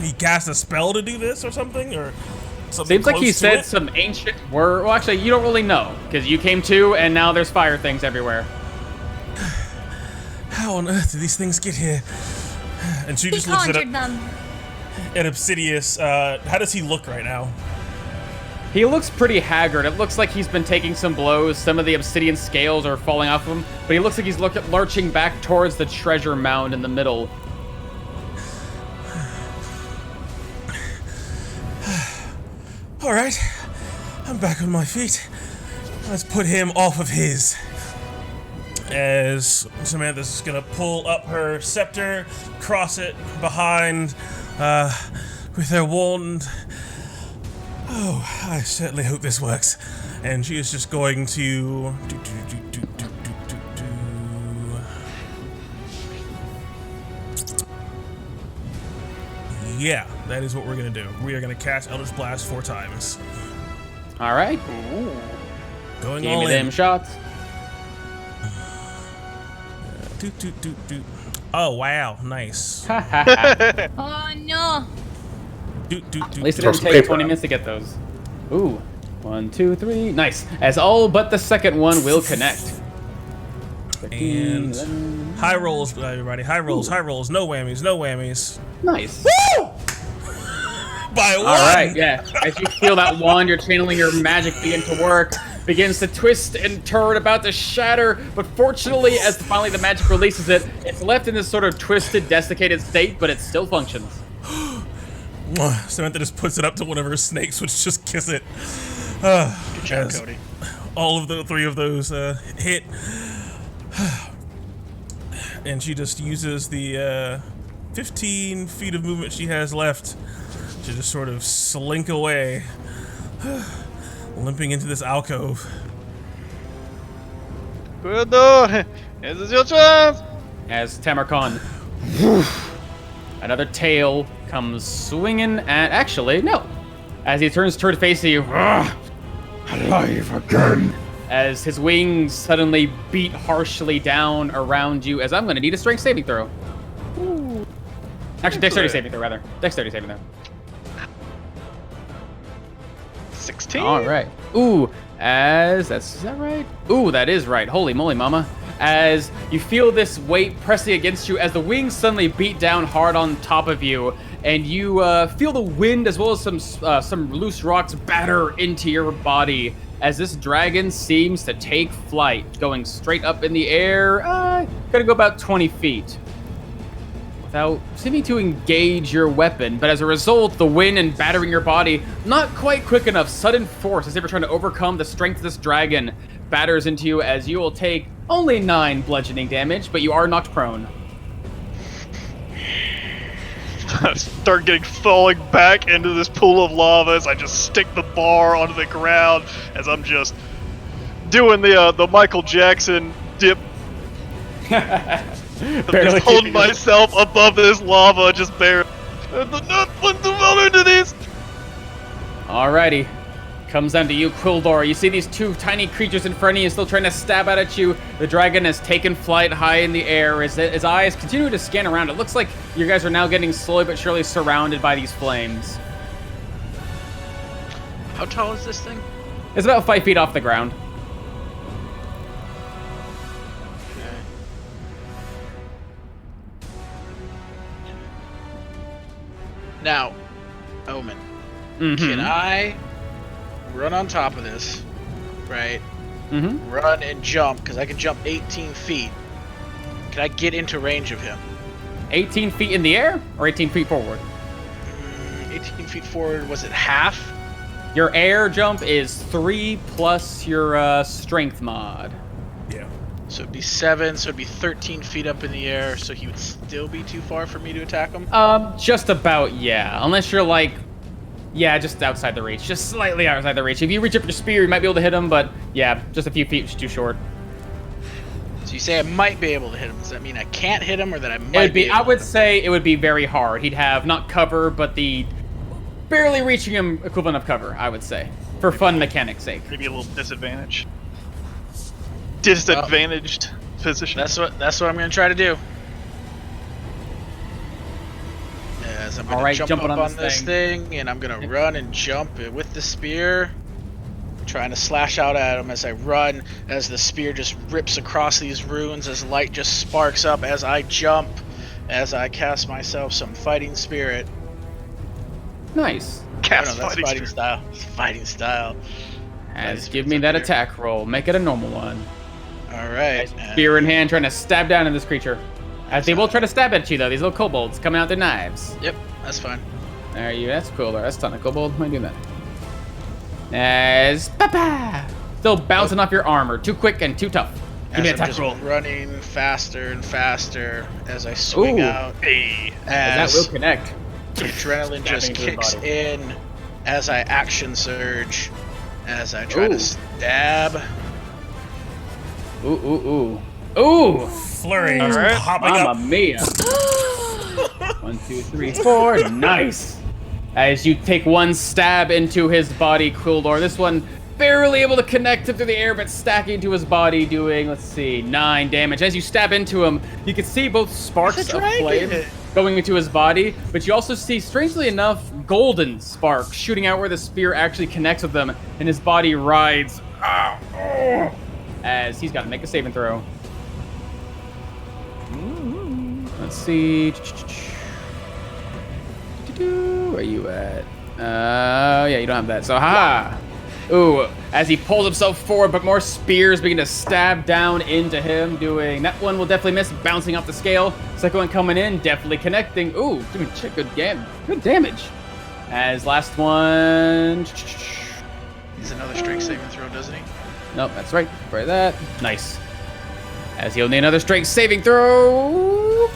He cast a spell to do this or something? Or something Seems like he close to said it? some ancient word. Well, actually, you don't really know because you came to, and now there's fire things everywhere. How on earth did these things get here? And she He just looks conjured them. at Obsidious. How does he look right now? He looks pretty haggard. It looks like he's been taking some blows. Some of the obsidian scales are falling off of him, but he looks like he's lurching back towards the treasure mound in the middle. All right, I'm back on my feet. Let's put him off of his. As Samantha's just gonna pull up her scepter, cross it behind with her wand. Oh, I certainly hope this works. And she is just going to Yeah, that is what we're gonna do. We are gonna cast Eldritch Blast 4 times. All right. Going Give all me in. them shots. Oh wow, nice. Oh no. At least it Throw didn't some take paper 20 out. minutes to get those. Ooh. 1, 2, 3. Nice. As all but the second one will connect. And high rolls, everybody. High rolls, high rolls. No whammies, no whammies. Nice. By one. All right, yeah. As you feel that wand, you're channeling your magic begin to work. Begins to twist and turn, about to shatter. But fortunately, as finally the magic releases it, it's left in this sort of twisted, desiccated state, but it still functions. Samantha just puts it up to one of her snakes, which just kiss it. Good job, as Cody. all of the 3 of those hit. And she just uses the 15 feet of movement she has left to just sort of slink away, limping into this alcove. Good, this is your chance. As Tamarkon, another tail comes swinging at. Actually, no. As he turns toward facing you, Alive again. as his wings suddenly beat harshly down around you. As I'm going to need a strength saving throw. Actually, dexterity saving throw, rather. Dexterity saving throw. 16. All right. Ooh, is that right? Ooh, that is right. Holy moly, mama. As you feel this weight pressing against you, as the wings suddenly beat down hard on top of you, and you feel the wind as well as some loose rocks batter into your body, as this dragon seems to take flight, going straight up in the air. Gonna go about 20 feet. Without seeming to engage your weapon, but as a result, the wind and battering your body, not quite quick enough, sudden force, as if you're trying to overcome the strength of this dragon, batters into you as you will take only 9 bludgeoning damage, but you are knocked prone. I start falling back into this pool of lava as I just stick the bar onto the ground as I'm just doing the Michael Jackson dip. Barely Just holding keeping it. myself above this lava, just barely. Into this. Alrighty. Comes down to you, Quildor. You see these 2 tiny creatures in front of you still trying to stab out at you. The dragon has taken flight high in the air as his eyes continue to scan around. It looks like you guys are now getting slowly but surely surrounded by these flames. How tall is this thing? It's about 5 feet off the ground. Now, Omen, Mm-hmm. can I run on top of this, right? Mm-hmm. Run and jump, because I can jump 18 feet. Can I get into range of him? 18 feet in the air or 18 feet forward? 18 feet forward, was it half? Your air jump is 3 plus your strength mod. Yeah. So it'd be 7, so it'd be 13 feet up in the air, so he would still be too far for me to attack him? Just about, yeah. Unless you're like, yeah, just outside the reach. Just slightly outside the reach. If you reach up your spear, you might be able to hit him, but yeah, just a few feet too short. So you say I might be able to hit him. Does that mean I can't hit him, or that I might It would be, able I to would hit him? say it would be very hard. He'd have not cover, but the barely reaching him equivalent of cover, I would say. For fun mechanics sake. Maybe a little disadvantage. Disadvantaged position. That's what I'm gonna try to do. As I'm gonna Alright, jump jumping up on on this this thing, and I'm gonna run and jump with the spear. trying to slash out at him as I run, as the spear just rips across these runes, as light just sparks up as I jump, as I cast myself some fighting spirit. Nice. Cast That's fighting fighting spirit. style. Fighting style. As Fighting give me spirit's that up here. attack roll. Make it a normal one. Alright. Spear in hand, trying to stab down at this creature. As they will try to stab at you, though. These little kobolds coming out their knives. Yep, that's fine. There you. That's cool. That's a ton of kobold. Why are you doing that? As Papa! Still bouncing off your armor. Too quick and too tough. Give me As an I'm attack just roll. running faster and faster as I swing Ooh. out. Hey. That As will connect. the adrenaline just Stabbing into his kicks body. in as I action surge, as I try Ooh. to stab. Ooh, ooh, ooh. Ooh! Flurry Alright. popping Mamma up. mia. 1, 2, 3, 4. Nice. As you take one stab into his body, Quildor. This one barely able to connect him through the air, but stacking to his body, doing, let's see, 9 damage. As you stab into him, you can see both sparks It's a of dragon. flame going into his body, but you also see, strangely enough, golden sparks shooting out where the spear actually connects with them, and his body rides as he's got to make a saving throw. Let's see. Where are you at? Yeah, you don't have that. So, ha! Ooh, as he pulls himself forward, but more spears begin to stab down into him, doing... That one will definitely miss, bouncing off the scale. Second one coming in, definitely connecting. Ooh, doing good damage. As last one... He's another strength saving throw, doesn't he? Nope, that's right. For that. Nice. As he'll need another strength saving throw.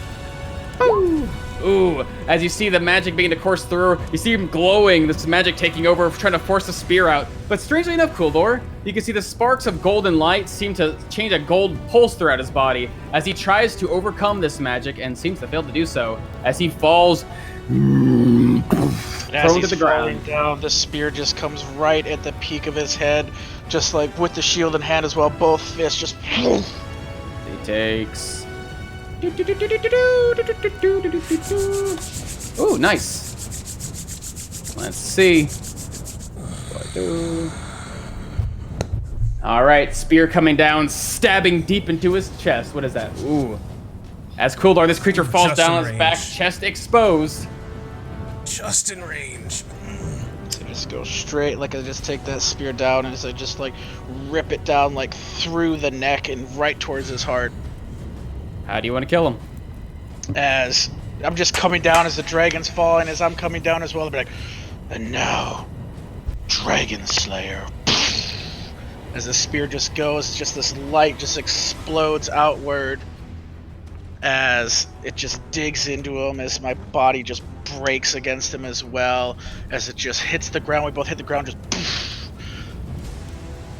Ooh. Ooh. As you see the magic begin to course through, you see him glowing, this magic taking over, trying to force the spear out. But strangely enough, Kuldor, you can see the sparks of golden light seem to change a gold pulse throughout his body as he tries to overcome this magic and seems to fail to do so. As he falls And as prone to he's the falling ground. down, the spear just comes right at the peak of his head, just like with the shield in hand as well. Both fists just. He takes. Ooh, nice. Let's see. All right, spear coming down, stabbing deep into his chest. What is that? Ooh. As Kuldar, this creature falls Just down in on his back, range. chest exposed. Just in range. So just go straight, like I just take that spear down and as I just like rip it down like through the neck and right towards his heart. How do you want to kill him? As I'm just coming down as the dragon's falling, as I'm coming down as well, I'll be like, and now, Dragon Slayer. As the spear just goes, just this light just explodes outward as it just digs into him, as my body just breaks against him as well, as it just hits the ground. We both hit the ground, just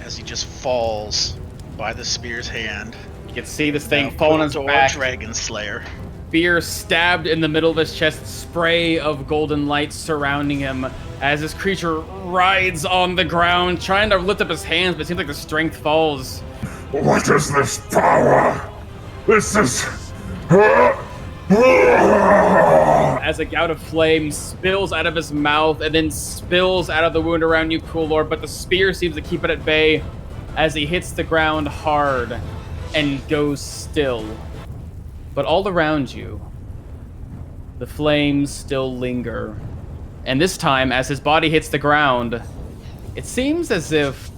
as he just falls by the spear's hand. You can see this thing Now, falling on his Kuldor, back. Dragon Slayer. Spear stabbed in the middle of his chest, spray of golden light surrounding him as this creature rides on the ground, trying to lift up his hands, but it seems like the strength falls. What is this power? This is. As a gout of flame spills out of his mouth and then spills out of the wound around you, Coolor, but the spear seems to keep it at bay as he hits the ground hard and goes still. But all around you, the flames still linger. And this time, as his body hits the ground, it seems as if,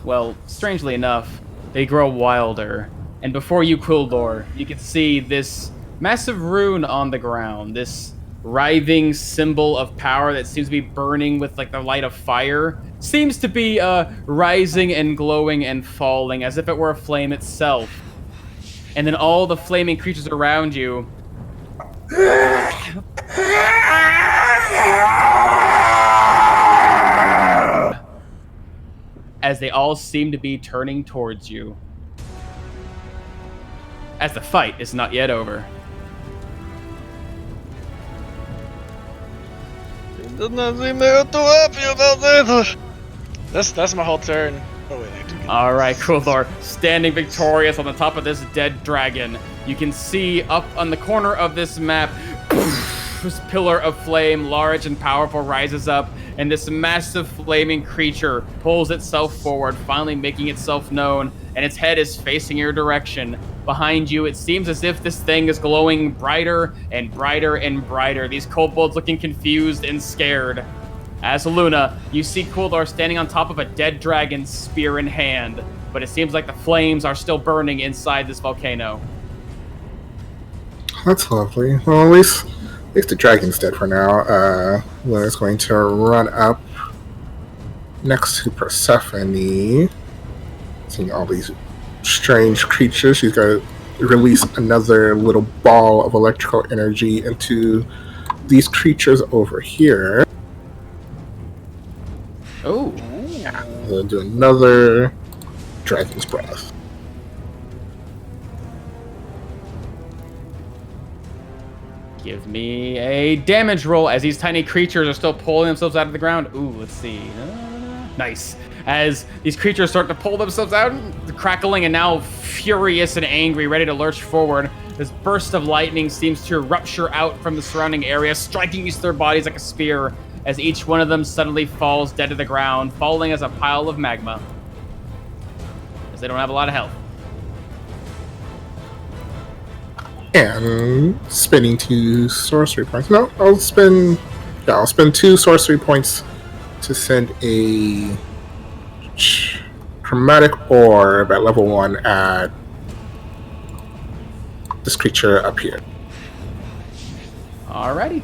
well, strangely enough, they grow wilder. And before you, Quildor, you can see this massive rune on the ground, this writhing symbol of power that seems to be burning with like the light of fire, seems to be rising and glowing and falling as if it were a flame itself. And then all the flaming creatures around you as they all seem to be turning towards you. As the fight is not yet over. Does not seem they're too happy about this. That's my whole turn. Oh wait, I took it. Alright, Kuldor, standing victorious on the top of this dead dragon. You can see up on the corner of this map, this pillar of flame, large and powerful, rises up, and this massive flaming creature pulls itself forward, finally making itself known, and its head is facing your direction. Behind you, it seems as if this thing is glowing brighter and brighter and brighter, these kobolds looking confused and scared. As Luna, you see Kuldar standing on top of a dead dragon, spear in hand, but it seems like the flames are still burning inside this volcano. That's lovely. Well, at least the dragon's dead for now. Luna's going to run up next to Persephone. Seeing all these strange creatures, she's going to release another little ball of electrical energy into these creatures over here. Oh. Yeah, we'll do another Dragon's Breath. Give me a damage roll as these tiny creatures are still pulling themselves out of the ground. Ooh, let's see. Nice. As these creatures start to pull themselves out, crackling and now furious and angry, ready to lurch forward. This burst of lightning seems to rupture out from the surrounding area, striking each of their bodies like a spear, as each one of them suddenly falls dead to the ground, falling as a pile of magma, as they don't have a lot of health. And spending 2 sorcery points. No, I'll spend 2 sorcery points to send a chromatic orb at level 1 at this creature up here. Alrighty.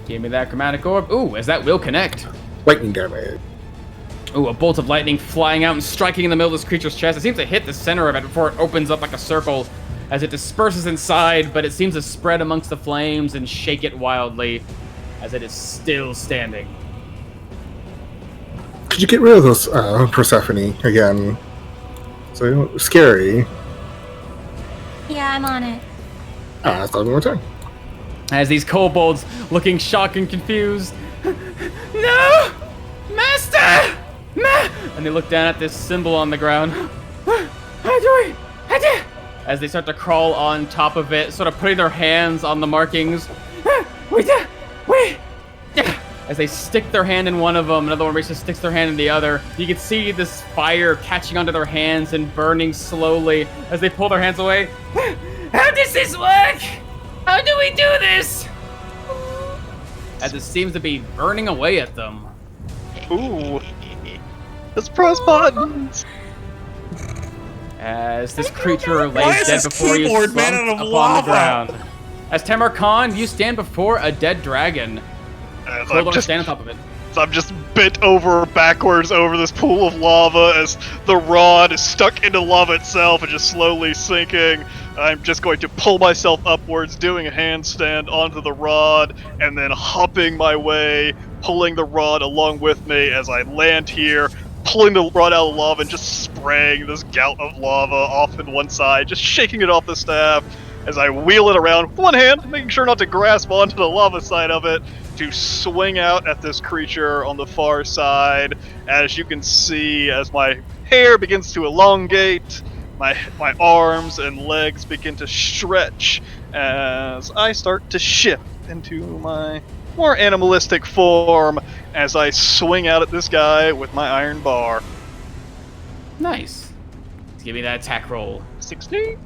Give me that chromatic orb. Ooh, as that will connect. Lightning damage. Ooh, a bolt of lightning flying out and striking in the middle of this creature's chest. It seems to hit the center of it before it opens up like a circle as it disperses inside, but it seems to spread amongst the flames and shake it wildly as it is still standing. Could you get rid of those Persephone again? So scary. Yeah, I'm on it. That's one more time. As these kobolds, looking shocked and confused, no! Master! And they look down at this symbol on the ground. As they start to crawl on top of it, sort of putting their hands on the markings. As they stick their hand in one of them, another one races sticks their hand in the other. You can see this fire catching onto their hands and burning slowly as they pull their hands away. How does this work? How do we do this? As it seems to be burning away at them. Ooh. Let's press buttons. As this creature lays dead before you, slumped upon the ground. As Tamarkan, you stand before a dead dragon. Stand on top of it. So I'm just bent over backwards over this pool of lava as the rod is stuck into lava itself and just slowly sinking. I'm just going to pull myself upwards, doing a handstand onto the rod, and then hopping my way, pulling the rod along with me as I land here, pulling the rod out of the lava and just spraying this gout of lava off in one side, just shaking it off the staff as I wheel it around with one hand, making sure not to grasp onto the lava side of it, to swing out at this creature on the far side. As you can see, as my hair begins to elongate, my arms and legs begin to stretch as I start to shift into my more animalistic form as I swing out at this guy with my iron bar. Nice. Let's give me that attack roll. 16?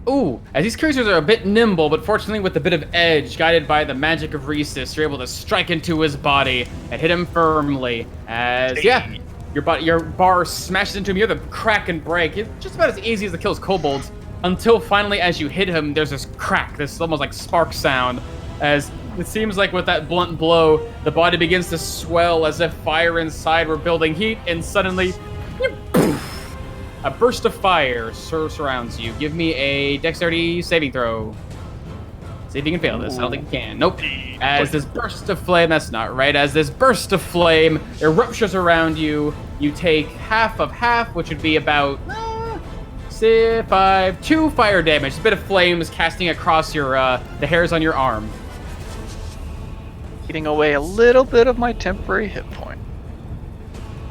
Ooh, as these creatures are a bit nimble, but fortunately with a bit of edge, guided by the magic of Rhesus, you're able to strike into his body and hit him firmly. As, your bar smashes into him, you hear the crack and break. It's just about as easy as to kill his kobolds, until finally as you hit him, there's this crack, this almost like spark sound, as it seems like with that blunt blow, the body begins to swell as if fire inside were building heat, and suddenly, a burst of fire surrounds you. Give me a dexterity saving throw. See if you can fail this. I don't think you can. Nope. As this burst of flame, that's not right. As this burst of flame erupts around you, you take half of half, which would be about 2 fire damage. A bit of flames casting across your the hairs on your arm. Eating away a little bit of my temporary hit point.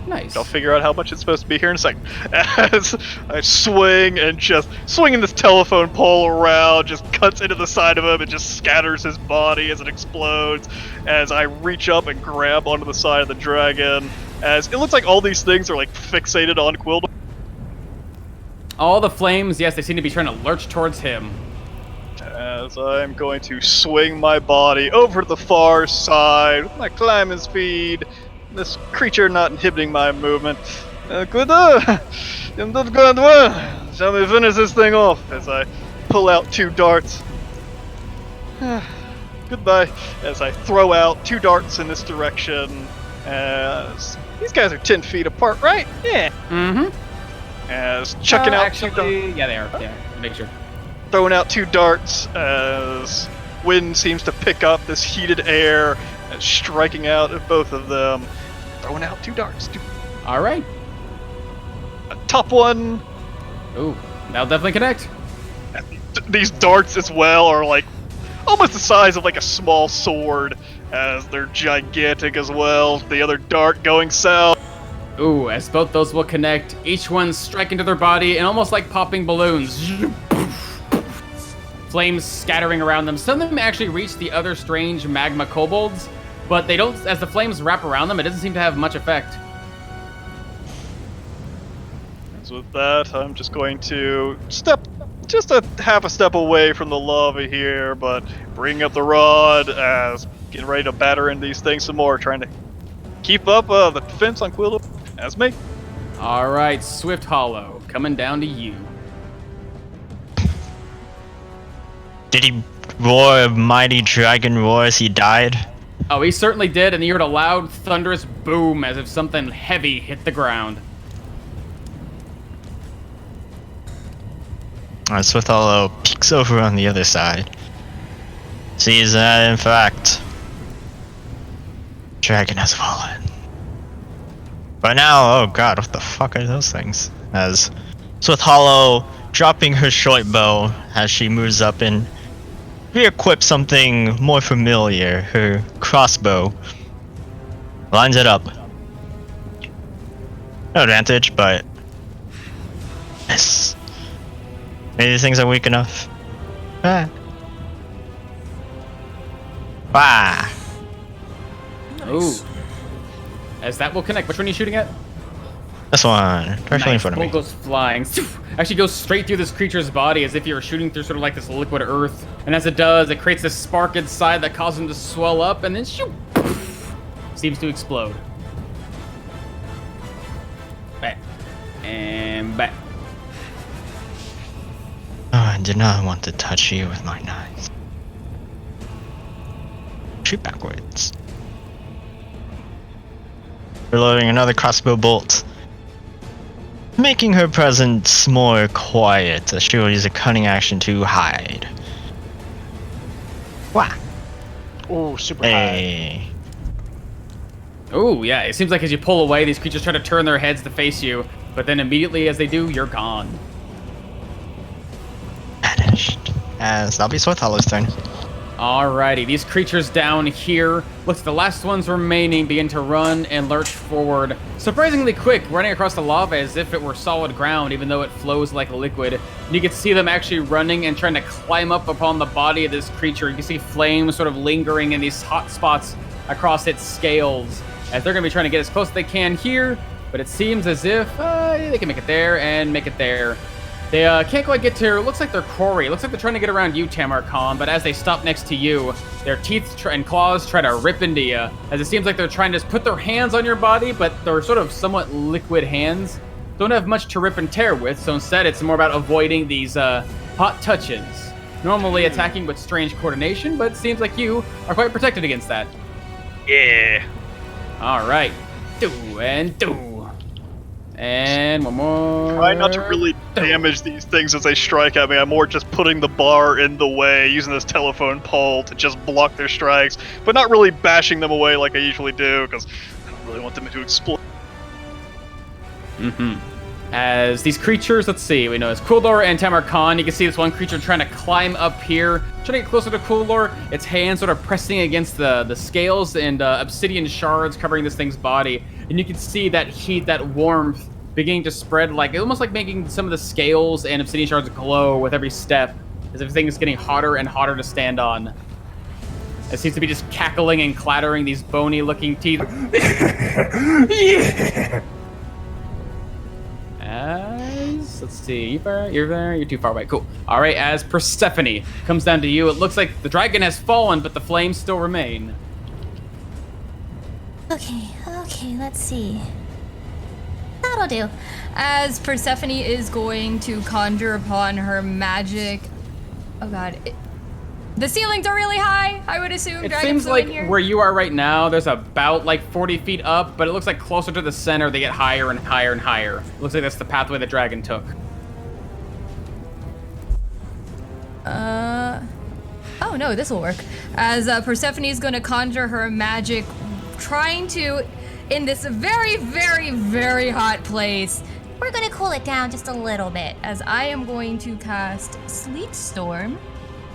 Nice. I'll figure out how much it's supposed to be here in a second. As I swing and just swinging this telephone pole around, just cuts into the side of him and just scatters his body as it explodes. As I reach up and grab onto the side of the dragon, as it looks like all these things are like fixated on Quildor. All the flames, yes, they seem to be trying to lurch towards him. As I'm going to swing my body over to the far side with my climbing speed. This creature not inhibiting my movement. Shall we finish this thing off? As I pull out 2 darts. Goodbye. As I throw out 2 darts in this direction. As these guys are 10 feet apart, right? Yeah. Mm-hmm. As chucking out actually, 2 darts. yeah, they are. Yeah, make sure. Throwing out 2 darts as wind seems to pick up this heated air and striking out at both of them. Throwing out 2 darts. All right. Top one. Ooh, that'll definitely connect. These darts as well are like almost the size of like a small sword, as they're gigantic as well. The other dart going south. Ooh, as both those will connect, each one strike into their body and almost like popping balloons. Flames scattering around them. Some of them actually reach the other strange magma kobolds, but they don't, as the flames wrap around them, it doesn't seem to have much effect. So with that, I'm just going to step just a half a step away from the lava here, but bring up the rod as getting ready to batter into these things some more, trying to keep up the defense on Quillo. As me. All right, Swift Hollow, coming down to you. Did he roar a mighty dragon roar as he died? Oh, he certainly did, and you heard a loud, thunderous boom as if something heavy hit the ground. Swift Hollow peeks over on the other side. Sees that, in fact, dragon has fallen. But now, oh god, what the fuck are those things? As Swift Hollow dropping her short bow as she moves up and re-equips something more familiar, her crossbow. Lines it up. No advantage, but yes. Maybe these things are weak enough. Ah. Wow. Ooh. As that will connect. Which one are you shooting at? This one, directly in Nice. front of Bolt me. goes flying. Actually goes straight through this creature's body as if you were shooting through sort of like this liquid earth. And as it does, it creates this spark inside that causes him to swell up and then shoot. Seems to explode. Back. And back. Oh, I did not want to touch you with my knife. Shoot backwards. Reloading another crossbow bolt. Making her presence more quiet as she will use a cunning action to hide. Wah! Oh, super high. Hey. Oh, yeah. It seems like as you pull away, these creatures try to turn their heads to face you. But then immediately as they do, you're gone. Vanished. As that'll be Swift Hollow's turn. Alrighty, these creatures down here, looks the last ones remaining begin to run and lurch forward. Surprisingly quick, running across the lava as if it were solid ground, even though it flows like liquid. And you can see them actually running and trying to climb up upon the body of this creature. You can see flames sort of lingering in these hot spots across its scales, as they're going to be trying to get as close as they can here, but it seems as if they can make it there and make it there. They can't quite get to, looks like their quarry. Looks like they're trying to get around you, Tamarcon, but as they stop next to you, their teeth and claws try to rip into you, as it seems like they're trying to put their hands on your body, but they're sort of somewhat liquid hands. Don't have much to rip and tear with, so instead it's more about avoiding these hot touches. Normally attacking with strange coordination, but it seems like you are quite protected against that. Yeah. Alright. Do and do. And one more. Try not to really damage these things as they strike at me. I'm more just putting the bar in the way, using this telephone pole to just block their strikes, but not really bashing them away like I usually do, because I don't really want them to explode. Mm-hmm. As these creatures, let's see, we know it's Kuldor and Tamarkan. You can see this one creature trying to climb up here, trying to get closer to Kuldor. Its hands sort of pressing against the scales and obsidian shards covering this thing's body. And you can see that heat, that warmth beginning to spread, like almost like making some of the scales and obsidian shards glow with every step, as everything is getting hotter and hotter to stand on. It seems to be just cackling and clattering these bony-looking teeth. Yeah. As, let's see, you're there, you're too far away. Cool. All right, as Persephone comes down to you, it looks like the dragon has fallen, but the flames still remain. Okay, let's see. That'll do. As Persephone is going to conjure upon her magic. Oh god. The ceilings are really high, I would assume. It Dragons seems go like in here. where you are right now, there's about like 40 feet up, but it looks like closer to the center, they get higher and higher and higher. It looks like that's the pathway the dragon took. Oh no, this will work. As Persephone is going to conjure her magic, trying to, in this very, very, very hot place, We're gonna cool it down just a little bit. as I am going to cast Sleet Storm.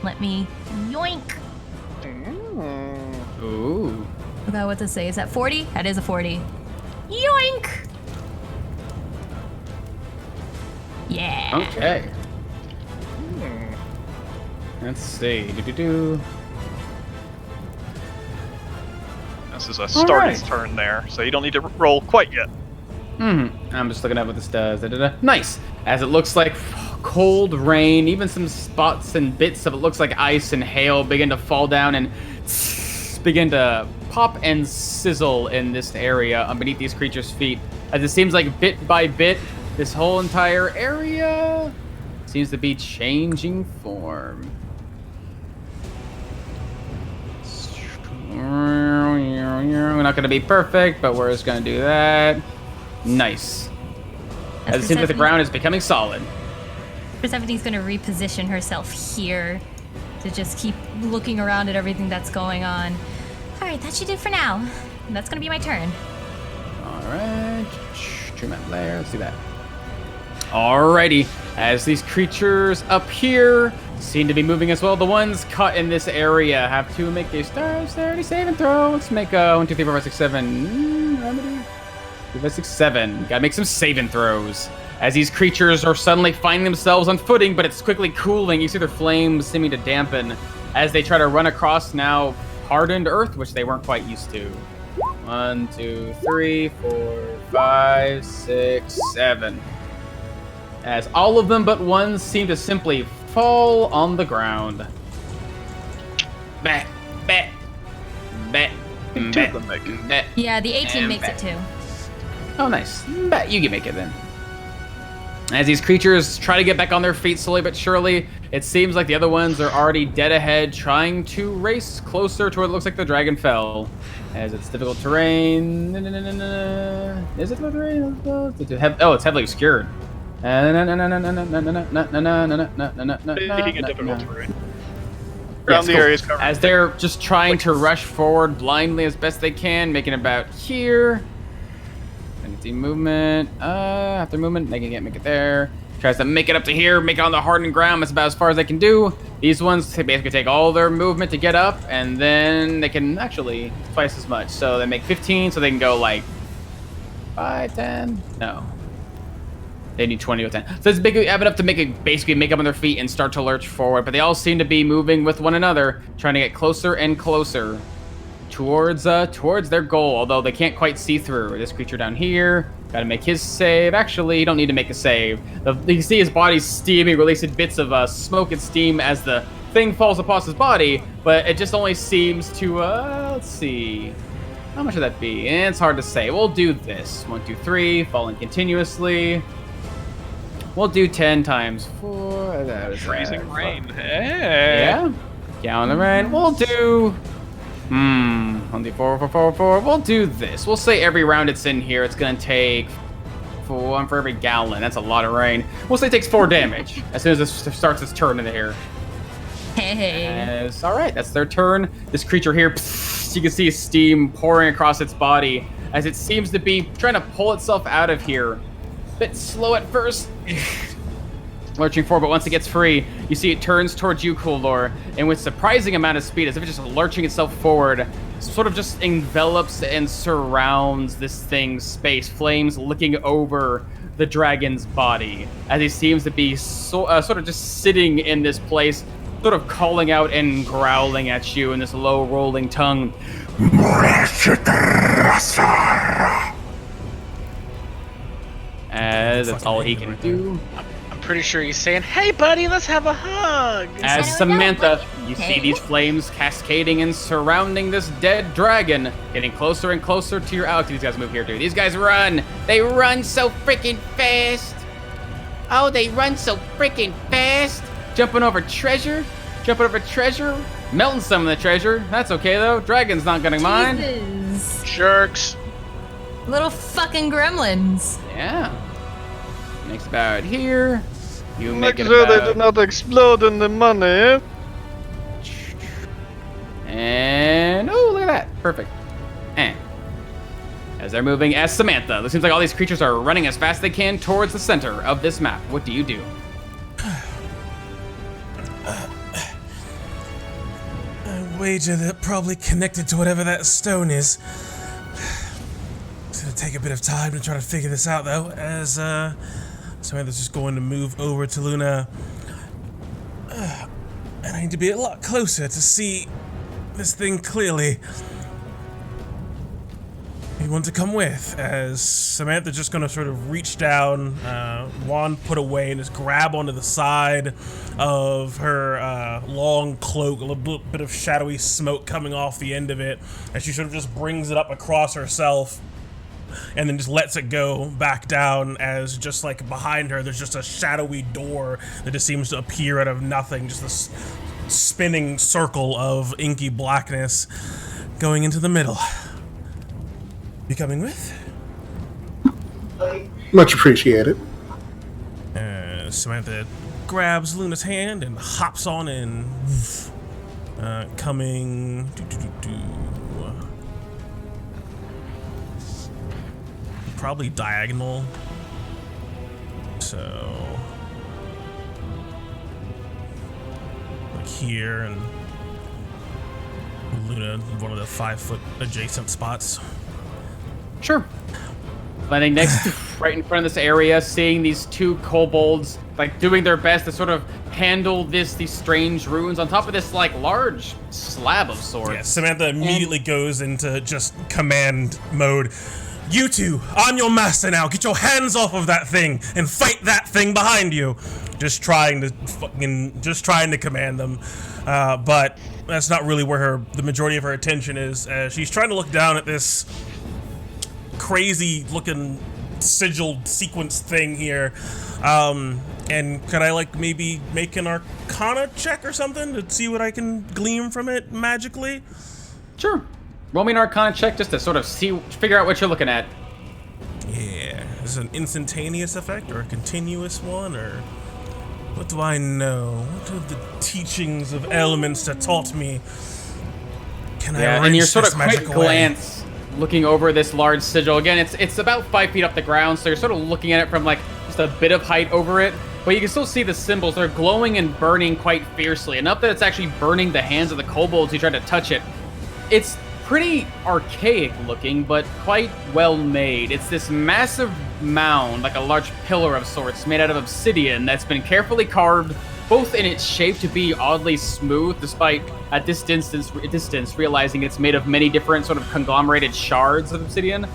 Let me yoink. Ooh. Forgot what to say. Is that 40? That is a 40. Yoink! Yeah. Okay. Let's see. This is a starter's turn there, so you don't need to roll quite yet. I'm just looking at what this does. Nice. As it looks like cold rain, even some spots and bits of it looks like ice and hail begin to fall down and begin to pop and sizzle in this area underneath these creatures' feet. As it seems like bit by bit, this whole entire area seems to be changing form. We're not going to be perfect, but we're just going to do that. Nice. As it seems like the ground is becoming solid. Persephone's going to reposition herself here to just keep looking around at everything that's going on. All right, that should do for now. And that's going to be my turn. All right. Trim that layer. Let's do that. Alrighty. As these creatures up here seem to be moving as well, the ones caught in this area have to make a dexterity saving throw. Let's make 1, 2, 3, 4, 5, 6, 7. Remedy. 2, 5, 6, 7. Gotta make some saving throws. As these creatures are suddenly finding themselves on footing, but it's quickly cooling. You see their flames seeming to dampen as they try to run across now hardened earth, which they weren't quite used to. 1, 2, 3, 4, 5, 6, 7. As all of them but one seem to simply fall on the ground. Bat, bat, bat, Two of them make it. bat. Yeah, the 18 makes it too. Oh, nice. Bet you can make it then. As these creatures try to get back on their feet slowly but surely, it seems like the other ones are already dead ahead, trying to race closer to where it looks like the dragon fell. As it's difficult terrain. Is it difficult terrain? Oh, it's heavily obscured. Making it difficult terrain. Around the areas covered. As they're just trying to rush forward blindly as best they can, making about here. Empty movement. After movement, they can make it there. Tries to make it up to here, make it on the hardened ground. That's about as far as they can do. These ones basically take all their movement to get up, and then they can actually twice as much. So they make 15, so they can go like 5, 10. No. They need 20 or 10. So it's big enough to basically make up on their feet and start to lurch forward. But they all seem to be moving with one another, trying to get closer and closer towards their goal. Although they can't quite see through. This creature down here, got to make his save. Actually, you don't need to make a save. You can see his body steaming, releasing bits of smoke and steam as the thing falls across his body. But it just only seems to let's see. How much would that be? It's hard to say. We'll do this. 1, 2, 3, falling continuously. We'll do 10 times 4. That is Freezing rain. Yeah. Down the rain. We'll do. 1, 2, 4, 4, 4, 4. We'll do this. We'll say every round it's in here, it's gonna take 1 for every gallon. That's a lot of rain. We'll say it takes 4 damage as soon as this starts its turn in here. Hey. All right, that's their turn. This creature here, you can see steam pouring across its body as it seems to be trying to pull itself out of here. bit slow at first. Lurching forward, but once it gets free, you see it turns towards you, Kuldor, and with surprising amount of speed, as if it's just lurching itself forward, sort of just envelops and surrounds this thing's space, flames licking over the dragon's body, as he seems to be sort of just sitting in this place, sort of calling out and growling at you in this low rolling tongue. As that's all he can do. I'm pretty sure he's saying, "Hey, buddy, let's have a hug." As Samantha, you see these flames cascading and surrounding this dead dragon, getting closer and closer to your Alex. These guys move here too. These guys run. They run so freaking fast. Oh, they run so freaking fast. Jumping over treasure. Melting some of the treasure. That's okay though. Dragon's not gonna mind. Jesus. Jerks. Little fucking gremlins. Yeah. Next about here. You Make make it sure they about... do not explode in the money. And oh, look at that. Perfect. And as they're moving as Samantha, it seems like all these creatures are running as fast as they can towards the center of this map. What do you do? I wager that probably connected to whatever that stone is. It's gonna take a bit of time to try to figure this out, though, as Samantha's just going to move over to Luna. And I need to be a lot closer to see this thing clearly. You want to come with, as Samantha's just gonna sort of reach down, wand put away, and just grab onto the side of her long cloak, a little bit of shadowy smoke coming off the end of it, as she sort of just brings it up across herself, and then just lets it go back down, as just like behind her, there's just a shadowy door that just seems to appear out of nothing, just this spinning circle of inky blackness going into the middle. You coming with? Much appreciated. Samantha grabs Luna's hand and hops on in. Coming. Probably diagonal. So. Like here, and Luna, one of the 5-foot adjacent spots. Sure. Landing next, right in front of this area, seeing these two kobolds, like, doing their best to sort of handle these strange ruins on top of this, like, large slab of sorts. Yeah, Samantha immediately goes into just command mode. You two, I'm your master now. Get your hands off of that thing and fight that thing behind you. Just trying to command them. But that's not really where the majority of her attention is. She's trying to look down at this crazy looking sigiled sequence thing here, and could I like maybe make an Arcana check or something to see what I can glean from it magically? Sure. Roll me an Arcana check just to sort of figure out what you're looking at. Yeah, is it an instantaneous effect or a continuous one, or what do I know? What are the teachings of elements that taught me? Can I and your sort of this quick magic away? glance looking over this large sigil. Again, it's about 5 feet up the ground, so you're sort of looking at it from like just a bit of height over it, but you can still see the symbols. They're glowing and burning quite fiercely, enough that it's actually burning the hands of the kobolds who try to touch it. It's pretty archaic looking, but quite well made. It's this massive mound, like a large pillar of sorts, made out of obsidian that's been carefully carved, both in its shape to be oddly smooth, despite at this distance realizing it's made of many different sort of conglomerated shards of obsidian.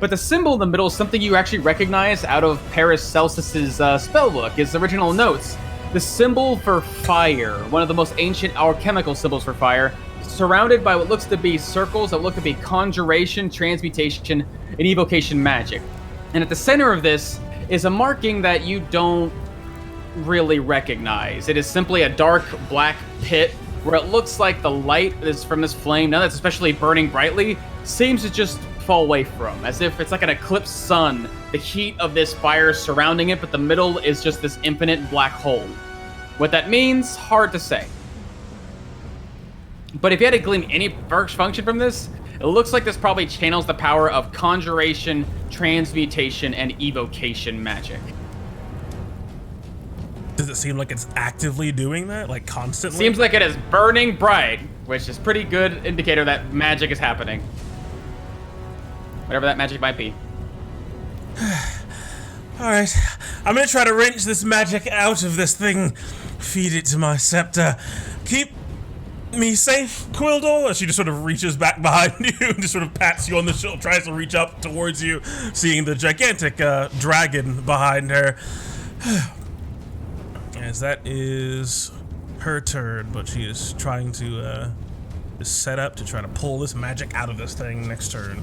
But the symbol in the middle is something you actually recognize out of Paracelsus's spellbook, his original notes. The symbol for fire, one of the most ancient alchemical symbols for fire, surrounded by what looks to be circles that look to be conjuration, transmutation, and evocation magic. And at the center of this is a marking that you don't really recognize. It is simply a dark black pit where it looks like the light is from this flame, now that's especially burning brightly, seems to just fall away from, as if it's like an eclipsed sun, the heat of this fire surrounding it, but the middle is just this infinite black hole. What that means, hard to say. But if you had to glean any function from this, It looks like this probably channels the power of conjuration, transmutation, and evocation magic. Does it seem like it's actively doing that, like constantly? Seems like it is burning bright, which is pretty good indicator that magic is happening. Whatever that magic might be. Alright, I'm gonna try to wrench this magic out of this thing. Feed it to my scepter. Keep me safe, Quildor. She just sort of reaches back behind you and just sort of pats you on the shoulder, tries to reach up towards you, seeing the gigantic dragon behind her. As that is her turn, but she is trying to set up to try to pull this magic out of this thing next turn.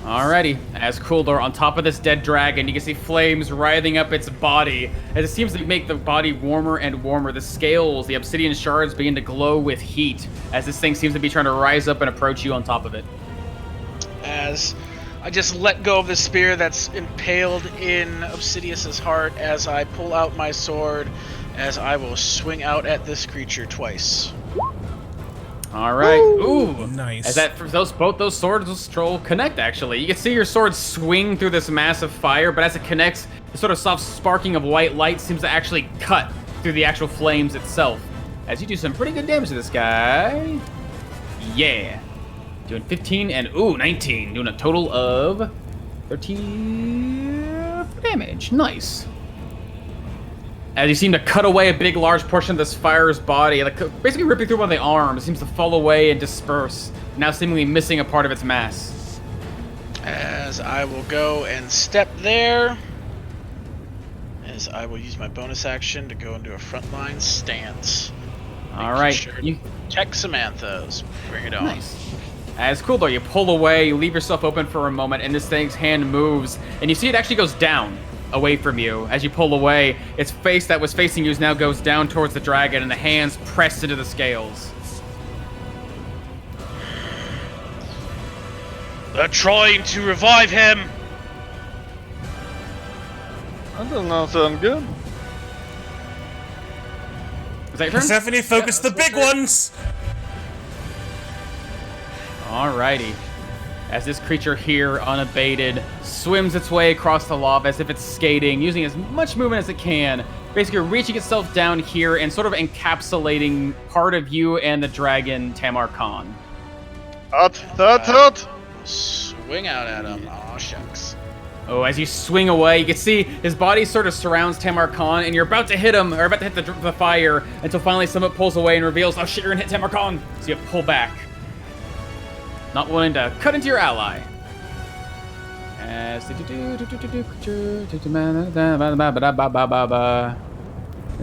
Alrighty, as Quildor on top of this dead dragon, you can see flames writhing up its body, as it seems to make the body warmer and warmer. The scales, the obsidian shards begin to glow with heat, as this thing seems to be trying to rise up and approach you on top of it. As I just let go of the spear that's impaled in Obsidius's heart, as I pull out my sword, as I will swing out at this creature twice. All right. Ooh, nice. As that both those swords will connect. Actually, you can see your sword swing through this mass of fire, but as it connects, the sort of soft sparking of white light seems to actually cut through the actual flames itself. As you do some pretty good damage to this guy. Yeah, doing 15 and 19, doing a total of 13 damage. Nice. As you seem to cut away a big, large portion of this fire's body, like basically ripping through one of the arms, it seems to fall away and disperse, now seemingly missing a part of its mass. As I will go and step there, as I will use my bonus action to go into a frontline stance. All right, Sure you check Samantha's. Bring it on. Nice. As Quildor, you pull away, you leave yourself open for a moment, and this thing's hand moves, and you see it actually goes down away from you. As you pull away, its face that was facing you now goes down towards the dragon, and the hands press into the scales. They're trying to revive him. That does not sound good. Is that your turn? Persephone, focus the big ones! Alrighty. As this creature here, unabated, swims its way across the lava as if it's skating, using as much movement as it can, basically reaching itself down here and sort of encapsulating part of you and the dragon, Tamar Khan. Hot. Swing out at him. Aw, shucks. Oh, as you swing away, you can see his body sort of surrounds Tamar Khan, and you're about to hit him, or about to hit the fire, until finally Summit pulls away and reveals, oh shit, you're gonna hit Tamar Khan! So you pull back. Not willing to cut into your ally. As there's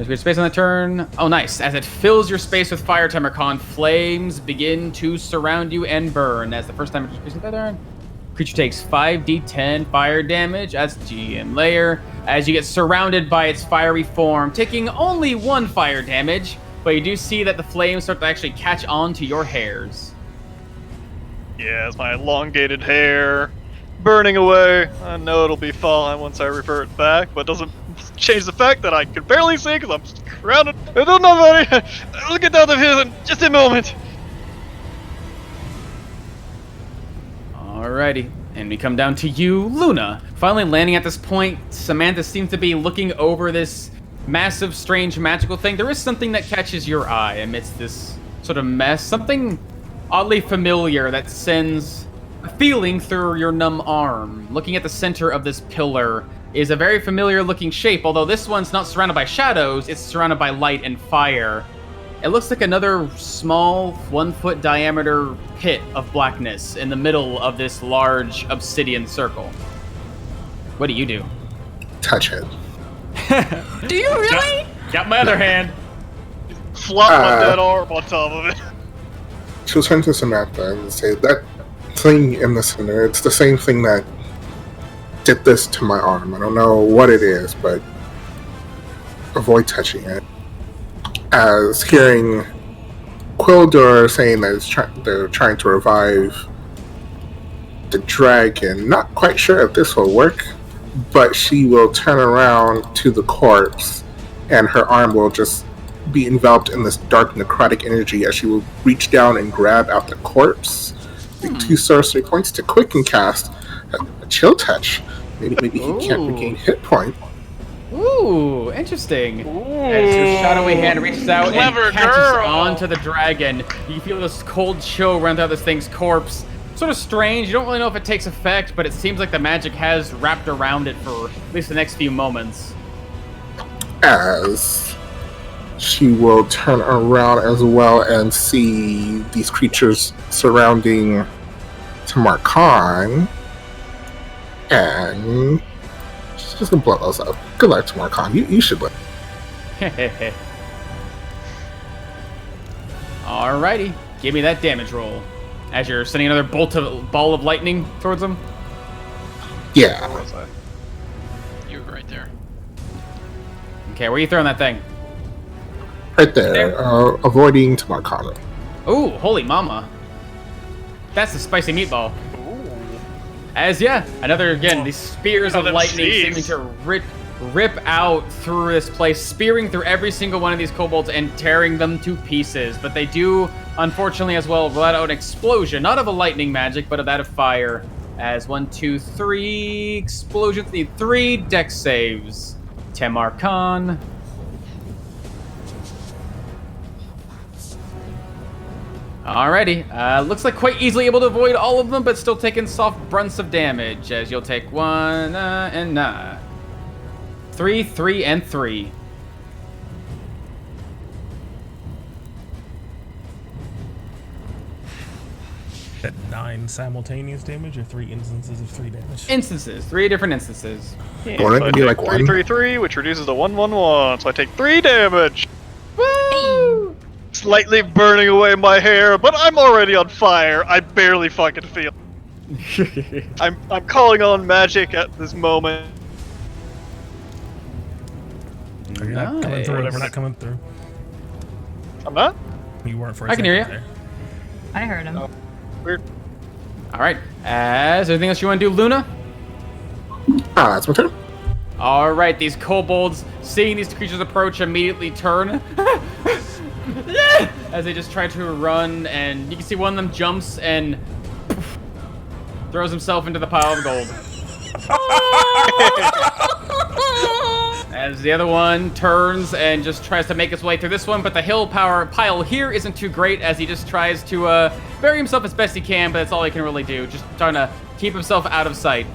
great space on the turn. Oh, nice. As it fills your space with fire, Tamar Khan, flames begin to surround you and burn. As the first time it's space turn, creature takes 5d10 fire damage. That's GM layer. As you get surrounded by its fiery form, taking only 1 fire damage, but you do see that the flames start to actually catch on to your hairs. Yeah, it's my elongated hair burning away. I know it'll be fine once I revert back, but it doesn't change the fact that I can barely see because I'm surrounded. I don't know, buddy. I'll get out of here in just a moment. Alrighty, and we come down to you, Luna. Finally landing at this point, Samantha seems to be looking over this massive, strange, magical thing. There is something that catches your eye amidst this sort of mess. Something oddly familiar that sends a feeling through your numb arm. Looking at the center of this pillar is a very familiar looking shape, although this one's not surrounded by shadows, it's surrounded by light and fire. It looks like another small 1-foot diameter pit of blackness in the middle of this large obsidian circle. What do you do? Touch it. Do you really? Got my other hand. Flop my dead arm on top of it. She'll turn to Samantha and say, that thing in the center, it's the same thing that did this to my arm. I don't know what it is, but avoid touching it. As hearing Quildor saying that they're trying to revive the dragon, not quite sure if this will work, but she will turn around to the corpse and her arm will just be enveloped in this dark necrotic energy as she will reach down and grab out the corpse the 2 sorcery points to quicken cast a chill touch. Maybe he can't regain hit point. Ooh, interesting. As your shadowy hand reaches out Clever and catches girl. onto the dragon, you feel this cold chill run down this thing's corpse. Sort of strange. You don't really know if it takes effect, but it seems like the magic has wrapped around it for at least the next few moments. As she will turn around as well and see these creatures surrounding Tamarkan, and she's just gonna blow those up. Good luck, Tamarkan. You should live. Alrighty, give me that damage roll. As you're sending another ball of lightning towards him. Yeah. Where was I? You were right there. Okay, where are you throwing that thing? Right there. Avoiding Tamarkan. Ooh, holy mama. That's the spicy meatball. As, another, again, these spears of them lightning seeds. seeming to rip out through this place, spearing through every single one of these kobolds and tearing them to pieces. But they do, unfortunately, as well, let out an explosion, not of a lightning magic, but of that of fire. As 1, 2, 3 explosions need 3 dex saves. Tamarkan. Alrighty, looks like quite easily able to avoid all of them, but still taking soft brunts of damage, as you'll take 1 and 3, 3, and 3. At 9 simultaneous damage or 3 instances of 3 damage? Instances, 3 different instances. Or it So I could be take like 3, 1. 3, 3, which reduces to 1, 1, 1. So I take 3 damage. Woo! Slightly burning away my hair, but I'm already on fire. I barely fucking feel. I'm calling on magic at this moment. Are you not coming through? Whatever, not coming through. I'm not? You weren't for a I can hear second you. there. I heard him. Oh. Weird. Alright, as anything else you want to do, Luna? That's my turn. Alright, these kobolds, seeing these creatures approach, immediately turn. As they just try to run, and you can see one of them jumps and throws himself into the pile of gold. As the other one turns and just tries to make his way through this one, but the hill pile here isn't too great, as he just tries to bury himself as best he can, but that's all he can really do. Just trying to keep himself out of sight.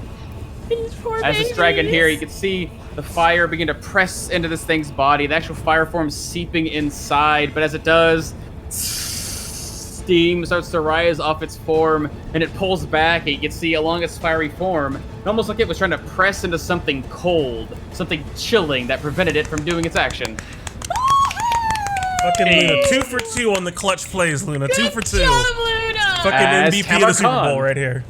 As this dragon here, you can see the fire begin to press into this thing's body. The actual fire form seeping inside, but as it does, steam starts to rise off its form, and it pulls back, and you can see along its fiery form, almost like it was trying to press into something cold, something chilling that prevented it from doing its action. Fucking Luna, 2 for 2 on the clutch plays, Luna. 2 for 2. Luna! Fucking As MVP of the Super Bowl Tamarkan. right here.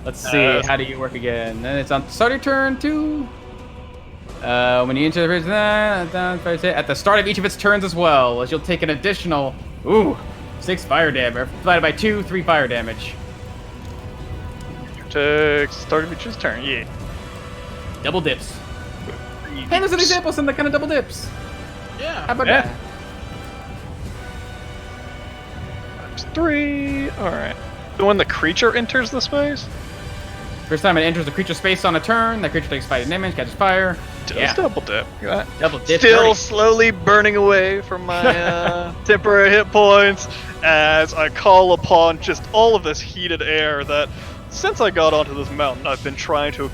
Let's see, how do you work again? And it's on start your turn too. When you enter the bridge, at the start of each of its turns as well, as you'll take an additional 6 fire damage, divided by 2, 3 fire damage. Takes start of each turn, yeah. Double dips. Hey, there's an example of some that kind of double dips. Yeah. How about Yeah. that? Times 3. Alright. When the creature enters the space? First time it enters the creature space on a turn, that creature takes fighting damage, catches fire. Does double dip. Look at that. Double dip. Still dirty. slowly burning away from my temporary hit points as I call upon just all of this heated air that, since I got onto this mountain, I've been trying to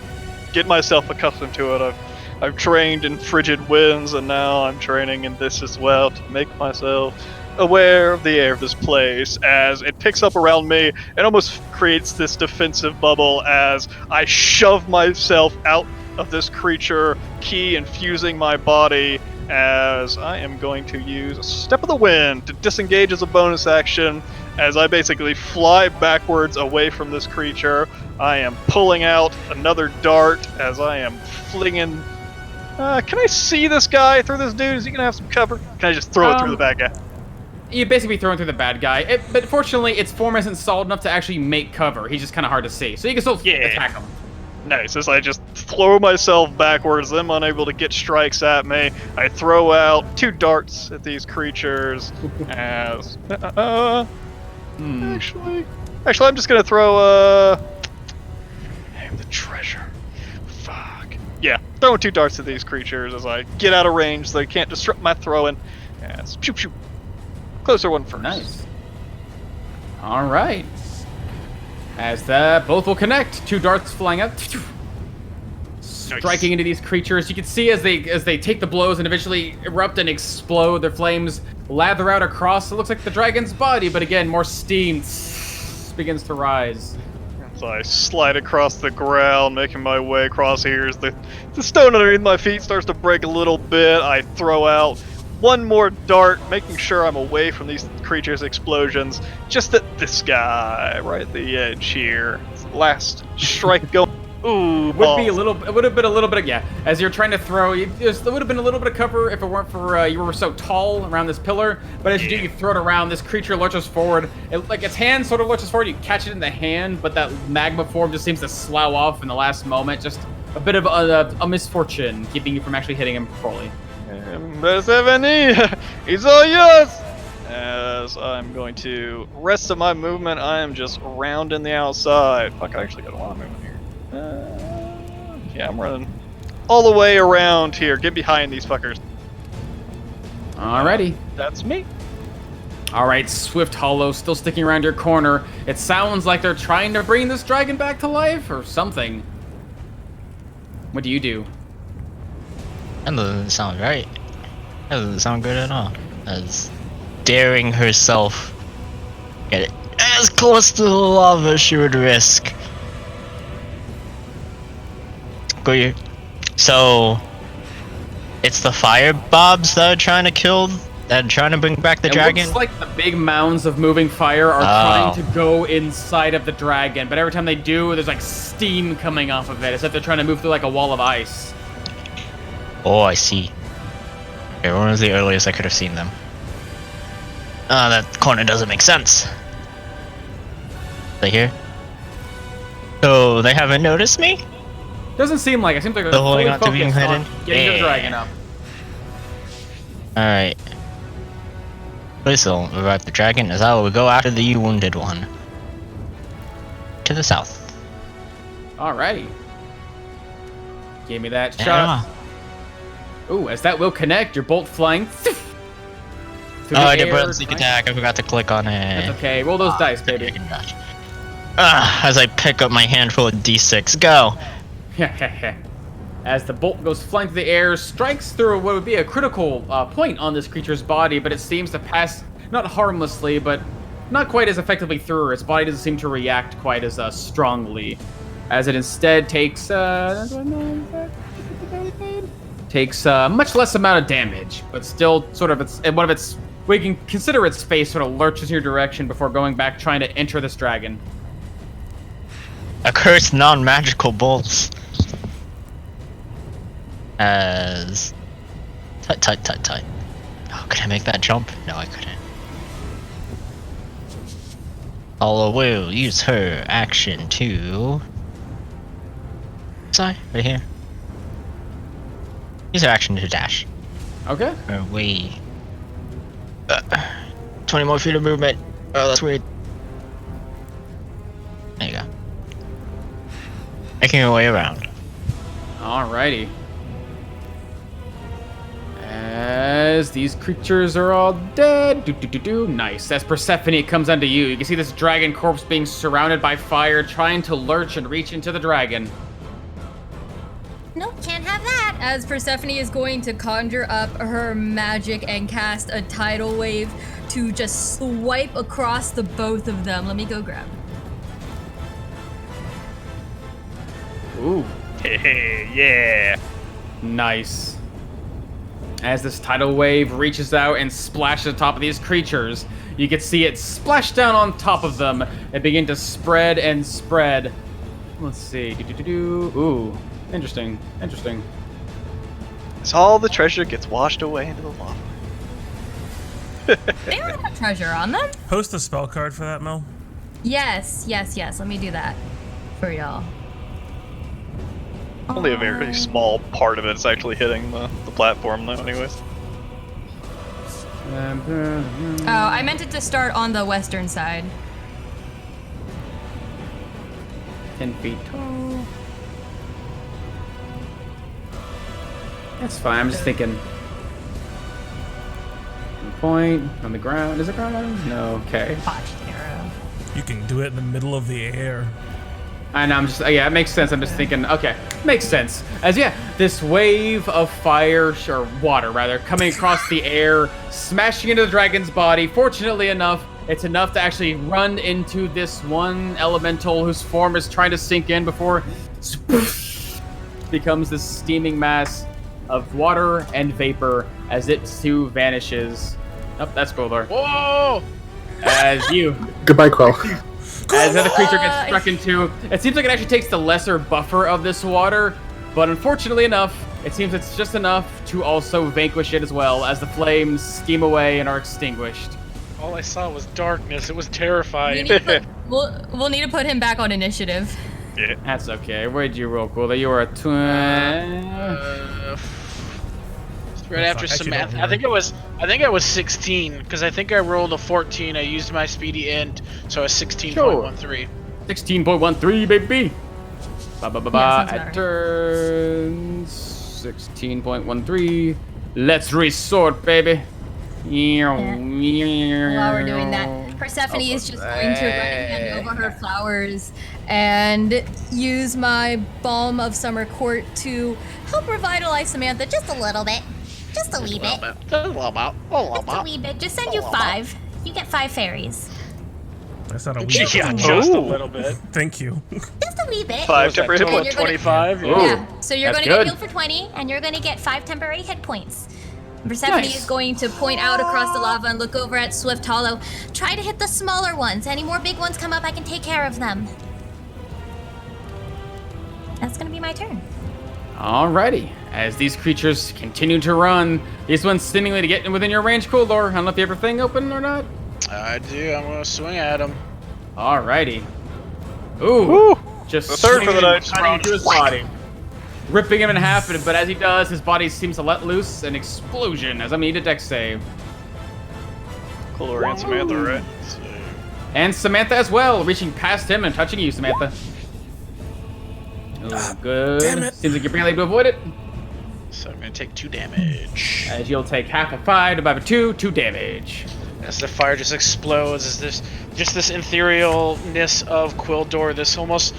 get myself accustomed to it. I've trained in frigid winds, and now I'm training in this as well to make myself aware of the air of this place as it picks up around me and almost creates this defensive bubble as I shove myself out of this creature, key infusing my body, as I am going to use a Step of the Wind to disengage as a bonus action as I basically fly backwards away from this creature. I am pulling out another dart as I am flinging... can I see this guy through this dude? Is he gonna have some cover? Can I just throw it through the bad guy? You basically be thrown through the bad guy, but fortunately, its form isn't solid enough to actually make cover. He's just kind of hard to see, so you can still attack him. Nice, as I just throw myself backwards, them unable to get strikes at me. I throw out 2 darts at these creatures as... Actually, Actually, I'm just gonna throw Damn, the treasure. Fuck. Yeah, throwing 2 darts at these creatures as I get out of range so they can't disrupt my throwing. Yes, pew pew. Closer one first. Nice. All right. As both will connect, 2 darts flying out, striking into these creatures. You can see as they take the blows and eventually erupt and explode, their flames lather out across. It looks like the dragon's body, but again, more steam begins to rise. So I slide across the ground, making my way across here. As the stone underneath my feet starts to break a little bit, I throw out 1 more dart, making sure I'm away from these creatures' explosions. Just at this guy, right at the edge here. Last strike going. Ooh, It would have been a little bit of, yeah. As you're trying to throw, there would have been a little bit of cover if it weren't for you were so tall around this pillar. But as you do, you throw it around. This creature lurches forward. Like its hand sort of lurches forward. You catch it in the hand, but that magma form just seems to slough off in the last moment. Just a bit of a misfortune, keeping you from actually hitting him fully. Persephone, it's all yours! As I'm going to rest of my movement, I am just rounding the outside. Fuck, I actually got a lot of movement here. Yeah, I'm running all the way around here. Get behind these fuckers. Alrighty. That's me. All right, Swift Hollow still sticking around your corner. It sounds like they're trying to bring this dragon back to life or something. What do you do? That doesn't sound right. That doesn't sound good at all. As daring herself get it as close to the lava as she would risk. Go here. So it's the fire bobs that are trying to kill, that are trying to bring back the dragon? It looks like the big mounds of moving fire are trying to go inside of the dragon, but every time they do, there's like steam coming off of it, as if they're trying to move through like a wall of ice. Oh, I see. Okay, when was the earliest I could have seen them? That corner doesn't make sense. They here? So they haven't noticed me? Doesn't seem like it. Seems like they're Still holding fully on to being focused on hidden? getting the Yeah. dragon up. Alright. This will revive the dragon as I will go after the wounded one. To the south. Alrighty. Give me that Yeah. shot. Ooh, as that will connect, your bolt flying. through Oh, the I did air, burn sneak attack. I forgot to click on it. That's okay. Roll those dice, baby. Dragon dodge. As I pick up my handful of d6. Go! As the bolt goes flying through the air, strikes through what would be a critical point on this creature's body, but it seems to pass not harmlessly, but not quite as effectively through her. Its body doesn't seem to react quite as strongly, as it instead takes much less amount of damage, but still sort of we can consider its face sort of lurches in your direction before going back, trying to enter this dragon. Accursed non-magical bolts. As... Tut. Oh, could I make that jump? No, I couldn't. Hollow will use her action to... Sorry, right here. Use her action to dash. Okay. Her way. 20 more feet of movement. Oh, that's weird. There you go. Making her way around. Alrighty. As these creatures are all dead. Nice. As Persephone comes onto you, you can see this dragon corpse being surrounded by fire, trying to lurch and reach into the dragon. Nope, can't have that. As Persephone is going to conjure up her magic and cast a tidal wave to just swipe across the both of them. Let me go grab. Ooh. Hey, yeah. Nice. As this tidal wave reaches out and splashes on top of these creatures, you can see it splash down on top of them and begin to spread and spread. Let's see. Ooh. Interesting. As all the treasure gets washed away into the lava. They don't have treasure on them. Post a spell card for that, Mel. Yes. Let me do that for y'all. Only a very small part of it's actually hitting the platform though, anyways. Oh, I meant it to start on the western side. 10 feet tall. That's fine. I'm just thinking. Point on the ground. Is it ground on? No. Okay. Botched arrow. You can do it in the middle of the air. And I'm just, yeah, it makes sense. I'm just thinking, okay, makes sense. As, yeah, this wave of fire, or water rather, coming across the air, smashing into the dragon's body. Fortunately enough, it's enough to actually run into this one elemental whose form is trying to sink in before becomes this steaming mass of water and vapor as it too vanishes. Oh, that's Goldar. Whoa! As you. Goodbye, Quill. As the other creature gets struck into, it seems like it actually takes the lesser buffer of this water, but unfortunately enough, it seems it's just enough to also vanquish it as well as the flames steam away and are extinguished. All I saw was darkness. It was We terrifying. need to put, we'll need to put him back on initiative. Yeah. That's okay. Where'd you roll, Cool? You were a Right after Fuck, I should Samantha, know I think I was 16 because I think I rolled a 14. I used my speedy int, so I was 16.13. 16.13, baby. Ba ba ba Yeah, ba. sounds At about turns 16.13. Let's resort, baby. While we're doing that, Persephone is just going to run hand over her flowers and use my Balm of Summer Court to help revitalize Samantha just a little bit. Just a wee bit. Just a wee bit. Just send you 5. You get 5 fairies. That's not a weird Yeah, thing. just a little bit. Thank you. Just a wee bit. 5 temporary hit And points. you're gonna- 25. Ooh. Yeah, so you're That's going to good. get healed for 20, and you're going to get 5 temporary hit points. Persephone Nice. is going to point out across the lava and look over at Swift Hollow. Try to hit the smaller ones. Any more big ones come up, I can take care of them. That's going to be my turn. Alrighty. As these creatures continue to run, these ones seemingly to get within your range, Coolor. I don't know if you have your thing open or not. I do. I'm gonna swing at him. Alrighty. Ooh. Woo! Just The third for the swinging night. and cutting through his body. Ripping him in half, but as he does, his body seems to let loose an explosion as I'm gonna need a dex save. Color and Samantha, right? So, And Samantha as well, reaching past him and touching you, Samantha. Oh, good. damn it. Seems like you're barely able to avoid it. so I'm gonna take 2 damage. As you'll take half of 5 divided by 2 damage. As the fire just explodes, is this just this etherealness of Quildor, this almost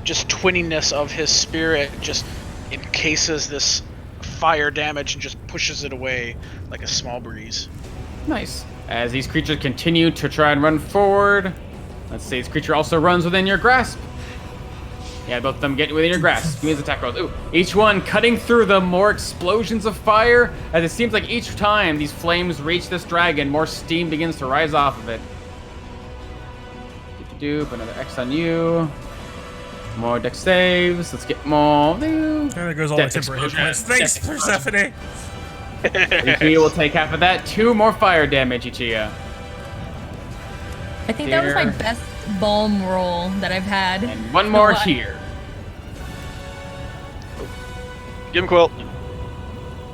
just twinniness of his spirit just encases this fire damage and just pushes it away like a small breeze. Nice. As these creatures continue to try and run forward, let's see, this creature also runs within your grasp. Yeah, both of them get within your grasp. Give me his attack rolls. Ooh, each one cutting through the more explosions of fire, as it seems like each time these flames reach this dragon, more steam begins to rise off of it. Put another X on you. More dex saves. Let's get more. And there goes all my Dex temporary hit explosion. points. Thanks, Dex Persephone. Ichiya will take half of that. 2 more fire damage, Ichiya. I think that was my Here. best balm roll that I've had. And 1 more What? here. Give him Quill.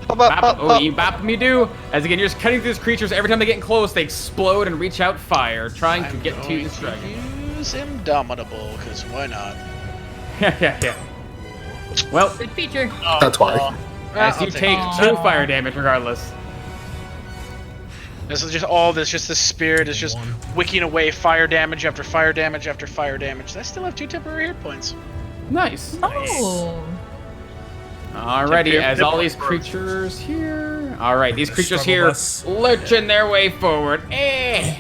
Bop, oh, you bop me do. As again, you're just cutting through these creatures. Every time they get close, they explode and reach out fire, trying to get to this dragon. Use Indomitable, because why not? Yeah. Well, Good feature. That's why. as I'll you take take it. 2 fire damage regardless. This is just all this, just the spirit is just wicking away fire damage after fire damage after fire damage. I still have 2 temporary hit points. Nice. Oh. Alrighty, Temporary as hit all point these first. creatures here. Alright, these creatures Struggle here bus. lurching their way forward. Yeah,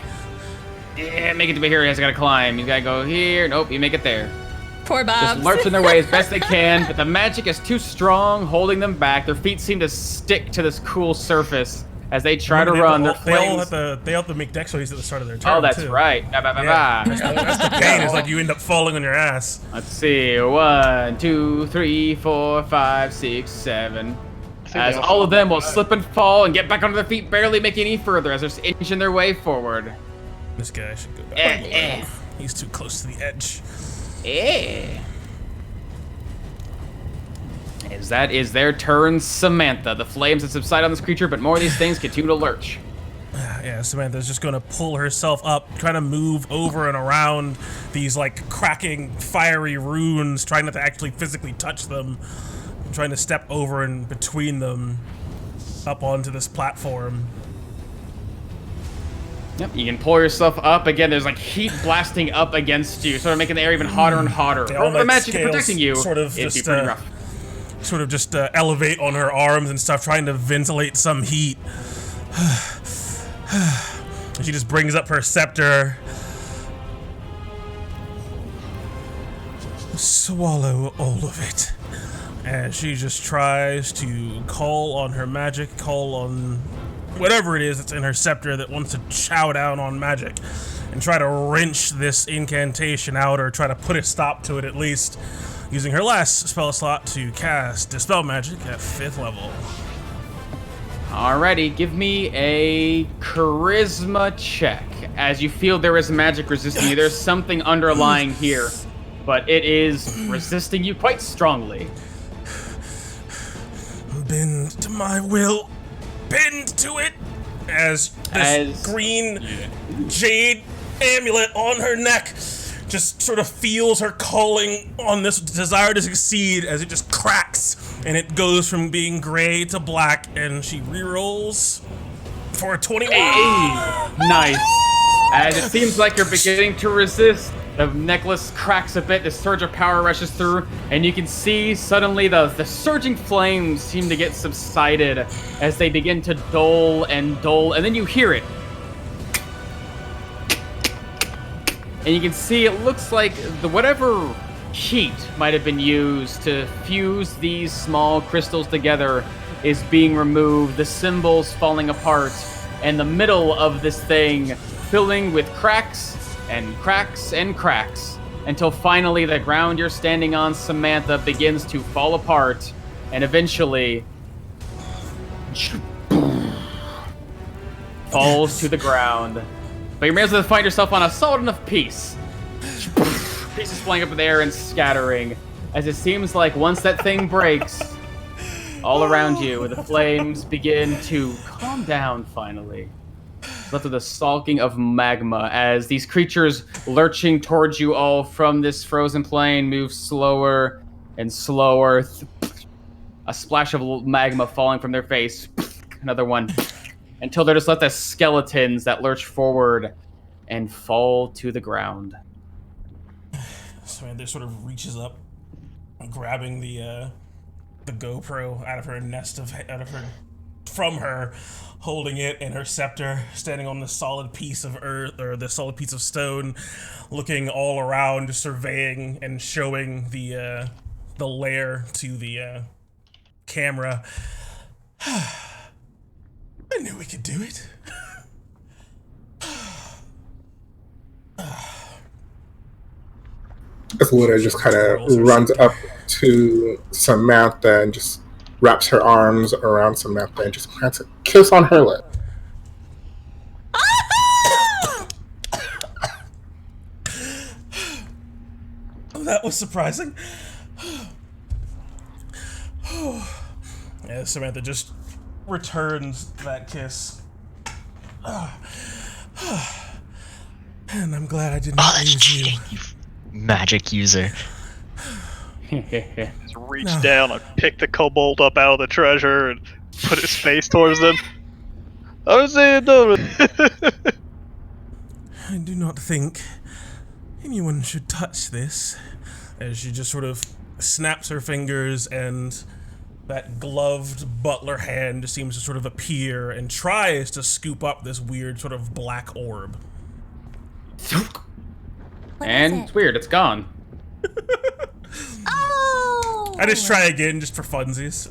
make it to here. He has gotta climb. He's gotta go here. Nope, you make it there. Poor Just Bob. lurching their way as best they can, but the magic is too strong, holding them back. Their feet seem to stick to this cool surface as they try to run. Their They all flames. have to make dex saves at the start of their turn. Oh, that's too. right. Ba, ba, ba, Yeah. ba. That's the pain. Is like you end up falling on your ass. Let's see. 1, 2, 3, 4, 5, 6, 7. As they all all of fall them will back. slip and fall and get back onto their feet, barely making any further as they're inching their way forward. This guy should go back. Eh. He's too close to the edge. As that is their turn, Samantha. The flames have subsided on this creature, but more of these things continue to lurch. Yeah, Samantha's just gonna pull herself up, trying to move over and around these like cracking fiery runes, trying not to actually physically touch them, trying to step over and between them up onto this platform. Yep, you can pull yourself up. Again, there's like heat blasting up against you, sort of making the air even hotter and hotter. Yeah, all The my magic scales protecting you, sort of it'd just, be pretty rough. Sort of just elevate on her arms and stuff, trying to ventilate some heat. And she just brings up her scepter. Swallow all of it. And she just tries to call on her magic, call on whatever it is that's in her scepter that wants to chow down on magic and try to wrench this incantation out, or try to put a stop to it at least, using her last spell slot to cast Dispel Magic at 5th level. Alrighty, give me a charisma check. As you feel there is magic resisting you, there's something underlying here, but it is resisting you quite strongly. Bend to my will. Bend to it. As this green jade amulet on her neck just sort of feels her calling on this desire to succeed, as it just cracks and it goes from being gray to black, and she rerolls for a 21. Nice. As it seems like you're beginning to resist, the necklace cracks a bit, the surge of power rushes through, and you can see suddenly the surging flames seem to get subsided as they begin to dull, and then you hear it. And you can see it looks like whatever heat might have been used to fuse these small crystals together is being removed, the symbols falling apart, and the middle of this thing filling with cracks and cracks and cracks, until finally the ground you're standing on, Samantha, begins to fall apart, and eventually falls to the ground. But you're able to find yourself on a solid enough piece. Pieces flying up in the air and scattering, as it seems like once that thing breaks, all around you, the flames begin to calm down finally. Left with the sulking of magma, as these creatures lurching towards you all from this frozen plain move slower and slower. A splash of magma falling from their face. Another one. Until they're just left as skeletons that lurch forward and fall to the ground. Samantha sort of reaches up, grabbing the GoPro out of her from her, holding it and her scepter, standing on the solid piece of earth, or the solid piece of stone, looking all around, just surveying and showing the lair to the camera. I knew we could do it. As Luna just kind of runs up to Samantha and just wraps her arms around Samantha and just plants a kiss on her lip. That was surprising. Yeah, Samantha just returns that kiss. And I'm glad I did not that's lose you. cheating, you magic user. Just reach down and pick the kobold up out of the treasure and put his face towards them. I was saying, I do not think anyone should touch this. As she just sort of snaps her fingers, and that gloved butler hand just seems to sort of appear and tries to scoop up this weird sort of black orb. And it's weird, it's gone. Oh! I just try again just for funsies.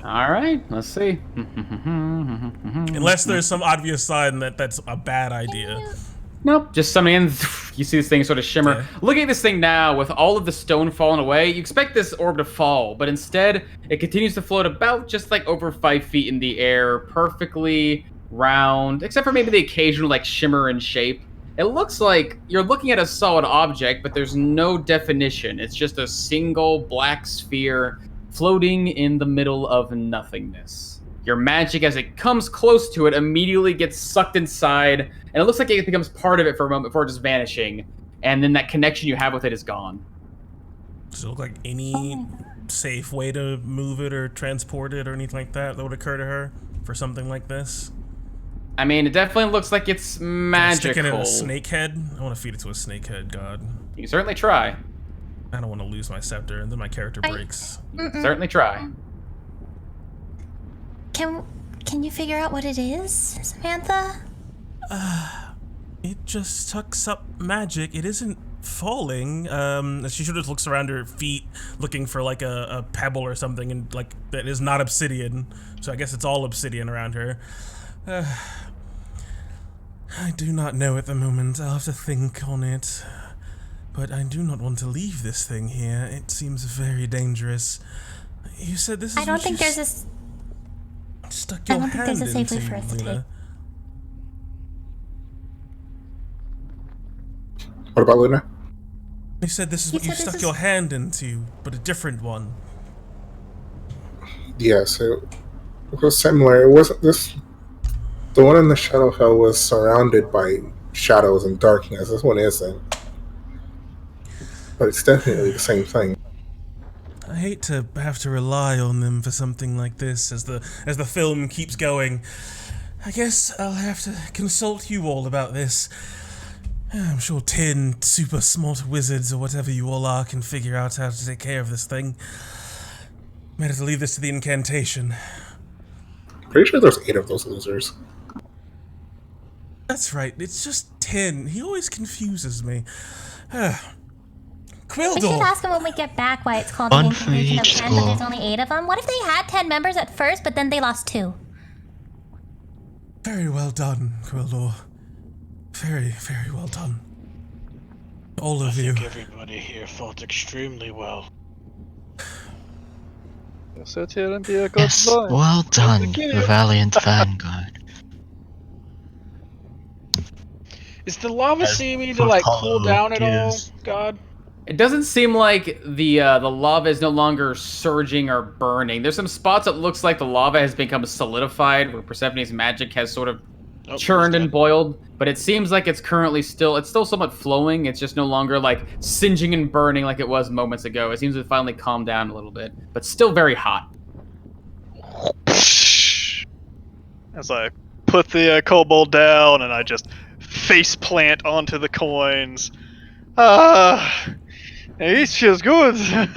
Alright, let's see. Unless there's some obvious sign that that's a bad idea. Nope, just summoning in. You see this thing sort of shimmer. Yeah. Looking at this thing now, with all of the stone falling away, you expect this orb to fall, but instead, it continues to float about just like over 5 feet in the air, perfectly round, except for maybe the occasional like shimmer in shape. It looks like you're looking at a solid object, but there's no definition. It's just a single black sphere floating in the middle of nothingness. Your magic, as it comes close to it, immediately gets sucked inside, and it looks like it becomes part of it for a moment before just vanishing. And then that connection you have with it is gone. Does it look like any safe way to move it or transport it or anything like that would occur to her for something like this? I mean, it definitely looks like it's magical. Stick it in a snake head? I want to feed it to a snake head, God. You can certainly try. I don't want to lose my scepter and then my character breaks. You can certainly try. Can you figure out what it is, Samantha? It just sucks up magic. It isn't falling. She sort of looks around her feet looking for like a pebble or something, and like that is not obsidian. So I guess it's all obsidian around her. I do not know at the moment. I'll have to think on it. But I do not want to leave this thing here. It seems very dangerous. You said this is I don't what think you there's this. stuck your I don't think hand there's a safe way into, for us to Luna. What about Luna? You said this is what you stuck your hand into, but a different one. Yes, it was similar. It wasn't this. The one in the Shadowfell was surrounded by shadows and darkness. This one isn't. But it's definitely the same thing. I hate to have to rely on them for something like this as the film keeps going. I guess I'll have to consult you all about this. I'm sure 10 super smart wizards or whatever you all are can figure out how to take care of this thing. Might have to leave this to the incantation. Pretty sure there's 8 of those losers. That's right, it's just 10. He always confuses me. We should Quildor! ask him when we get back why it's called One the for Incarnation of each 10, but school. there's only 8 of them. What if they had 10 members at first, but then they lost 2? Very well done, Quildor. Very, very well done. All of you. I think everybody here fought extremely well. Sit here and be a good Yes, boy. well done, Okay. valiant vanguard. Is the lava As seeming to like cool Apollo down at all, gives- God? It doesn't seem like the lava is no longer surging or burning. There's some spots that looks like the lava has become solidified, where Persephone's magic has sort of churned and boiled. But it seems like it's currently still somewhat flowing. It's just no longer like singeing and burning like it was moments ago. It seems to finally calm down a little bit, but still very hot. As I put the kobold down and I just face plant onto the coins. It feels good. Isn't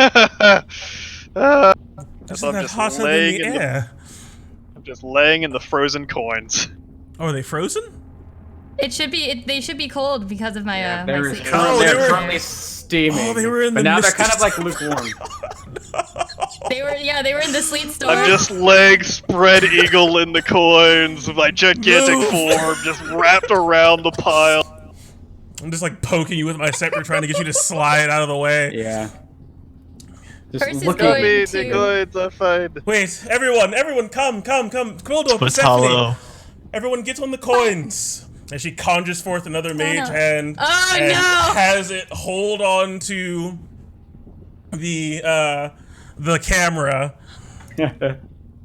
that hotter than the air? I'm just laying in the frozen coins. Oh, are they frozen? It should be. They should be cold because of my my They're sleep. currently steaming. Oh, they were in but the now they're misty kind of like lukewarm. They were in the sleet storm. I'm just leg spread eagle in the coins, my gigantic form just wrapped around the pile. I'm just like poking you with my scepter trying to get you to slide out of the way. Yeah. Just Purse is looking. going Me, to- the coins are fine. Wait, everyone, come. Quildor, What's Persephone. hollow? Everyone gets on the coins. And she conjures forth another mage no. hand. Oh, and no! has it hold on to the camera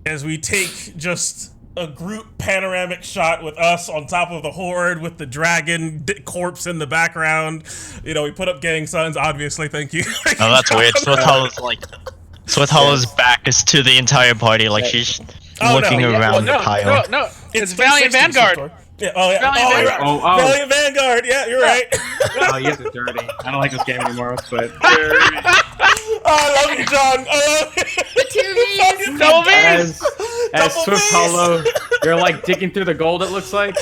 as we take just a group panoramic shot with us on top of the horde with the dragon corpse in the background. You know, we put up gang signs, obviously. Thank you. Oh, that's weird. Swithallow's back is to the entire party, like she's Oh, looking no, yeah, around the pile. No, it's 360, Valiant Vanguard. Swithor. Yeah, oh, yeah. Valiant oh, Vanguard. yeah. Oh. Valiant Vanguard. Yeah, you're right. Oh, you guys are dirty. I don't like this game anymore, but Oh, I love you, John. I love you. Two V's. Double V's! as Double Swift V's! Hollow, you're like digging through the gold. It looks like.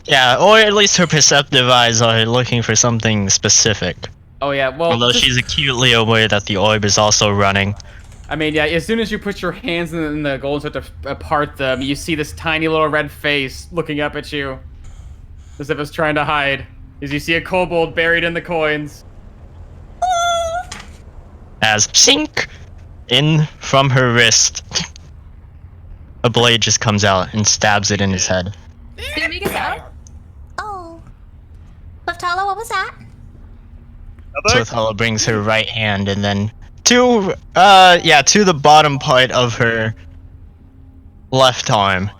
Yeah, or at least her perceptive eyes are looking for something specific. Oh yeah, well. Although just- she's acutely aware that the orb is also running. I mean, yeah. As soon as you put your hands in the gold and start to part them, you see this tiny little red face looking up at you, as if it's trying to hide. As you see a kobold buried in the coins. As sink in from her wrist, a blade just comes out and stabs it in his head. Did it make a sound? Oh. Liftala, what was that? Swithhollow brings her right hand and then to the bottom part of her left arm.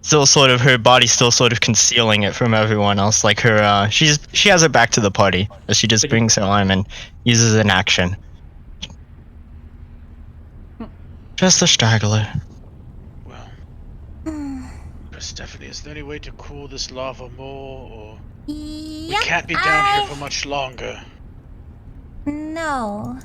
Still sort of, her body still sort of concealing it from everyone else. Like her, she has her back to the party, as she just brings her arm and uses an action. Just a straggler. Well, Persephone, is there any way to cool this lava more, or we Yep, can't be down here for much longer? No.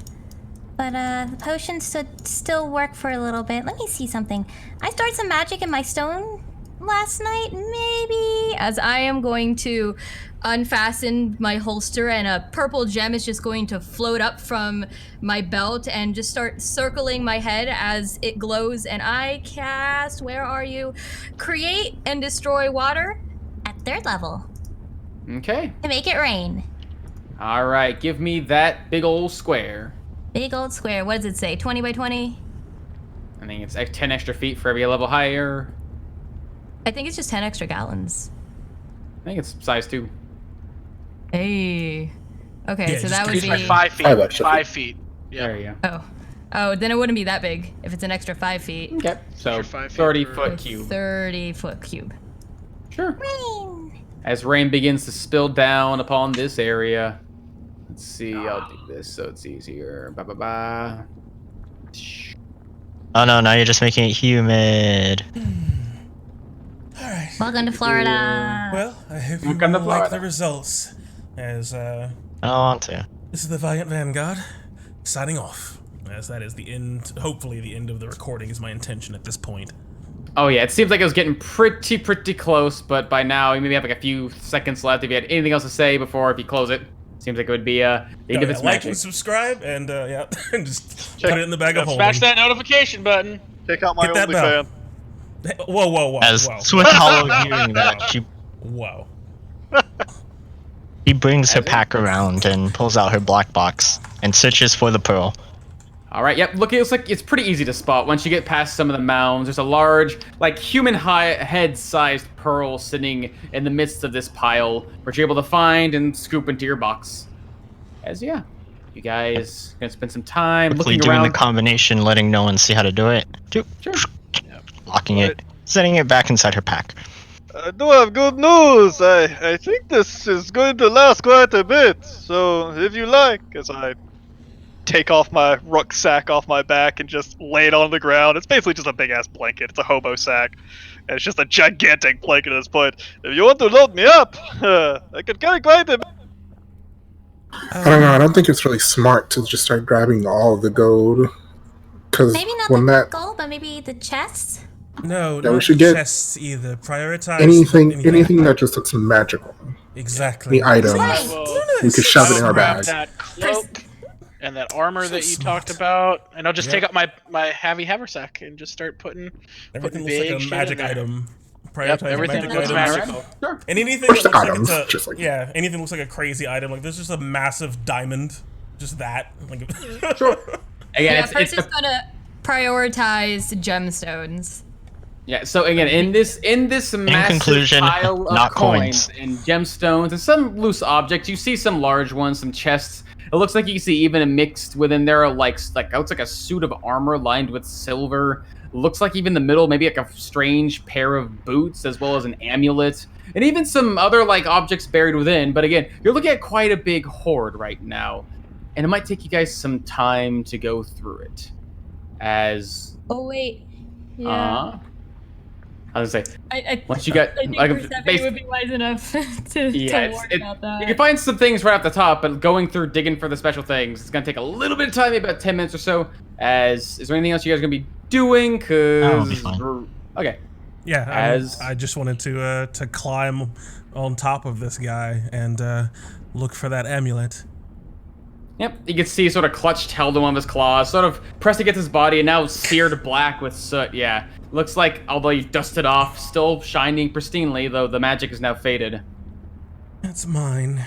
But the potions should still work for a little bit. Let me see something. I stored some magic in my stone last night, maybe? As I am going to unfasten my holster, and a purple gem is just going to float up from my belt and just start circling my head as it glows, and I cast, where are you? Create and destroy water. At 3rd level. Okay. To make it rain. All right, give me that big old square. Big old square. What does it say? 20 by 20? I think it's 10 extra feet for every level higher. I think it's just 10 extra gallons. I think it's size 2. Hey. Okay, Yeah, so just that would Use be... my 5 feet. 5 extra 5 feet. Yeah. There you go. Oh, then it wouldn't be that big if it's an extra 5 feet. Okay, so Extra 5 feet 30 per- foot cube. 30-foot cube. Sure. Rain. As rain begins to spill down upon this area. Let's see, I'll do this so it's easier. Ba-ba-ba. Oh no, now you're just making it humid. Alright. Welcome to Florida. Well, I hope you Welcome to all like Florida. the results. As I don't want to. this is the Valiant Vanguard signing off. As that is the end, hopefully the end of the recording is my intention at this point. Oh yeah, it seems like it was getting pretty close, but by now you maybe have like a few seconds left if you had anything else to say before if you close it. Seems like it would be the end of its like magic. and subscribe, and yeah, and just Check- put it in the bag of holding. Smash that notification button. Check out my Hit that bell. OnlyFans. Whoa, As whoa. Swift Hollow hearing that, Whoa. she brings her pack around and pulls out her black box and searches for the pearl. All right, yep. Look, it looks like it's pretty easy to spot once you get past some of the mounds. There's a large, like human head-sized pearl sitting in the midst of this pile, which you're able to find and scoop into your box. As yeah, you guys gonna spend some time Quickly looking doing around. the combination, letting no one see how to do it. Sure. Locking it, setting it back inside her pack. I do have good news. I think this is going to last quite a bit. So if you like, as I take off my rucksack off my back and just lay it on the ground. It's basically just a big ass blanket. It's a hobo sack. And it's just a gigantic blanket at this point. If you want to load me up, I can carry quite a bit. I don't know. I don't think it's really smart to just start grabbing all of the gold. Because Maybe not when the that gold, but maybe the chests? No, Yeah, we not should get chests either. Prioritize anything that just looks magical, Exactly. the item, Right. we could shove it in our Grab bag. that cloak and that armor that you talked about, and I'll just take out my heavy haversack and just start putting Everything looks big like a shit magic in there. item. Yep, Prioritize everything magic looks items. magical. Sure. And anything Or just that looks items, like it's a, just like- yeah, anything looks like a crazy item. Like there's just a massive diamond, just that. Like, Sure. Again, Yeah, it's Percy's gonna prioritize gemstones. yeah. So again, in this massive conclusion, pile of not coins coins. and gemstones and some loose objects, you see some large ones, some chests. It looks like you can see even mixed within there, like it looks like a suit of armor lined with silver. Looks like even the middle, maybe like a strange pair of boots, as well as an amulet, and even some other like objects buried within. But again, you're looking at quite a big hoard right now, and it might take you guys some time to go through it. As Oh wait. Yeah. I was gonna say, I once you get I think like Persephone would be wise enough to warn about that. you can find some things right off the top, but going through digging for the special things, it's gonna take a little bit of time, maybe about 10 minutes or so. As is there anything else you guys are gonna be doing? That'll be fine. Okay. yeah, As- I just wanted to climb on top of this guy and look for that amulet. Yep, you can see sort of clutched held in one of his claws, sort of pressed against his body, and now seared black with soot. Yeah, looks like although you dusted off, still shining pristinely, though the magic is now faded. It's mine.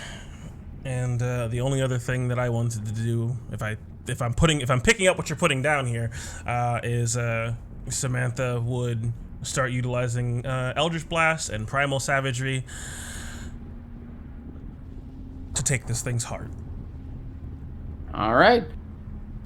And the only other thing that I wanted to do, if I'm picking up what you're putting down here, is Samantha would start utilizing Eldritch Blast and Primal Savagery to take this thing's heart. All right.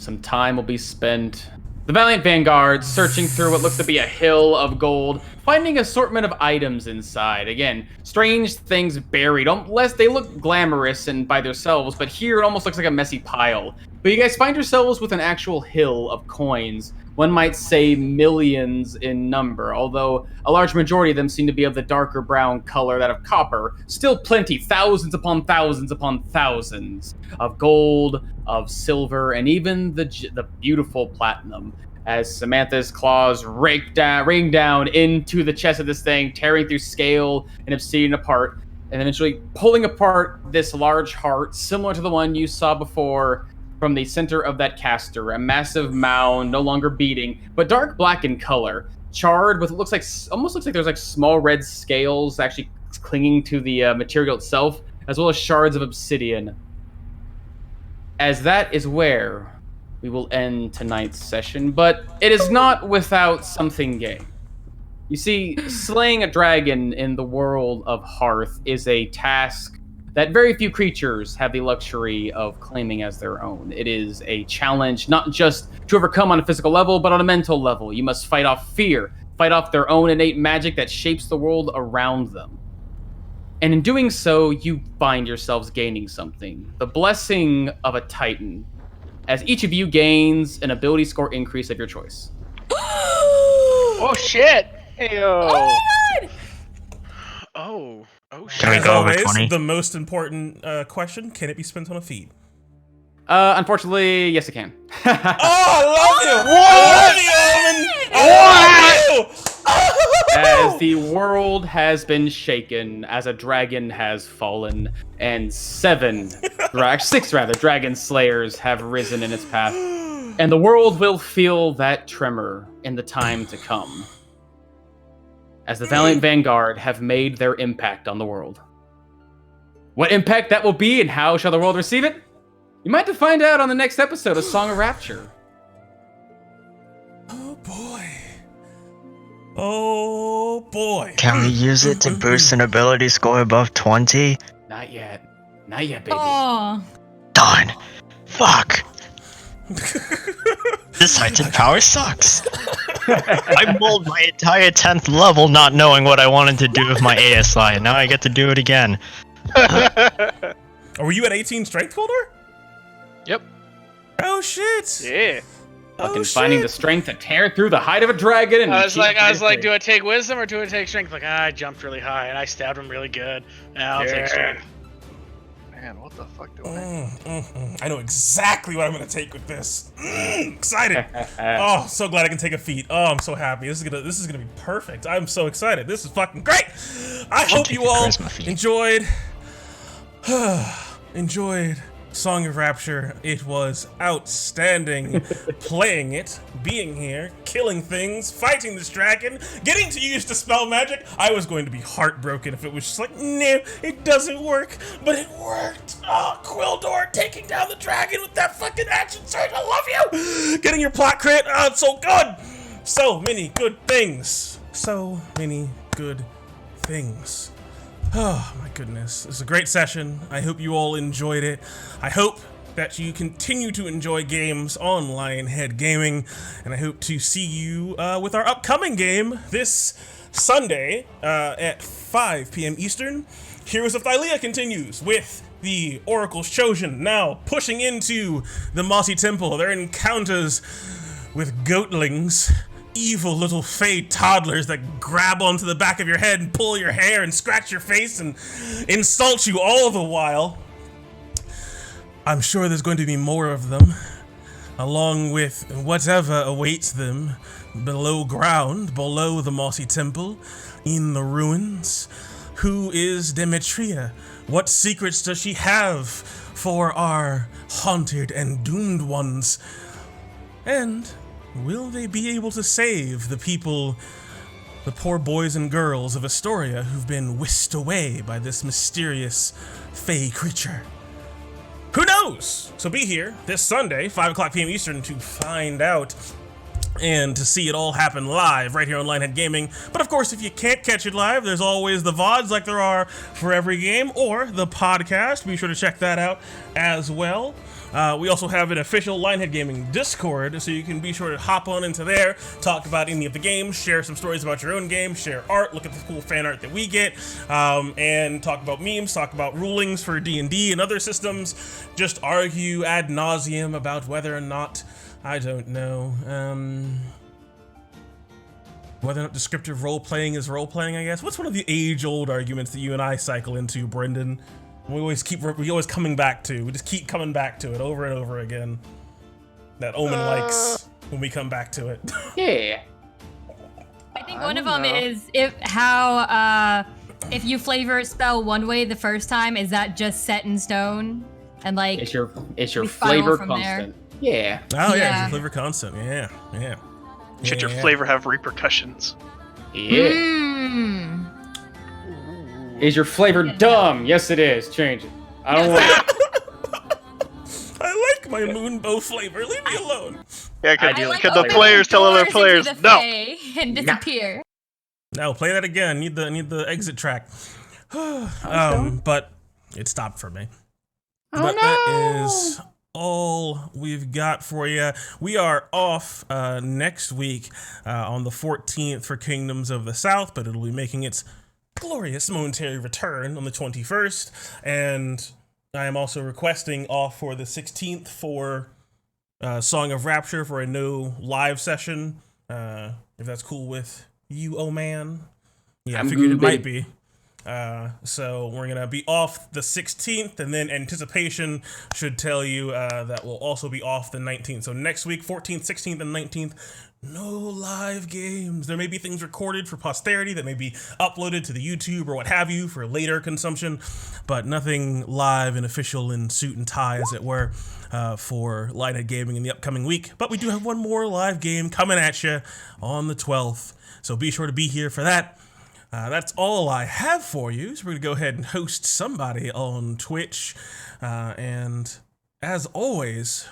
some time will be spent. The Valiant Vanguard searching through what looks to be a hill of gold, finding assortment of items inside. Again, strange things buried. Unless they look glamorous and by themselves, but here it almost looks like a messy pile. But you guys find yourselves with an actual hill of coins. One might say millions in number, although a large majority of them seem to be of the darker brown color, that of copper. Still plenty, thousands upon thousands upon thousands of gold, of silver, and even the beautiful platinum. As Samantha's claws rain down into the chest of this thing, tearing through scale and obsidian apart, and eventually pulling apart this large heart, similar to the one you saw before, from the center of that caster, a massive mound, no longer beating, but dark black in color, charred with almost looks like there's like small red scales actually clinging to the material itself, as well as shards of obsidian. As that is where we will end tonight's session, but it is not without something gay. You see, slaying a dragon in the world of Hearth is a task that very few creatures have the luxury of claiming as their own. It is a challenge not just to overcome on a physical level, but on a mental level. You must fight off fear, fight off their own innate magic that shapes the world around them. And in doing so, you find yourselves gaining something. The blessing of a Titan, as each of you gains an ability score increase of your choice. Oh shit! Heyo. Oh my god! Oh shit. Can we As go over always, 20? the most important question, can it be spent on a feat? Unfortunately, yes it can. Oh, I love you! I love you, Omen! I love you! As the world has been shaken, as a dragon has fallen, and six dragon slayers have risen in its path, and the world will feel that tremor in the time to come, as the Valiant Vanguard have made their impact on the world. What impact that will be and how shall the world receive it? You might have to find out on the next episode of Song of Rapture. Oh boy. Oh boy. Can we use it to boost an ability score above 20? Not yet. Not yet, baby. Oh. Darn. Fuck. This Titan power sucks. I rolled my entire 10th level not knowing what I wanted to do with my ASI, and now I get to do it again. Were you at 18 strength, Coldor? Yep. Oh shit. Yeah. Fucking finding the strength to tear through the hide of a dragon and I was keep like, breathing. do I take wisdom or do I take strength? Like, I jumped really high and I stabbed him really good. Now I'll take strength. Man, what the fuck do I? I know exactly what I'm gonna take with this. Excited. Oh, so glad I can take a feat. Oh, I'm so happy. This is gonna be perfect. I'm so excited. This is fucking great. I hope take you the all charisma feat. enjoyed Song of Rapture. It was outstanding playing it, being here, killing things, fighting this dragon, getting to use Dispel Magic. I was going to be heartbroken if it was just like, no, it doesn't work, but it worked. Oh, Quildor taking down the dragon with that fucking action surge. I love you. Getting your plot crit. Oh, it's so good. So many good things. So many good things. Oh my goodness, this is a great session. I hope you all enjoyed it. I hope that you continue to enjoy games on Lionhead Gaming, and I hope to see you with our upcoming game this Sunday at 5 p.m. Eastern. Heroes of Thylea continues with the Oracle's Chosen now pushing into the Mossy Temple. Their encounters with goatlings, evil little fey toddlers that grab onto the back of your head and pull your hair and scratch your face and insult you all the while. I'm sure there's going to be more of them, along with whatever awaits them below ground, below the Mossy Temple, in the ruins. Who is Demetria? What secrets does she have for our haunted and doomed ones? And will they be able to save the people, the poor boys and girls of Astoria who've been whisked away by this mysterious fey creature? Who knows? So be here this Sunday, 5 o'clock p.m. Eastern, to find out and to see it all happen live right here on Lionhead Gaming. But of course, if you can't catch it live, there's always the VODs like there are for every game, or the podcast. Be sure to check that out as well. We also have an official Lionhead Gaming Discord, so you can be sure to hop on into there, talk about any of the games, share some stories about your own game, share art, look at the cool fan art that we get, and talk about memes, talk about rulings for D&D and other systems, just argue ad nauseum about whether or not, I don't know, whether or not descriptive role-playing is role-playing, I guess. What's one of the age-old arguments that you and I cycle into, Brendan? We always coming back to. We just keep coming back to it over and over again. That Omen likes when we come back to it. Yeah. I think one of them is if you flavor a spell one way the first time, is that just set in stone? And like It's your we flavor from there. constant. Yeah. Oh yeah, Yeah. it's your flavor constant. Yeah. Should your Yeah. flavor have repercussions? Yeah. Mm. Is your flavor dumb? Yes, it is. Change it. I don't want it. I like my moonbow flavor. Leave me alone. Yeah, I do could like the flavor. players tell other Doors players into the no? fray and disappear. No, play that again. Need the exit track. But it stopped for me. But that is all we've got for you. We are off next week on the 14th for Kingdoms of the South, but it'll be making its glorious momentary return on the 21st. And I am also requesting off for the 16th for Song of Rapture for a no live session. If that's cool with you, oh man. Yeah, I figured it might be. So we're gonna be off the 16th, and then Anticipation should tell you that we'll also be off the 19th. So next week, 14th, 16th, and 19th, no live games. There may be things recorded for posterity that may be uploaded to the YouTube or what have you for later consumption, but nothing live and official in suit and tie, as it were, for Lionhead Gaming in the upcoming week. But we do have one more live game coming at you on the 12th, so be sure to be here for that. That's all I have for you, so we're going to go ahead and host somebody on Twitch. And as always,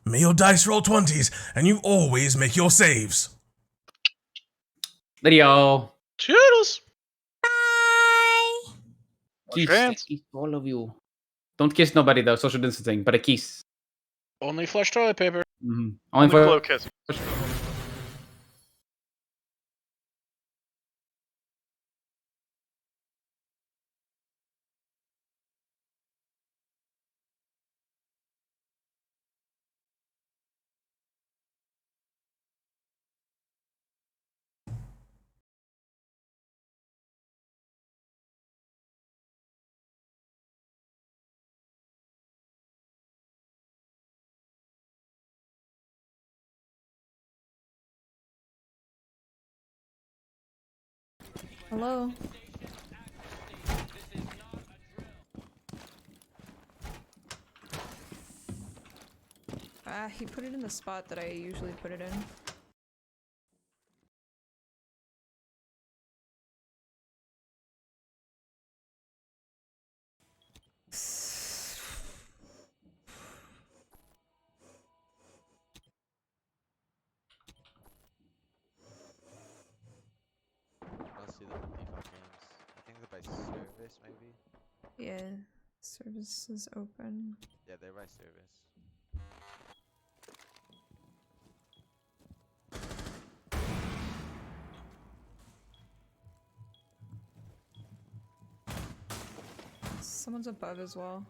may your dice roll 20s, and you always make your saves. Video. Toodles. Bye. Kiss, hands. kiss all of you. Don't kiss nobody though. Social distancing, but a kiss. Only flush toilet paper. Mm-hmm. Only glow kiss. Hello? He put it in the spot that I usually put it in. Mostly the default games. I think they're by service, maybe? Yeah, service is open. Yeah, they're by service. Someone's above as well.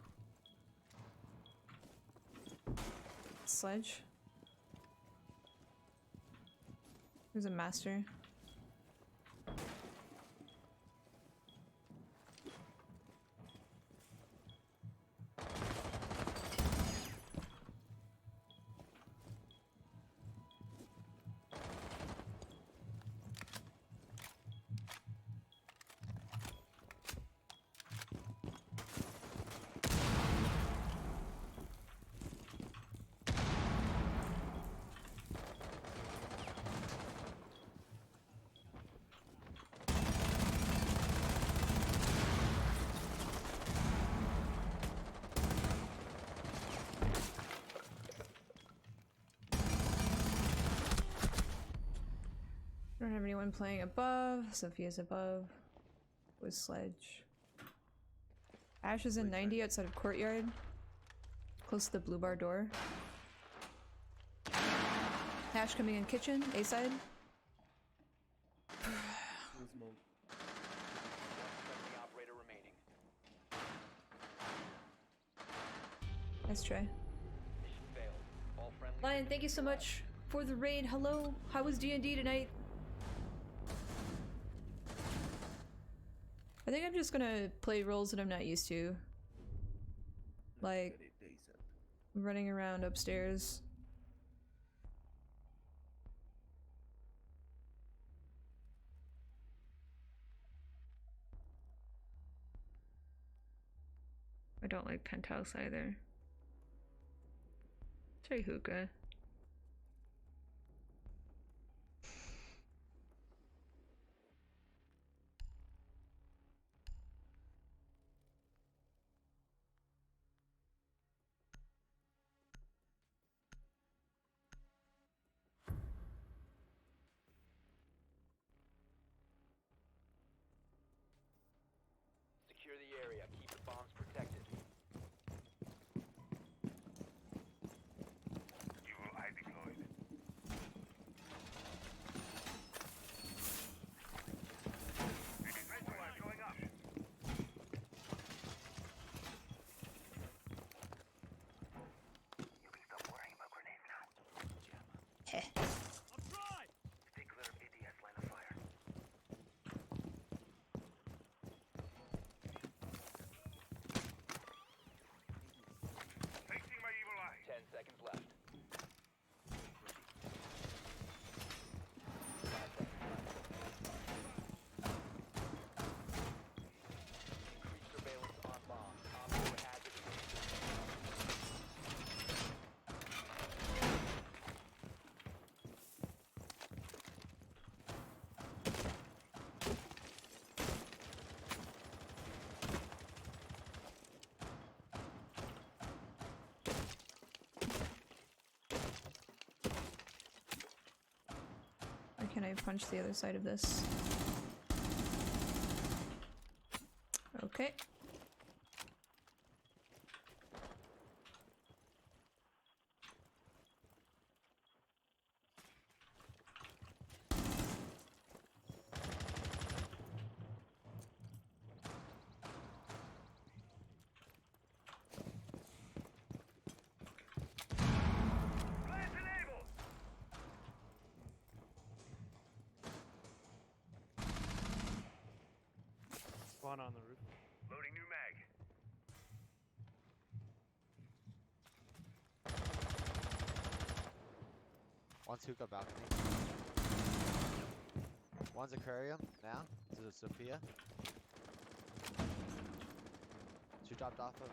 Sledge. There's a master. I don't have anyone playing above. Sophia's above. With Sledge. Ash is in 90 outside of courtyard. Close to the blue bar door. Hash coming in kitchen, A side. Operator remaining. Nice try. Mission failed. All friendly. Lion, thank you so much for the raid. Hello. How was D&D tonight? I think I'm just gonna play roles that I'm not used to. Like running around upstairs. I don't like penthouse either. Try hookah. Secure the area. Keep the bombs protected. I deployed. Going up. You can stop worrying about grenades now. I'm trying. Stay clear of ADS line of fire. Facing my evil eye. 10 seconds left. 5 seconds left. Increase surveillance on bomb. Op 4 has it. Why can't I punch the other side of this? Okay. Plant enabled! Spawn on the roof. Loading new mag. One's hookah balcony. One's aquarium now. This is a Sophia. She dropped off of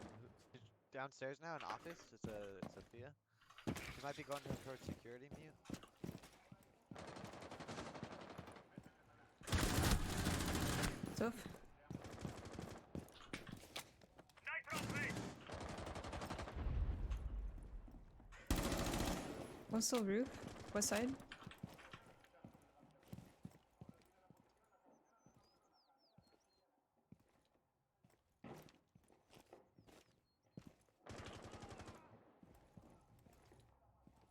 downstairs now in office. It's a Sophia. She might be going to her security mute. Soph. One's still roof. West side.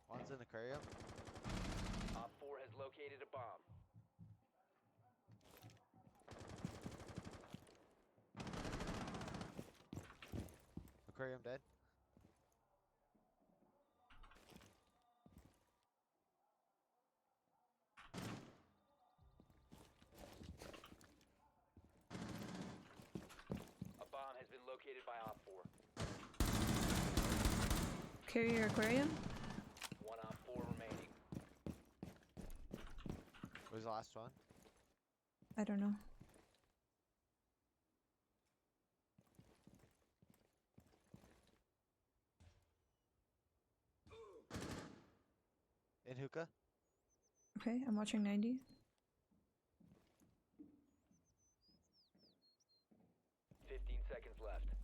One's in the aquarium. Op 4 has located a bomb. Aquarium dead. A bomb has been located by Op 4. Carrier aquarium. One Op 4 remaining. Where's the last one? I don't know. In hookah. Okay, I'm watching 90. Fifteen seconds left.